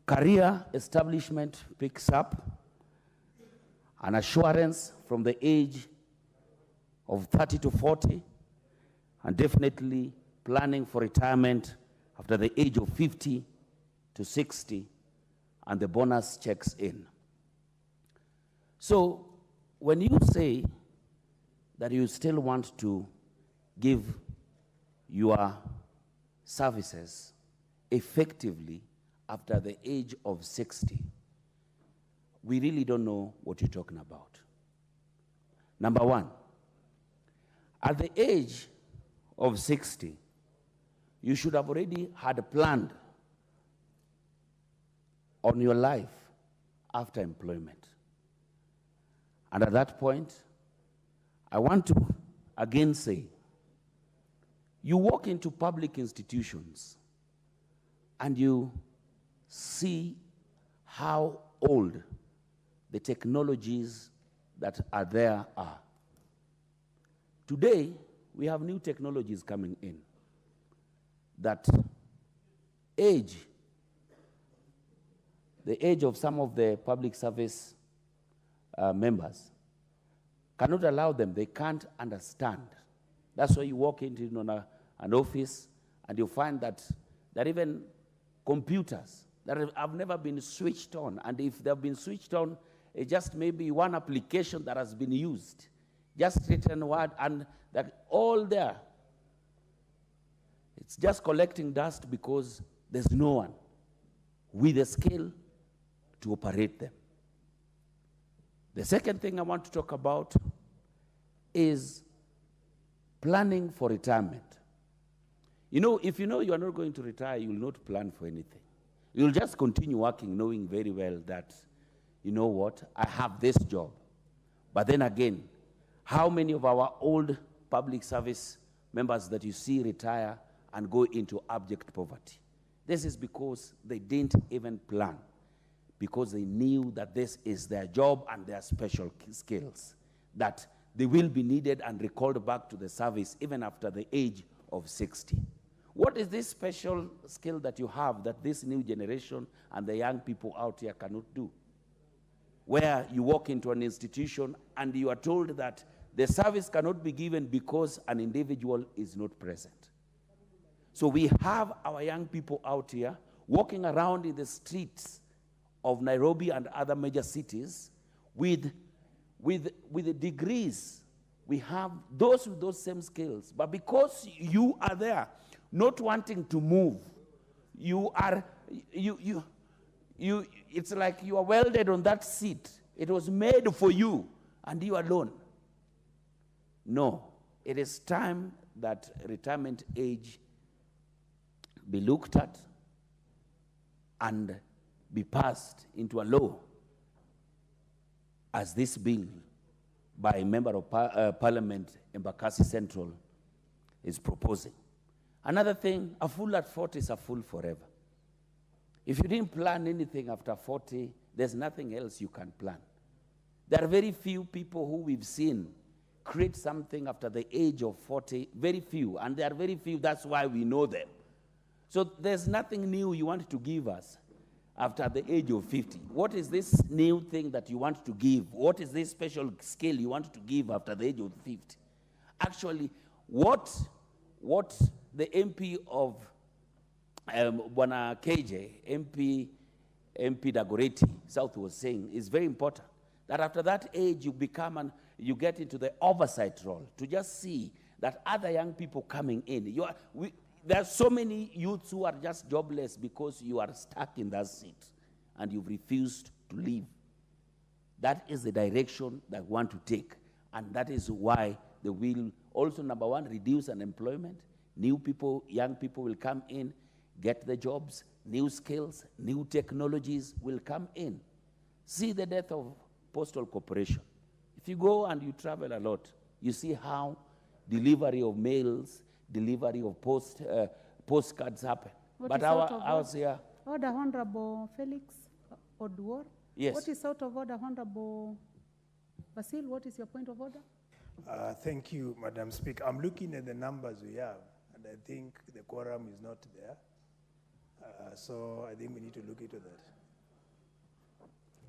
Career establishment picks up, an assurance from the age of 30 to 40, and definitely planning for retirement after the age of 50 to 60, and the bonus checks in. So when you say that you still want to give your services effectively after the age of 60, we really don't know what you're talking about. Number one, at the age of 60, you should have already had planned on your life after employment. And at that point, I want to again say, you walk into public institutions and you see how old the technologies that are there are. Today, we have new technologies coming in that the age of some of the public service members cannot allow them, they can't understand. That's why you walk into an office and you find that there are even computers that have never been switched on, and if they've been switched on, it's just maybe one application that has been used, just written word, and that all there. It's just collecting dust because there's no one with the skill to operate them. The second thing I want to talk about is planning for retirement. You know, if you know you are not going to retire, you will not plan for anything. You'll just continue working knowing very well that, you know what, I have this job. But then again, how many of our old public service members that you see retire and go into abject poverty? This is because they didn't even plan, because they knew that this is their job and their special skills, that they will be needed and recalled back to the service even after the age of 60. What is this special skill that you have that this new generation and the young people out here cannot do? Where you walk into an institution and you are told that the service cannot be given because an individual is not present. So we have our young people out here walking around in the streets of Nairobi and other major cities with the degrees. We have those with those same skills. But because you are there, not wanting to move, it's like you are welded on that seat. It was made for you, and you alone. No, it is time that retirement age be looked at, and be passed into a law as this bill by a member of Parliament Embakasi Central is proposing. Another thing, a fool at 40 is a fool forever. If you didn't plan anything after 40, there's nothing else you can plan. There are very few people who we've seen create something after the age of 40, very few, and there are very few, that's why we know them. So there's nothing new you want to give us after the age of 50. What is this new thing that you want to give? What is this special skill you want to give after the age of 50? Actually, what the MP of Bwana KJ, MP Dagoretti South was saying is very important. That after that age, you get into the oversight role to just see that other young people coming in. There are so many youths who are just jobless because you are stuck in that seat and you've refused to leave. That is the direction that we want to take. And that is why they will also, number one, reduce unemployment. New people, young people will come in, get the jobs, new skills, new technologies will come in. See the death of Postal Corporation. If you go and you travel a lot, you see how delivery of mails, delivery of postcards happen. But ours here... Order, Honorable Felix Oduor. Yes. What is out of order, Honorable Basil? What is your point of order? Thank you, Madam Speaker. I'm looking at the numbers we have, and I think the quorum is not there. So I think we need to look into that.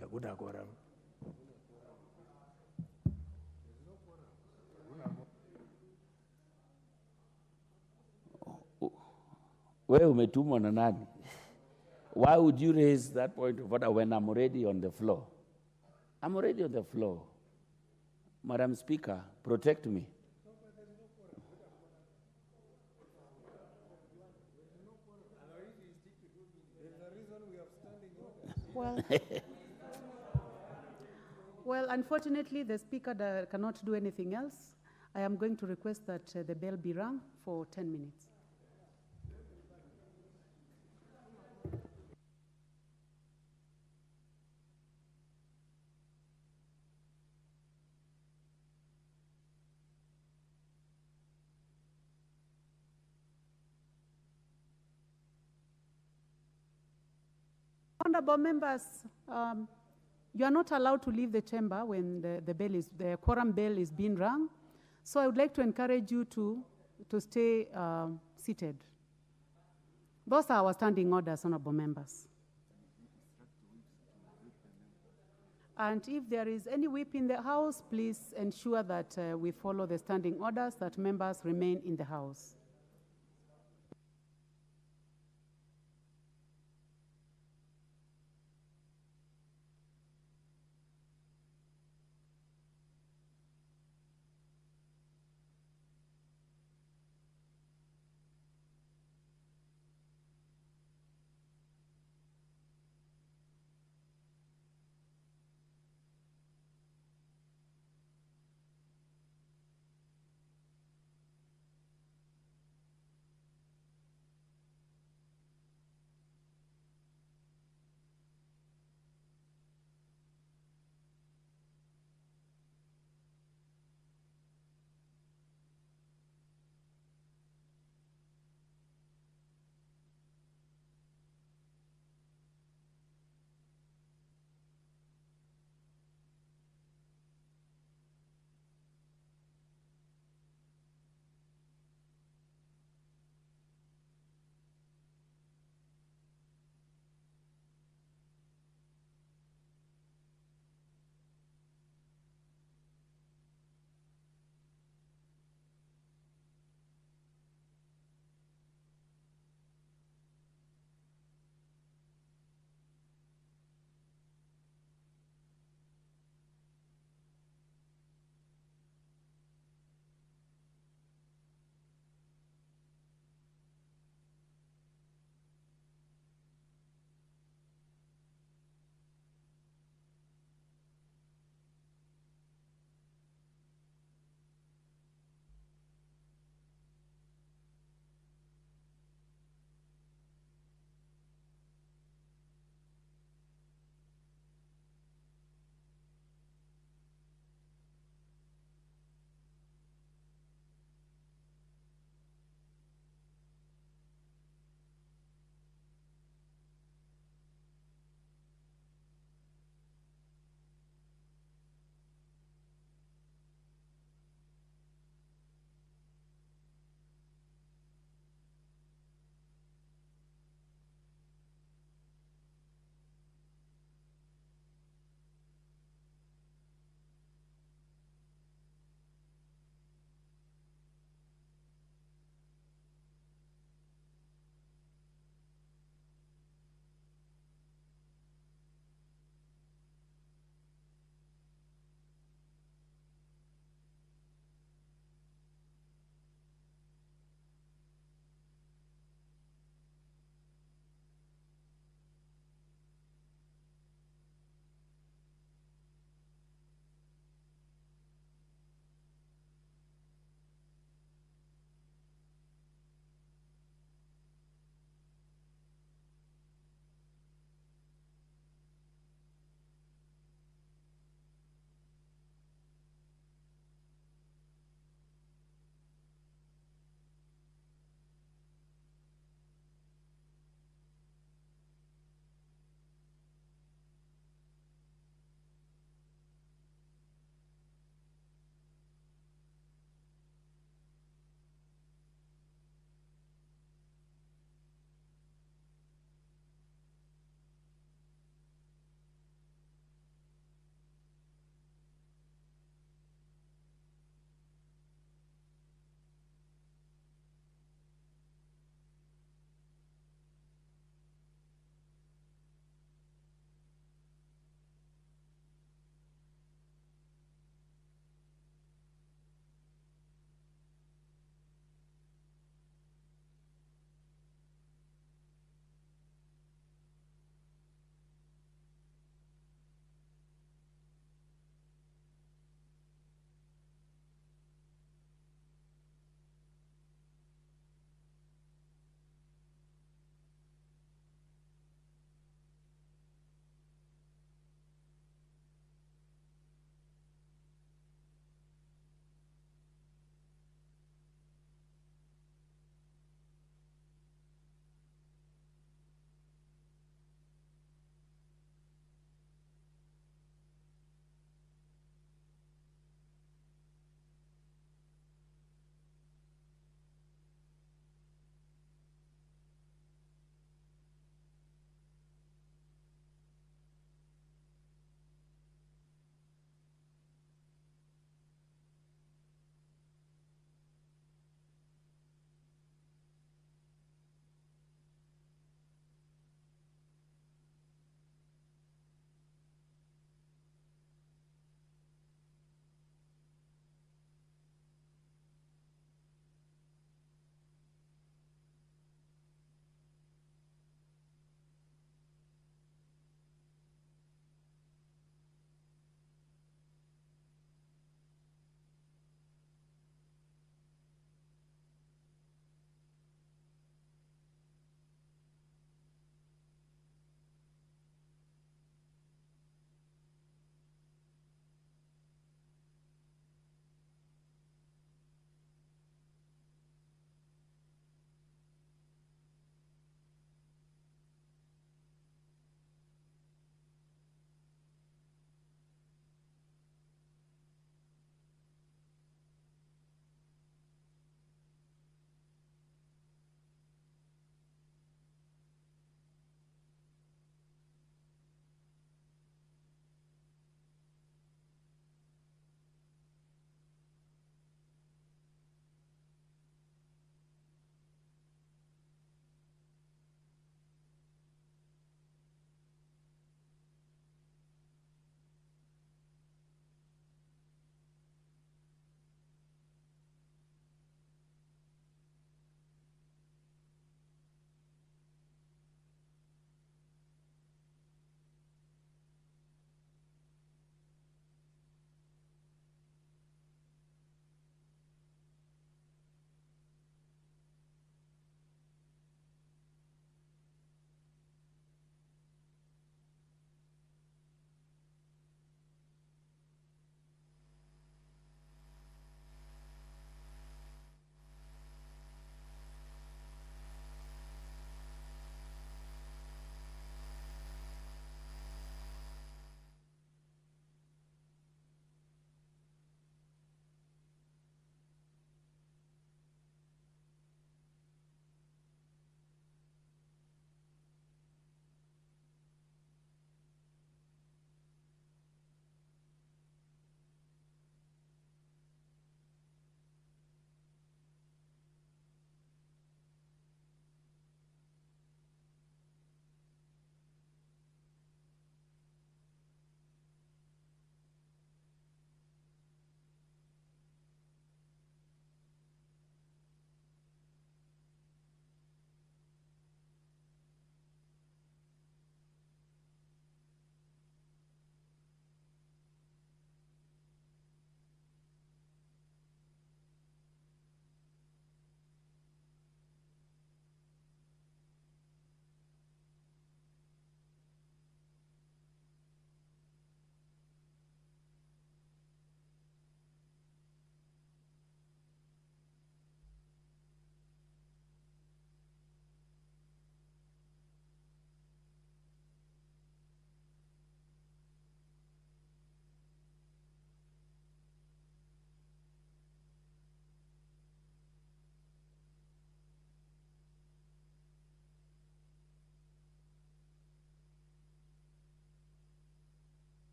Hakuna quorum. Wewe umetumwa na nani? Why would you raise that point of order when I'm already on the floor? I'm already on the floor. Madam Speaker, protect me. Well, well, unfortunately, the Speaker cannot do anything else. I am going to request that the bell be rung for 10 minutes. Honorable members, you are not allowed to leave the chamber when the quorum bell is being rung. So I would like to encourage you to stay seated. Those are our standing orders, honorable members. And if there is any whip in the house, please ensure that we follow the standing orders, that members remain in the house.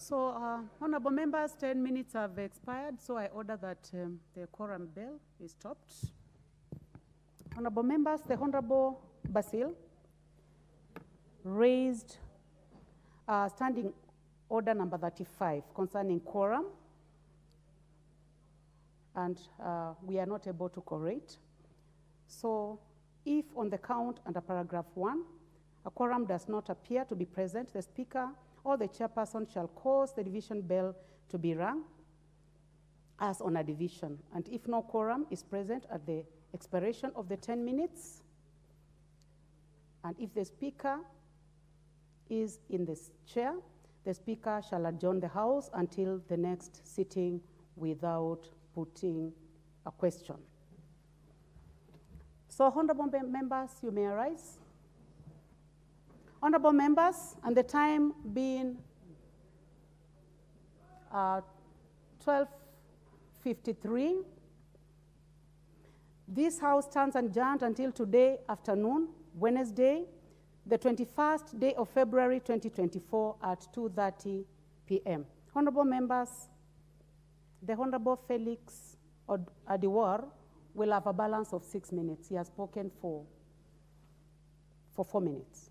So, honorable members, 10 minutes have expired, so I order that the quorum bell is stopped. Honorable members, the Honorable Basil raised standing order number 35 concerning quorum, and we are not able to correct. So, if on the count under paragraph 1, a quorum does not appear to be present, the Speaker or the chairperson shall cause the division bell to be rung as on a division. And if no quorum is present at the expiration of the 10 minutes, and if the Speaker is in the chair, the Speaker shall adjourn the House until the next sitting without putting a question. So, honorable members, you may arise. Honorable members, and the time being 12:53, this House stands adjourned until today afternoon, Wednesday, the 21st day of February 2024 at 2:30 p.m. Honorable members, the Honorable Felix Adiwar will have a balance of 6 minutes. He has spoken for 4 minutes.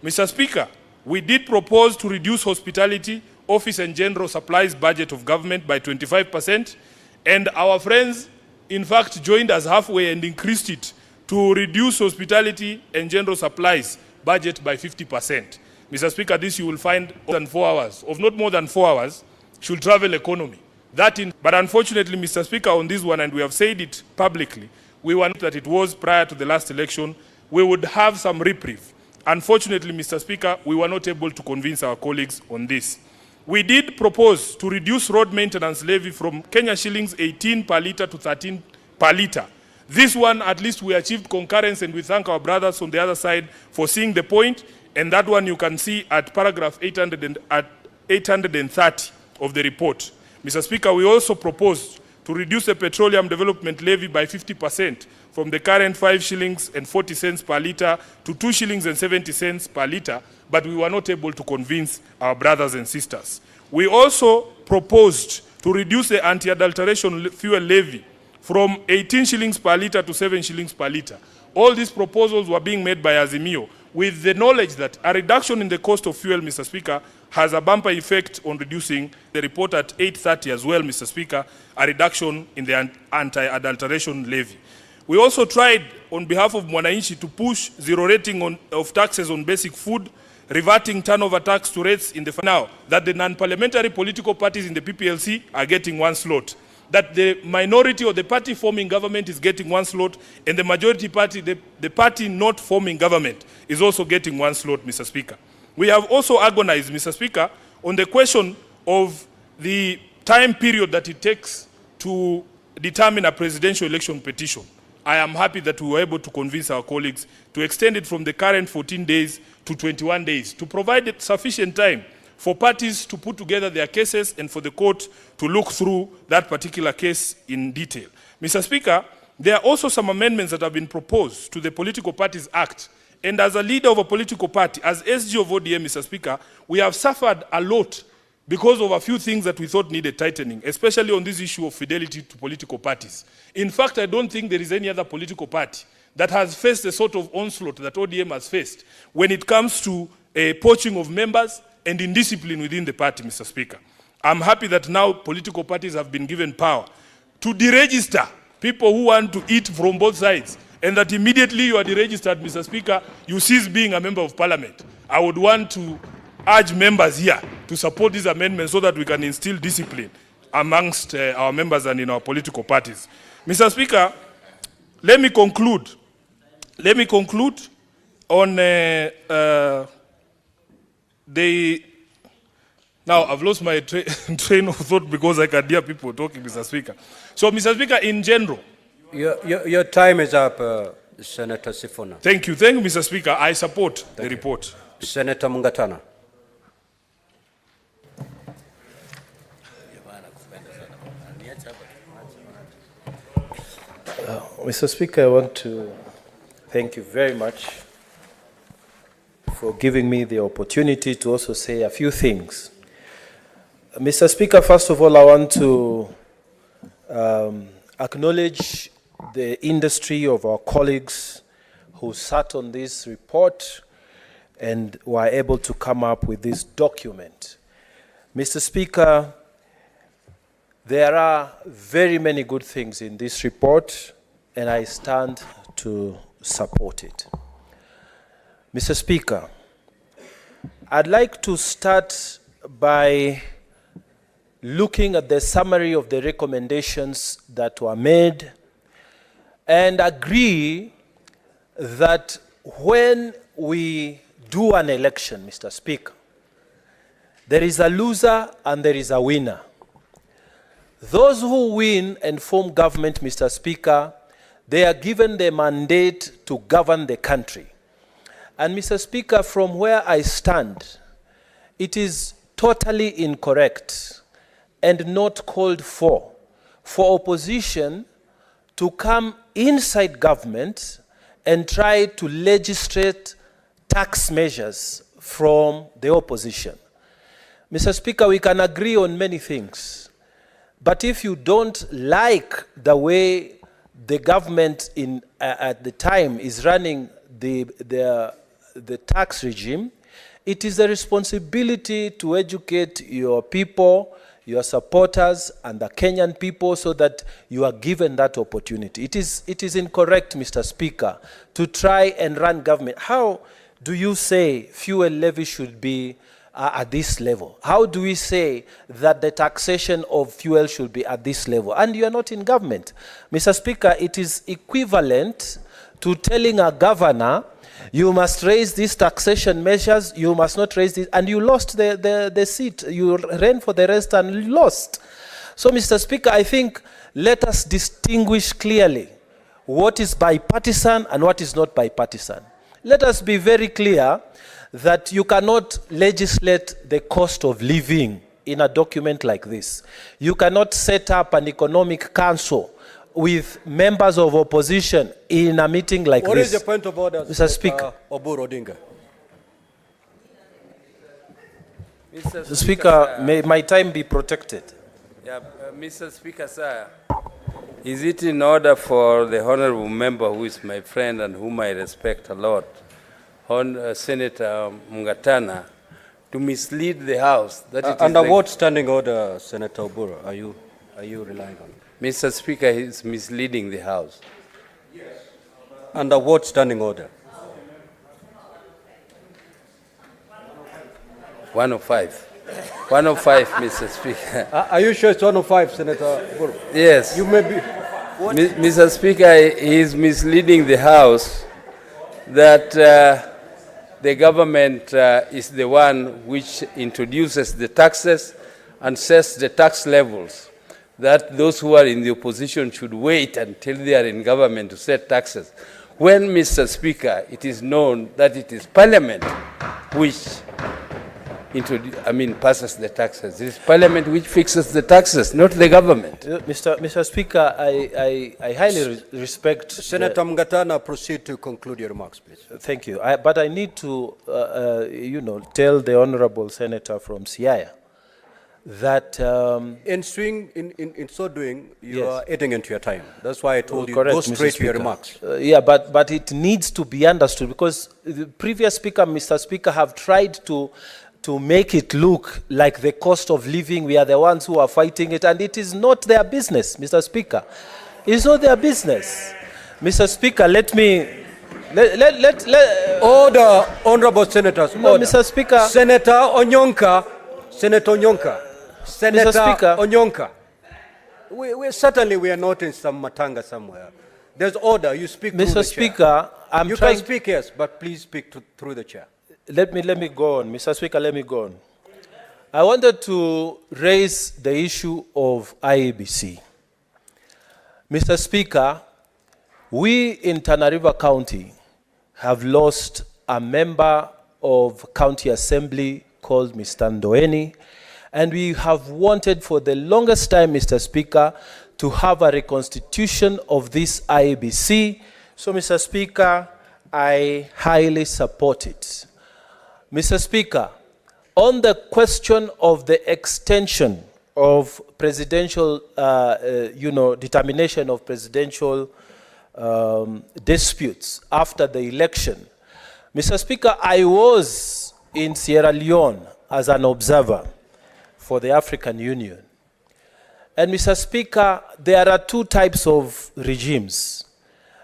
Mr. Speaker, we did propose to reduce hospitality, office and general supplies budget of government by 25%, and our friends, in fact, joined us halfway and increased it to reduce hospitality and general supplies budget by 50%. Mr. Speaker, this you will find than 4 hours, of not more than 4 hours, should travel economy. But unfortunately, Mr. Speaker, on this one, and we have said it publicly, we want that it was prior to the last election, we would have some reprieve. Unfortunately, Mr. Speaker, we were not able to convince our colleagues on this. We did propose to reduce road maintenance levy from Kenya shillings 18 per litre to 13 per litre. This one, at least we achieved concurrence, and we thank our brothers on the other side for seeing the point, and that one you can see at paragraph 830 of the report. Mr. Speaker, we also proposed to reduce the petroleum development levy by 50% from the current 5 shillings and 40 cents per litre to 2 shillings and 70 cents per litre, but we were not able to convince our brothers and sisters. We also proposed to reduce the anti-adulteration fuel levy from 18 shillings per litre to 7 shillings per litre. All these proposals were being made by Azimio with the knowledge that a reduction in the cost of fuel, Mr. Speaker, has a bumper effect on reducing the report at 8:30 as well, Mr. Speaker, a reduction in the anti-adulteration levy. We also tried, on behalf of Mwananchi, to push zero rating of taxes on basic food, reverting turnover tax to rates in the now that the non-parliamentary political parties in the PPLC are getting one slot. that the minority or the party forming government is getting 1 slot, and the majority party, the party not forming government, is also getting 1 slot, Mr. Speaker. We have also agonized, Mr. Speaker, on the question of the time period that it takes to determine a presidential election petition. I am happy that we were able to convince our colleagues to extend it from the current 14 days to 21 days, to provide sufficient time for parties to put together their cases and for the court to look through that particular case in detail. Mr. Speaker, there are also some amendments that have been proposed to the Political Parties Act. And as a leader of a political party, as SG of ODM, Mr. Speaker, we have suffered a lot because of a few things that we thought needed tightening, especially on this issue of fidelity to political parties. In fact, I don't think there is any other political party that has faced the sort of onslaught that ODM has faced when it comes to poaching of members and indiscipline within the party, Mr. Speaker. I'm happy that now political parties have been given power to deregister people who want to eat from both sides, and that immediately you are deregistered, Mr. Speaker, you cease being a member of parliament. I would want to urge members here to support these amendments so that we can instill discipline amongst our members and in our political parties. Mr. Speaker, let me conclude. Let me conclude on now I've lost my train of thought because I can hear people talking, Mr. Speaker. So, Mr. Speaker, in general, your time is up, Senator Sifuna. Thank you, Mr. Speaker. I support the report. Senator Mungatana. Mr. Speaker, I want to thank you very much for giving me the opportunity to also say a few things. Mr. Speaker, first of all, I want to acknowledge the industry of our colleagues who sat on this report and were able to come up with this document. Mr. Speaker, there are very many good things in this report, and I stand to support it. Mr. Speaker, I'd like to start by looking at the summary of the recommendations that were made and agree that when we do an election, Mr. Speaker, there is a loser and there is a winner. Those who win and form government, Mr. Speaker, they are given the mandate to govern the country. And Mr. Speaker, from where I stand, it is totally incorrect and not called for opposition to come inside government and try to legislate tax measures from the opposition. Mr. Speaker, we can agree on many things, but if you don't like the way the government at the time is running the tax regime, it is a responsibility to educate your people, your supporters, and the Kenyan people so that you are given that opportunity. It is incorrect, Mr. Speaker, to try and run government. How do you say fuel levy should be at this level? How do we say that the taxation of fuel should be at this level? And you are not in government. Mr. Speaker, it is equivalent to telling a governor, you must raise these taxation measures, you must not raise this, and you lost the seat. You ran for the rest and you lost. So, Mr. Speaker, I think let us distinguish clearly what is bipartisan and what is not bipartisan. Let us be very clear that you cannot legislate the cost of living in a document like this. You cannot set up an economic council with members of opposition in a meeting like this. What is the point of order, Mr. Speaker? Oburu Odinga. Mr. Speaker, may my time be protected? Yeah, Mr. Speaker, sir, is it in order for the honorable member who is my friend and whom I respect a lot, Senator Mungatana, to mislead the House? That it is under what standing order, Senator Oburu, are you relying on? Mr. Speaker, he is misleading the House. Yes. Under what standing order? 105. 105, Mr. Speaker. Are you sure it's 105, Senator Buru? Yes. You may be. Mr. Speaker, he is misleading the House that the government is the one which introduces the taxes and sets the tax levels, that those who are in the opposition should wait until they are in government to set taxes. When, Mr. Speaker, it is known that it is Parliament which passes the taxes. It is Parliament which fixes the taxes, not the government. Mr. Speaker, I highly respect... Senator Mngatana, proceed to conclude your remarks, please. Thank you. But I need to, tell the Honorable Senator from Siaya that... in so doing, you Yes. are eating into your time. That's why I told you, Correct, go Mr. straight to your Speaker. remarks. Yeah, but it needs to be understood because the previous speaker, Mr. Speaker, have tried to make it look like the cost of living, we are the ones who are fighting it, and it is not their business, Mr. Speaker. It's not their business. Mr. Speaker, let me... Order, honorable senators. No, order. Mr. Speaker. Senator Onyonka. Senator Onyonka. Senator Speaker. Onyonka. Certainly we are not in some matanga somewhere. There's order. You speak through the chair. Mr. Speaker, You can speak, yes, but please speak through the chair. Let me go on. Mr. Speaker, let me go on. I wanted to raise the issue of IEBC. Mr. Speaker, we in Tana River County have lost a member of County Assembly called Mr. Ndoeni, and we have wanted for the longest time, Mr. Speaker, to have a reconstitution of this IEBC. So, Mr. Speaker, I highly support it. Mr. Speaker, on the question of the extension of presidential, determination of presidential disputes after the election, Mr. Speaker, I was in Sierra Leone as an observer for the African Union. And Mr. Speaker, there are two types of regimes.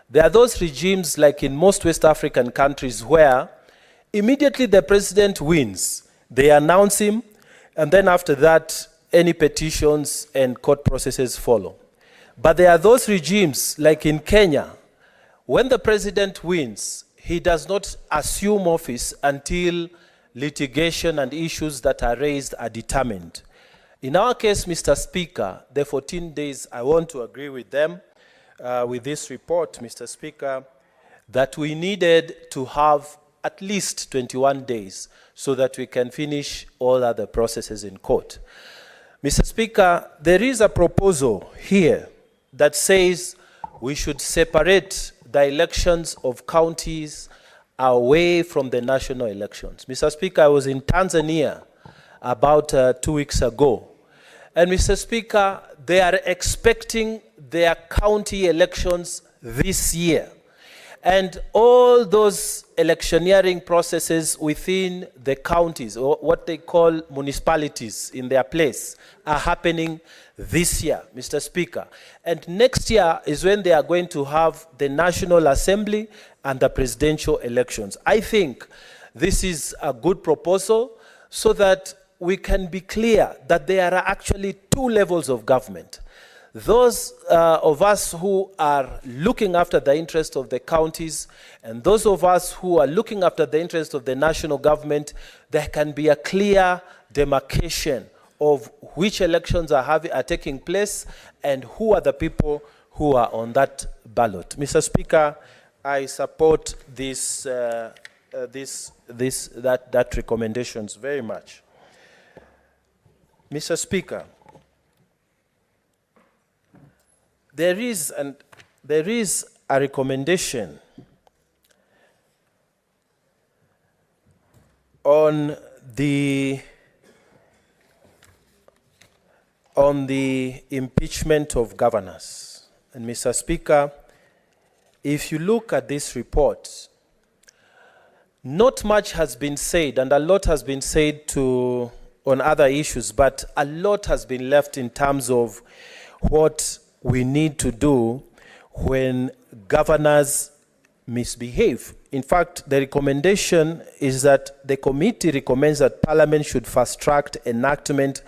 There are those regimes like in most West African countries where immediately the president wins, they announce him, and then after that, any petitions and court processes follow. But there are those regimes, like in Kenya, when the president wins, he does not assume office until litigation and issues that are raised are determined. In our case, Mr. Speaker, the 14 days, I want to agree with them, with this report, Mr. Speaker, that we needed to have at least 21 days so that we can finish all other processes in court. Mr. Speaker, there is a proposal here that says we should separate the elections of counties away from the national elections. Mr. Speaker, I was in Tanzania about 2 weeks ago. And Mr. Speaker, they are expecting their county elections this year. And all those electioneering processes within the counties, or what they call municipalities in their place, are happening this year, Mr. Speaker. And next year is when they are going to have the National Assembly and the presidential elections. I think this is a good proposal so that we can be clear that there are actually two levels of government. Those of us who are looking after the interest of the counties and those of us who are looking after the interest of the national government, there can be a clear demarcation of which elections are taking place and who are the people who are on that ballot. Mr. Speaker, I support that recommendations very much. Mr. Speaker, there is a recommendation on the impeachment of governors. And Mr. Speaker, if you look at this report, not much has been said, and a lot has been said on other issues, but a lot has been left in terms of what we need to do when governors misbehave. In fact, the recommendation is that the committee recommends that Parliament should fast-track enactment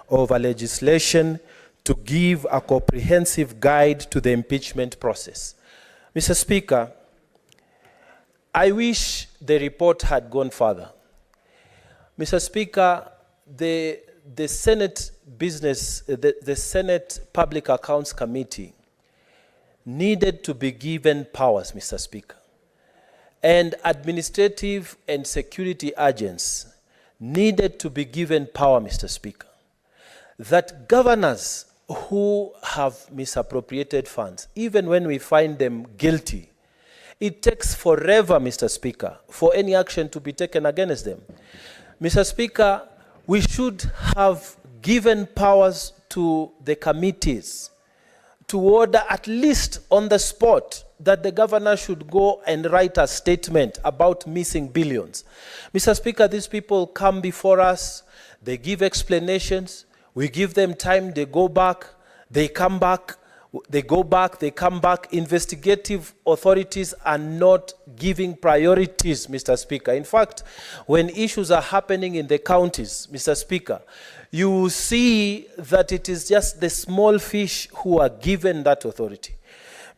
of a legislation to give a comprehensive guide to the impeachment process. Mr. Speaker, I wish the report had gone further. Mr. Speaker, the Senate the Senate Public Accounts Committee needed to be given powers, Mr. Speaker. And administrative and security agents needed to be given power, Mr. Speaker. That governors who have misappropriated funds, even when we find them guilty, it takes forever, Mr. Speaker, for any action to be taken against them. Mr. Speaker, we should have given powers to the committees to order, at least on the spot, that the governor should go and write a statement about missing billions. Mr. Speaker, these people come before us, they give explanations, we give them time, they go back, they come back, they go back, they come back. Investigative authorities are not giving priorities, Mr. Speaker. In fact, when issues are happening in the counties, Mr. Speaker, you will see that it is just the small fish who are given that authority,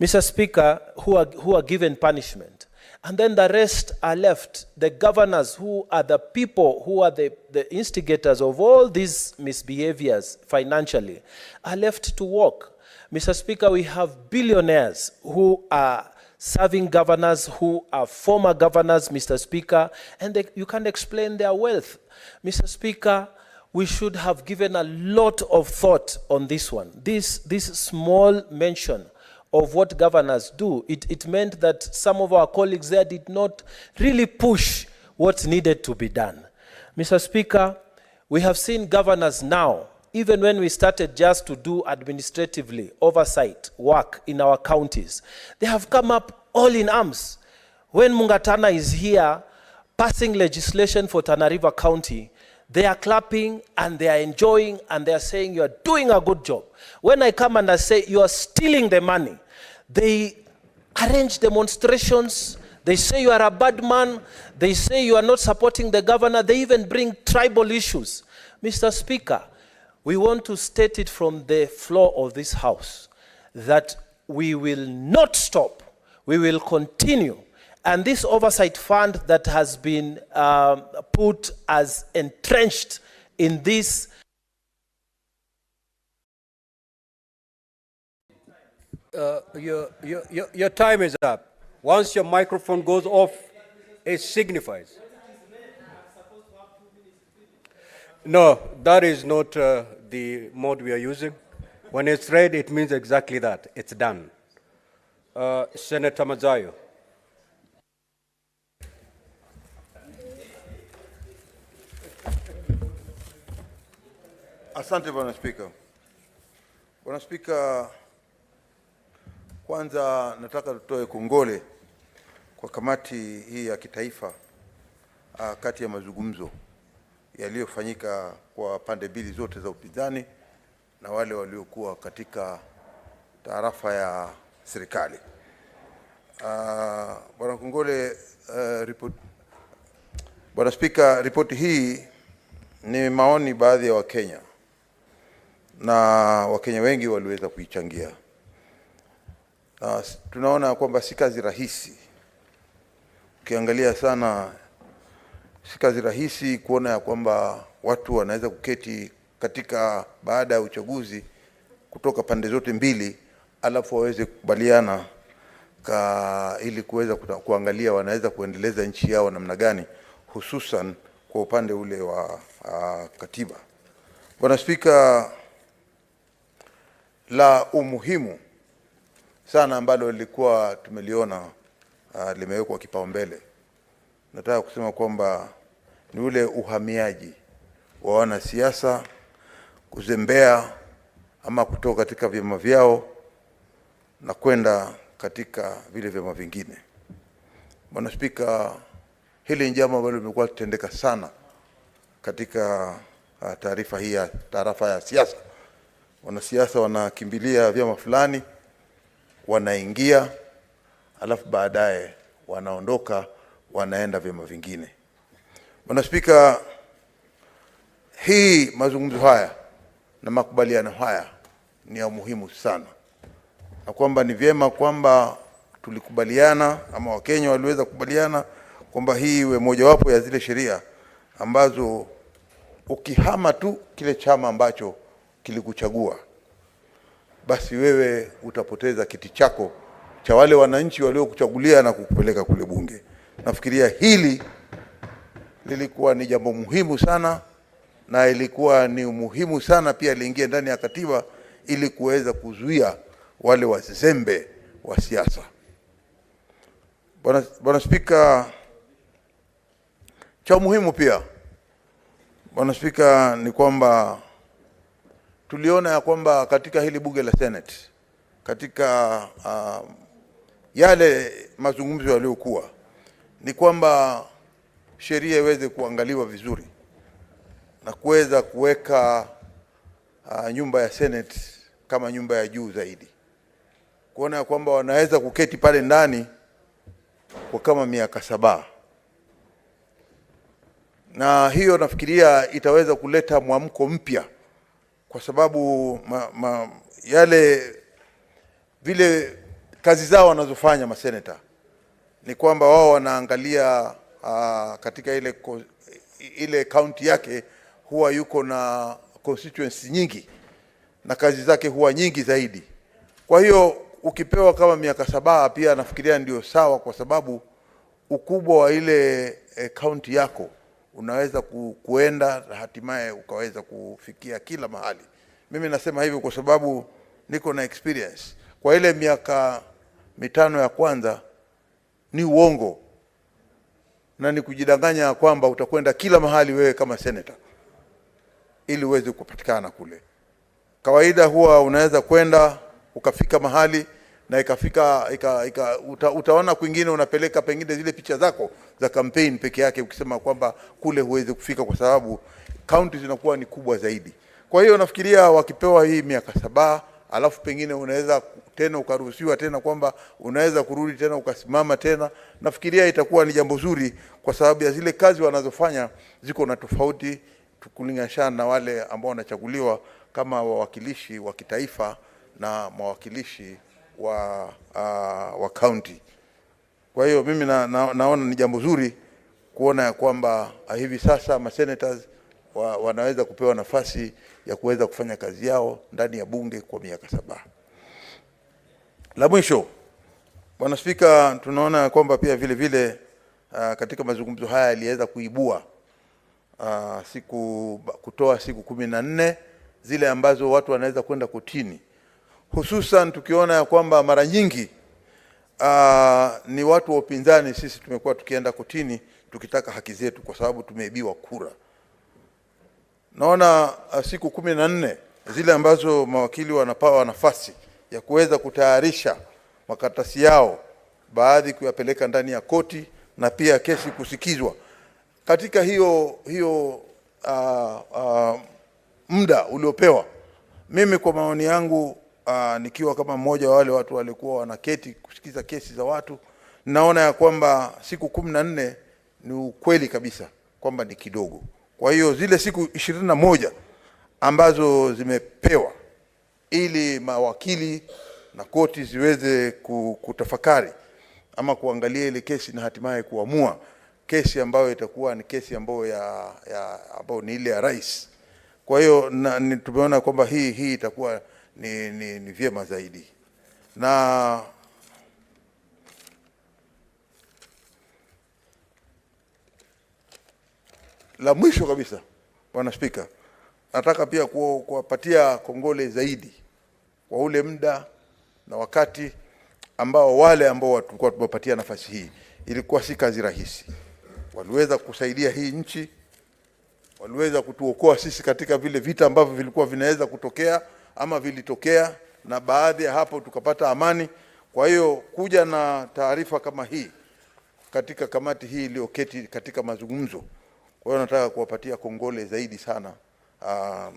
Mr. Speaker, who are given punishment. And then the rest are left. The governors, who are the people who are the instigators of all these misbehaviors financially, are left to walk. Mr. Speaker, we have billionaires who are serving governors, who are former governors, Mr. Speaker, and you can't explain their wealth. Mr. Speaker, we should have given a lot of thought on this one. This small mention of what governors do, it meant that some of our colleagues there did not really push what needed to be done. Mr. Speaker, we have seen governors now, even when we started just to do administratively oversight work in our counties, they have come up all in arms. When Mungatana is here passing legislation for Tana River County, they are clapping and they are enjoying and they are saying you are doing a good job. When I come and I say you are stealing the money, they arrange demonstrations. They say you are a bad man. They say you are not supporting the governor. They even bring tribal issues. Mr. Speaker, we want to state it from the floor of this House that we will not stop. We will continue. And this oversight fund that has been put as entrenched in this. Your time is up. Once your microphone goes off, it signifies. No, that is not the mode we are using. When it's read, it means exactly that. It's done. Senator Mazayo. Asante Bwana Spika. Bwana Spika, kwanza nataka tutoe kongole kwa kamati hii ya kitaifa kati ya mazungumzo yaliyofanyika kwa pande mbili zote za upinzani na wale waliokuwa katika tarafa ya serikali. Bwana Kongole, Bwana Spika, ripoti hii ni maoni baadhi ya Wakenya na Wakenya wengi waliweza kuichangia. Tunaona kwamba si kazi rahisi. Ukiangalia sana, si kazi rahisi kuona ya kwamba watu wanaweza kuketi katika baada ya uchaguzi kutoka pande zote mbili, alafu waweze kukubaliana ili kuweza kuangalia wanaweza kuendeleza nchi yao namna gani, hususan kwa upande ule wa katiba. Bwana Spika, la umuhimu sana ambalo lilikuwa tumeliona limewekwa kipaumbele, nataka kusema kwamba ni ule uhamiaji wa wanasiasa kuzembea ama kutoka katika vyama vyao na kwenda katika vile vyama vingine. Bwana Spika, hili ni jambo ambalo limekuwa litendeka sana katika taarifa hii ya tarafa ya siasa. Wanasiasa wanakimbilia vyama fulani, wanaingia, alafu baadaye wanaondoka wanaenda vyama vingine. Bwana Spika, hii mazungumzo haya na makubaliano haya ni ya muhimu sana, na kwamba ni vyema kwamba tulikubaliana ama Wakenya waliweza kukubaliana kwamba hii iwe mojawapo ya zile sheria ambazo ukihama tu kile chama ambacho kilikuchagua, basi wewe utapoteza kiti chako cha wale wananchi waliokuchagulia na kukupeleka kule bunge. Nafikiria hili lilikuwa ni jambo muhimu sana, na ilikuwa ni muhimu sana pia liingie ndani ya katiba ili kuweza kuzuia wale wazembe wa siasa. Bwana Spika, cha muhimu pia Bwana Spika ni kwamba tuliona ya kwamba katika hili bunge la Senate, katika yale mazungumzo yaliyokuwa, ni kwamba sheria iweze kuangaliwa vizuri na kuweza kuweka nyumba ya Senate kama nyumba ya juu zaidi, kuona ya kwamba wanaweza kuketi pale ndani kwa kama miaka 7, na hiyo nafikiria itaweza kuleta mwamko mpya, kwa sababu vile kazi zao wanazofanya maseneta ni kwamba wao wanaangalia katika ile county yake huwa yuko na constituency nyingi na kazi zake huwa nyingi zaidi. Kwa hiyo ukipewa kama miaka 7 pia nafikiria ndio sawa, kwa sababu ukubwa wa ile county yako unaweza kuenda na hatimaye ukaweza kufikia kila mahali. Mimi nasema hivyo kwa sababu niko na experience. Kwa ile miaka 5 ya kwanza ni uongo na ni kujidanganya kwamba utakwenda kila mahali wewe kama senator ili uweze kupatikana kule. Kawaida huwa unaweza kwenda ukafika mahali na utaona kwingine unapeleka pengine zile picha zako za campaign peke yake, ukisema kwamba kule huwezi kufika kwa sababu county zinakuwa ni kubwa zaidi. Kwa hiyo nafikiria wakipewa hii miaka 7, alafu pengine unaweza tena ukaruhusiwa tena kwamba unaweza kurudi tena ukasimama tena, nafikiria itakuwa ni jambo zuri, kwa sababu ya zile kazi wanazofanya ziko na tofauti kulinganisha na wale ambao wanachaguliwa kama wawakilishi wa kitaifa na mawakilishi wa county. Kwa hiyo mimi naona ni jambo zuri kuona ya kwamba hivi sasa masenators wanaweza kupewa nafasi ya kuweza kufanya kazi yao ndani ya bunge kwa miaka 7. La mwisho, Bwana Spika, tunaona kwamba pia vile vile katika mazungumzo haya yaliweza kuibua kutoa siku 14 zile ambazo watu wanaweza kwenda kotini, hususan tukiona ya kwamba mara nyingi ni watu wa upinzani sisi tumekuwa tukienda kotini tukitaka haki zetu kwa sababu tumeibiwa kura. Naona siku 14 zile ambazo mawakili wanapewa nafasi ya kuweza kutayarisha makaratasi yao, baadhi kuyapeleka ndani ya koti na pia kesi kusikizwa. Katika hiyo muda uliopewa, mimi kwa maoni yangu nikiwa kama mmoja wa wale watu walikuwa wanaketi kusikiza kesi za watu, naona ya kwamba siku 14 ni ukweli kabisa kwamba ni kidogo. Kwa hiyo zile siku 21 ambazo zimepewa ili mawakili na koti ziweze kutafakari ama kuangalia ile kesi na hatimaye kuamua kesi ambayo itakuwa ni kesi ambayo ambayo ni ile ya rais. Kwa hiyo tumeona kwamba hii itakuwa ni vyema zaidi. Na la mwisho kabisa, Bwana Spika, nataka pia kuwapatia kongole zaidi kwa ule muda na wakati ambao wale ambao tulikuwa tumepatia nafasi hii. Ilikuwa si kazi rahisi. Waliweza kusaidia hii nchi, waliweza kutuokoa sisi katika vile vita ambavyo vilikuwa vinaweza kutokea ama vilitokea, na baadhi ya hapo tukapata amani. Kwa hiyo kuja na taarifa kama hii katika kamati hii iliyoketi katika mazungumzo, kwa hiyo nataka kuwapatia kongole zaidi sana.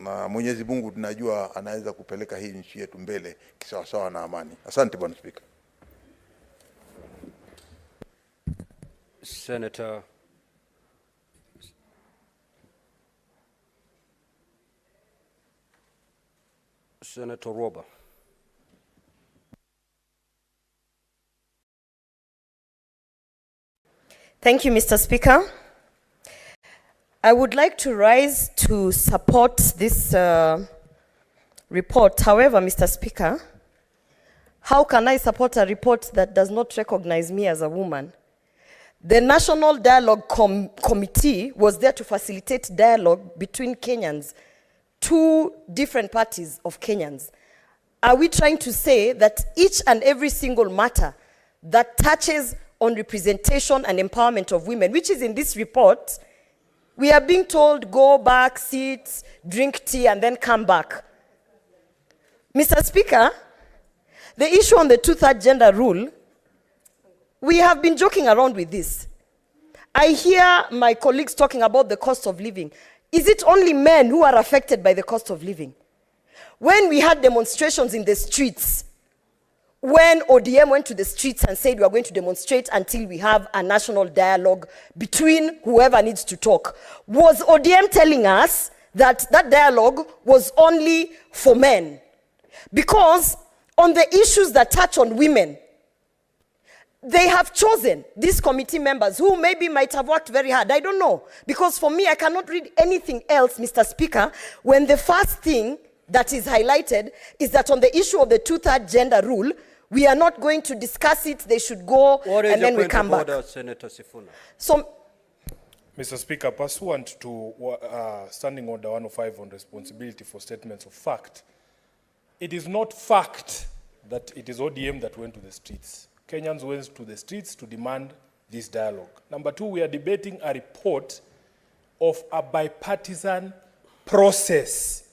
Na Mwenyezi Mungu tunajua anaweza kupeleka hii nchi yetu mbele kisawasawa na amani. Asante Bwana Spika. Senator Roba. Thank you, Mr. Speaker. I would like to rise to support this report. However, Mr. Speaker, how can I support a report that does not recognize me as a woman? The National Dialogue Committee was there to facilitate dialogue between Kenyans, two different parties of Kenyans. Are we trying to say that each and every single matter that touches on representation and empowerment of women, which is in this report, we are being told, go back, sit, drink tea, and then come back? Mr. Speaker, the issue on the two-third gender rule, we have been joking around with this. I hear my colleagues talking about the cost of living. Is it only men who are affected by the cost of living? When we had demonstrations in the streets, when ODM went to the streets and said we are going to demonstrate until we have a national dialogue between whoever needs to talk, was ODM telling us that that dialogue was only for men? Because on the issues that touch on women, they have chosen these committee members who maybe might have worked very hard. I don't know. Because for me, I cannot read anything else, Mr. Speaker, when the first thing that is highlighted is that on the issue of the two-third gender rule, we are not going to discuss it. They should go, and then we come back. Senator Sifuna. So, Mr. Speaker, pursuant to Standing Order 105 on responsibility for statements of fact, it is not fact that it is ODM that went to the streets. Kenyans went to the streets to demand this dialogue. Number two, we are debating a report of a bipartisan process.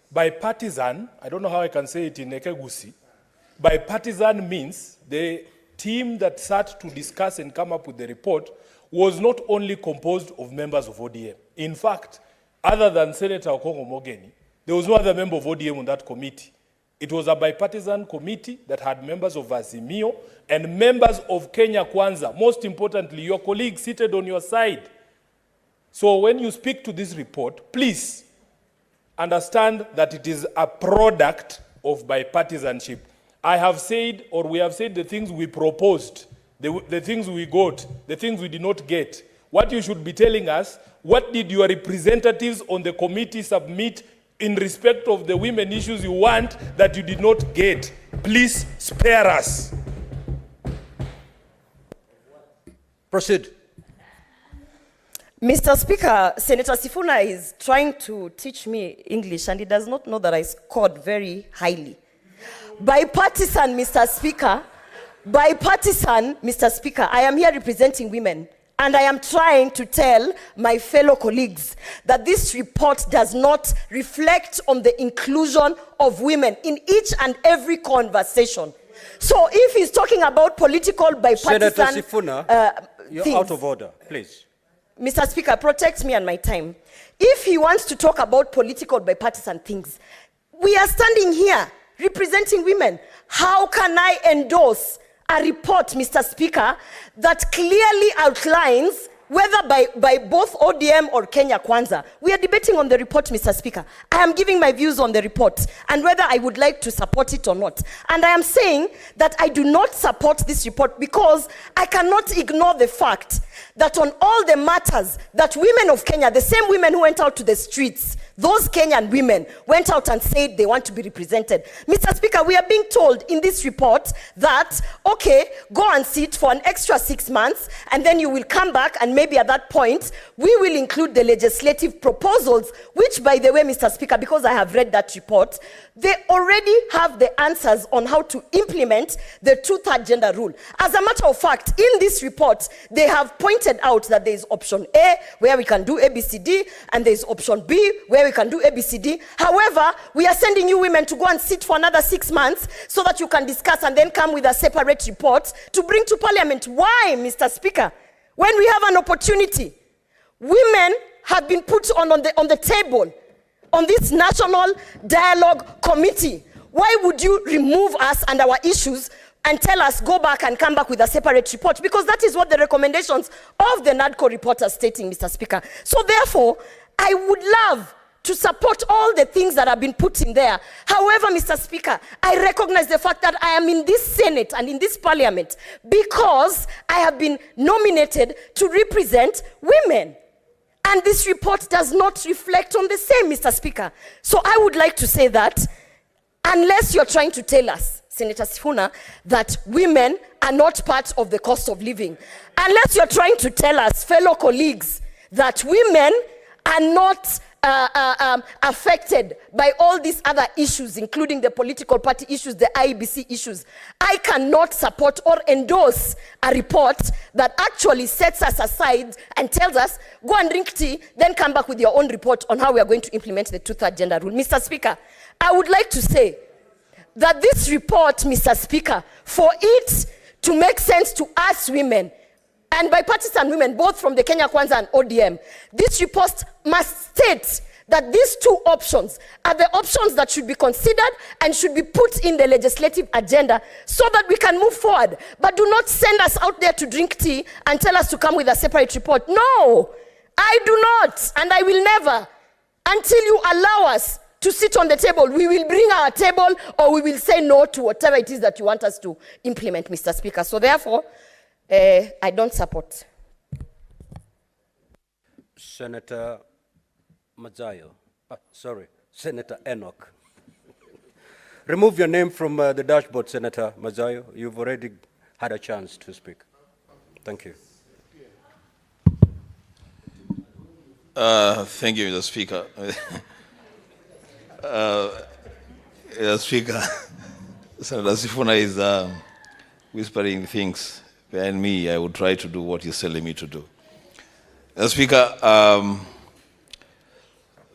Bipartisan, I don't know how I can say it in Ekegusi. Bipartisan means the team that sat to discuss and come up with the report was not only composed of members of ODM. In fact, other than Senator Okongo Mogeni, there was no other member of ODM on that committee. It was a bipartisan committee that had members of Azimio and members of Kenya Kwanza. Most importantly, your colleagues seated on your side. So when you speak to this report, please understand that it is a product of bipartisanship. I have said, or we have said, the things we proposed, the things we got, the things we did not get. What you should be telling us, what did your representatives on the committee submit in respect of the women issues you want that you did not get? Please spare us. Proceed. Mr. Speaker, Senator Sifuna is trying to teach me English, and he does not know that I scored very highly. Bipartisan, Mr. Speaker, bipartisan, Mr. Speaker, I am here representing women. And I am trying to tell my fellow colleagues that this report does not reflect on the inclusion of women in each and every conversation. So if he's talking about political bipartisan Senator Sifuna, you're things, out of order, please. Mr. Speaker, protect me and my time. If he wants to talk about political bipartisan things, we are standing here representing women. How can I endorse a report, Mr. Speaker, that clearly outlines whether by both ODM or Kenya Kwanza? We are debating on the report, Mr. Speaker. I am giving my views on the report and whether I would like to support it or not. And I am saying that I do not support this report because I cannot ignore the fact that on all the matters that women of Kenya, the same women who went out to the streets, those Kenyan women went out and said they want to be represented. Mr. Speaker, we are being told in this report that, okay, go and sit for an extra 6 months, and then you will come back, and maybe at that point, we will include the legislative proposals, which, by the way, Mr. Speaker, because I have read that report, they already have the answers on how to implement the two-third gender rule. As a matter of fact, in this report, they have pointed out that there is option A, where we can do ABCD, and there is option B, where we can do ABCD. However, we are sending you women to go and sit for another 6 months so that you can discuss and then come with a separate report to bring to Parliament. Why, Mr. Speaker? When we have an opportunity, women have been put on the table on this National Dialogue Committee. Why would you remove us and our issues and tell us, go back and come back with a separate report, because that is what the recommendations of the NADCO report are stating, Mr. Speaker. So therefore, I would love to support all the things that have been put in there. However, Mr. Speaker, I recognize the fact that I am in this Senate and in this Parliament because I have been nominated to represent women. And this report does not reflect on the same, Mr. Speaker. So I would like to say that unless you're trying to tell us, Senator Sifuna, that women are not part of the cost of living, unless you're trying to tell us, fellow colleagues, that women are not affected by all these other issues, including the political party issues, the IEBC issues, I cannot support or endorse a report that actually sets us aside and tells us, go and drink tea, then come back with your own report on how we are going to implement the two-thirds gender rule. Mr. Speaker, I would like to say that this report, Mr. Speaker, for it to make sense to us women, and bipartisan women, both from the Kenya Kwanza and ODM, this report must state that these two options are the options that should be considered and should be put in the legislative agenda so that we can move forward. But do not send us out there to drink tea and tell us to come with a separate report. No, I do not, and I will never, until you allow us to sit on the table. We will bring our table, or we will say no to whatever it is that you want us to implement, Mr. Speaker. So therefore, I don't support. Senator Mazayo, Senator Enoch. Remove your name from the dashboard, Senator Mazayo. You've already had a chance to speak. Thank you. Thank you, Mr. Speaker. Mr. Speaker, Senator Sifuna is whispering things behind me. I will try to do what he's telling me to do. Mr. Speaker,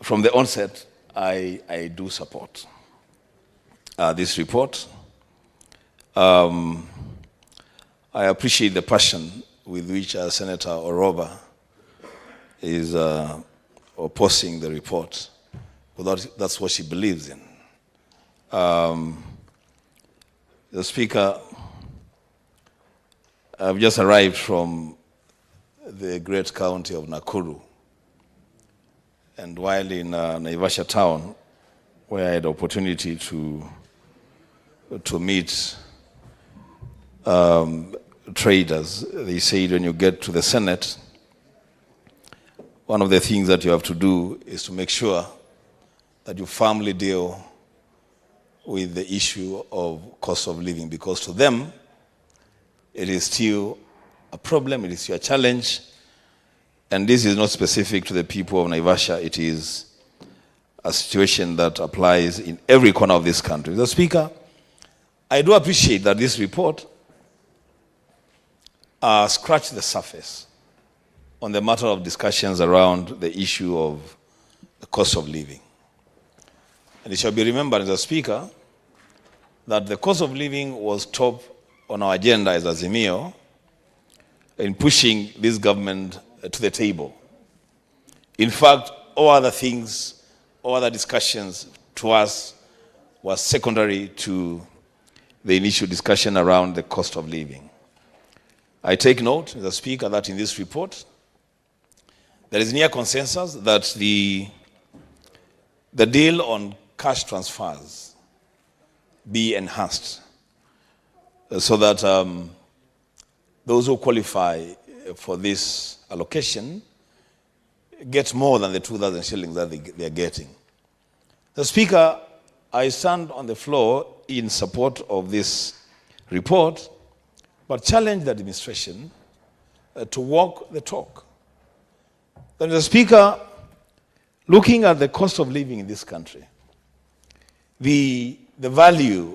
from the onset, I do support this report. I appreciate the passion with which Senator Oroba is opposing the report, because that's what she believes in. The Speaker, I've just arrived from the great county of Nakuru, and while in Naivasha town, where I had the opportunity to meet traders, they said when you get to the Senate, one of the things that you have to do is to make sure that you firmly deal with the issue of cost of living, because to them, it is still a problem, it is still a challenge, and this is not specific to the people of Naivasha. It is a situation that applies in every corner of this country. Mr. Speaker, I do appreciate that this report scratched the surface on the matter of discussions around the issue of the cost of living. And it shall be remembered, Mr. Speaker, that the cost of living was top on our agenda as Azimio in pushing this government to the table. In fact, all other things, all other discussions to us was secondary to the initial discussion around the cost of living. I take note, Mr. Speaker, that in this report, there is near consensus that the deal on cash transfers be enhanced so that those who qualify for this allocation get more than the 2,000 shillings that they are getting. The Speaker, I stand on the floor in support of this report, but challenge the administration to walk the talk. Then, the Speaker, looking at the cost of living in this country, the value